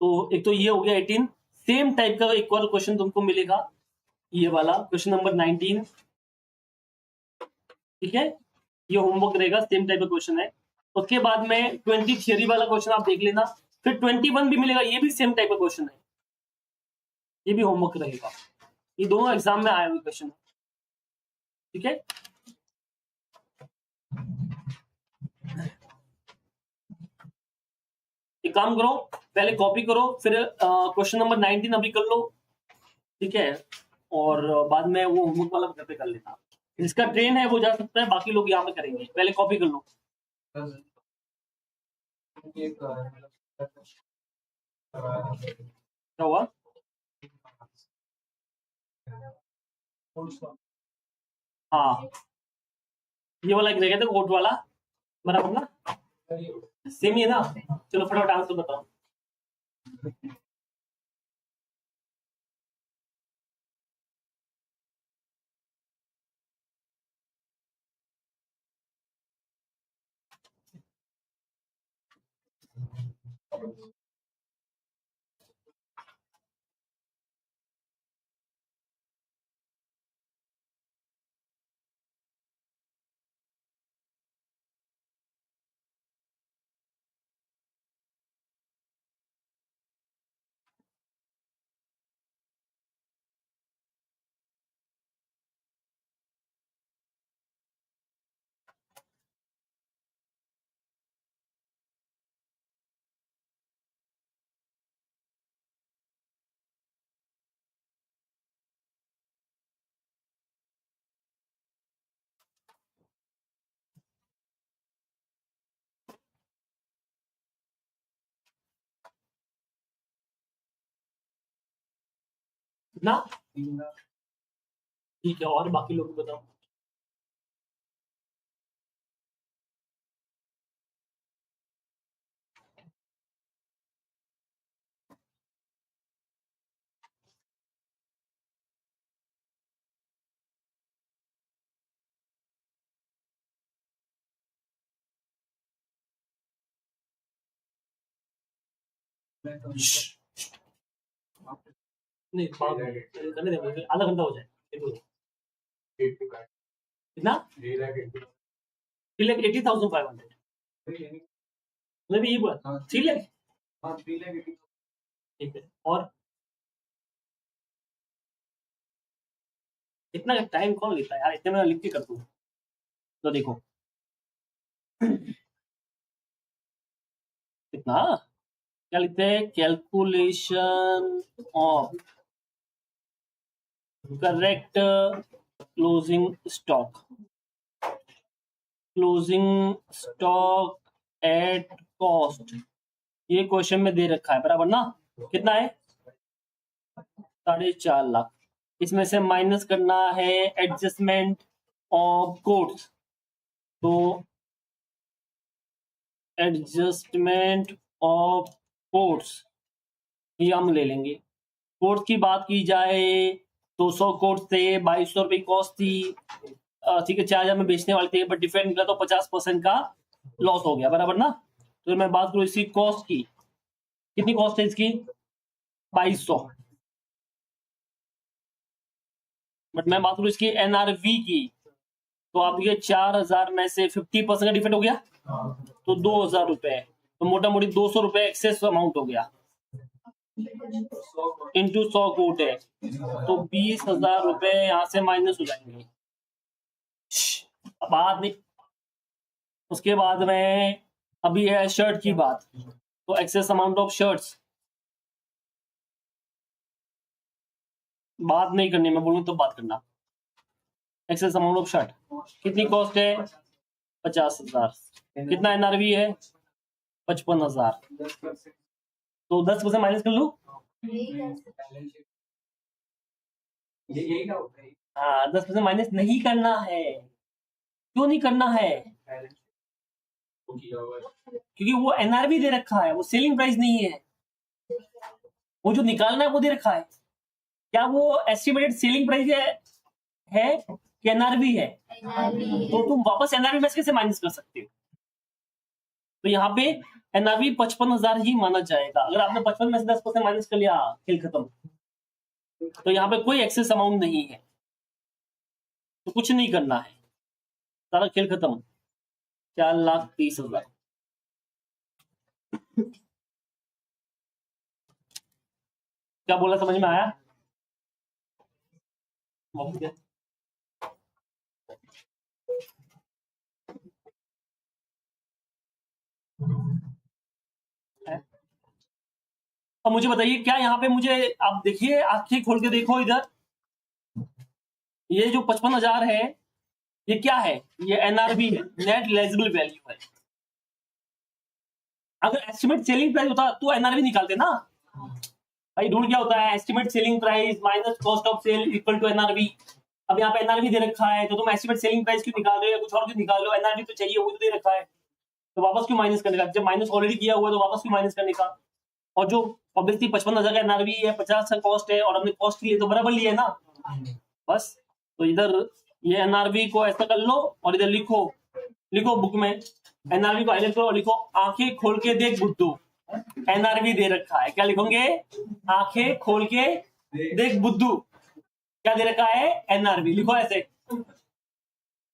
तो एक तो ये हो गया 18, सेम टाइप का एक और क्वेश्चन तुमको मिलेगा, ये वाला क्वेश्चन नंबर 19, ठीक है, ये होमवर्क रहेगा, सेम टाइप का क्वेश्चन है। उसके बाद में 20 थियरी वाला क्वेश्चन आप देख लेना, फिर 21 भी मिलेगा, ये भी सेम टाइप का क्वेश्चन है, ये भी होमवर्क रहेगा। ये दोनों एग्जाम में आए हुए क्वेश्चन, ठीक है। एक काम करो, पहले कॉपी करो, फिर क्वेश्चन नंबर 19 अभी कर लो, ठीक है, और बाद में वो होमवर्क वाला घर पे कर लेना। जिसका ट्रेन है वो जा सकता है, बाकी लोग यहाँ पे करेंगे, पहले कॉपी कर लो। ये क्या हुआ? हाँ, ये वाला क्या कहते हैं, कोट वाला बराबर ना, सेम ही है ना। चलो फटाफट आंसर बताओ। ना ठीक है, और बाकी लोग बताओ। नहीं करने दे मुझे, आधा घंटा हो जाए। कितना? 3,80,500 मैं भी यही बोला, 3 लाख। ठीक है, और इतना टाइम कौन लेता है यार, इतने में लिख के कर दूँ। तो देखो कितना क्या लिखते हैं, calculation of correct closing stock, closing stock at cost, ये क्वेश्चन में दे रखा है बराबर ना। कितना है? 4.5 लाख। इसमें से माइनस करना है एडजस्टमेंट ऑफ कोड्स, तो एडजस्टमेंट ऑफ कोड्स ये हम ले लेंगे। कोड्स की बात की जाए 200 कोड्स थे, 2200 रुपये कॉस्ट थी, ठीक है 4,000 में बेचने वाले थे, बट डिफरेंट निकला तो 50% का लॉस हो गया बराबर ना। तो मैं बात करूं इसकी कॉस्ट की, कितनी कॉस्ट है इसकी? 2200। बट मैं बात करूं इसकी एनआरवी की, तो आप देखिए 4,000 में से 50% का डिफरेंट हो गया, तो 2,000 रुपए, तो मोटा मोटी 200 रुपए एक्सेस अमाउंट हो गया इंटू 100 कोट है, तो 20,000 रुपए यहाँ से माइनस हो जाएंगे। बात नहीं, उसके बाद में अभी है शर्ट की बात, तो एक्सेस अमाउंट ऑफ शर्ट्स बात नहीं करनी, मैं बोलूँ तो बात करना। एक्सेस अमाउंट ऑफ शर्ट कितनी कॉस्ट है? 50,000। कितना एनआरवी है? 55,000। तो 10% माइनस कर लूं? हाँ 10% माइनस नहीं करना है। क्यों नहीं करना है? क्योंकि वो एनआरवी दे रखा है, वो सेलिंग प्राइस नहीं है। वो जो निकालना है वो दे रखा है। क्या वो एस्टिमेटेड सेलिंग प्राइस है कि एनआरवी है? तो तुम वापस एनआरवी में कैसे माइनस कर सकते हो? तो यहाँ पे एनआरवी 55,000 ही माना जाएगा। अगर आपने 55 में से 10% माइनस कर लिया, खेल खत्म। तो यहाँ पे कोई एक्सेस अमाउंट नहीं है, तो कुछ नहीं करना है, सारा खेल खत्म। 4,30,000। क्या बोला, समझ में आया? अब मुझे बताइए, क्या यहाँ पे मुझे, आप देखिए आंखें खोल के देखो इधर, ये जो 55,000 है ये क्या है? ये एनआरबी है, नेट रिलाइजेबल वैल्यू है। अगर एस्टिमेट सेलिंग प्राइस होता तो एनआरवी निकालते ना भाई। रूल क्या होता है, estimate selling price minus cost of sale equal to NRV. अब यहाँ पे एनआरवी दे रखा है तो तुम एस्टिमेट सेलिंग प्राइस क्यों निकाल रहे हो या कुछ और क्यों निकाल रहे हो, एनआरवी तो चाहिए, वो तो दे रखा है, तो वापस क्यों माइनस करने का, जब माइनस ऑलरेडी किया हुआ है तो वापस क्यों माइनस करने का। और जो ऑब्वियसली 55,000 का एनआरवी है, 50 का कॉस्ट है और हमने कॉस्ट लिए तो बराबर लिया है ना बस। तो इधर ये एनआरवी को ऐसा कर लो और इधर लिखो, लिखो बुक में एनआरवी को हाईलाइट करो और लिखो आंखें खोल के देख बुद्धू, एनआरवी दे रखा है, क्या लिखोगे, आंखें खोल के देख बुद्धू, क्या दे रखा है, एनआरवी, लिखो ऐसे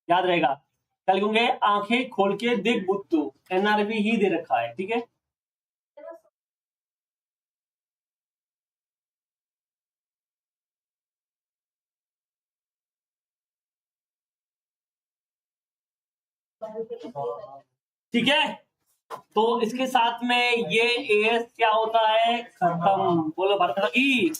याद रहेगा, क्या लिखोगे, आंखें खोल के देख बुद्धू, एनआरवी ही दे रखा है, ठीक है। ठीक है, तो इसके साथ में ये एएस क्या होता है, खत्म। बोलो भारत की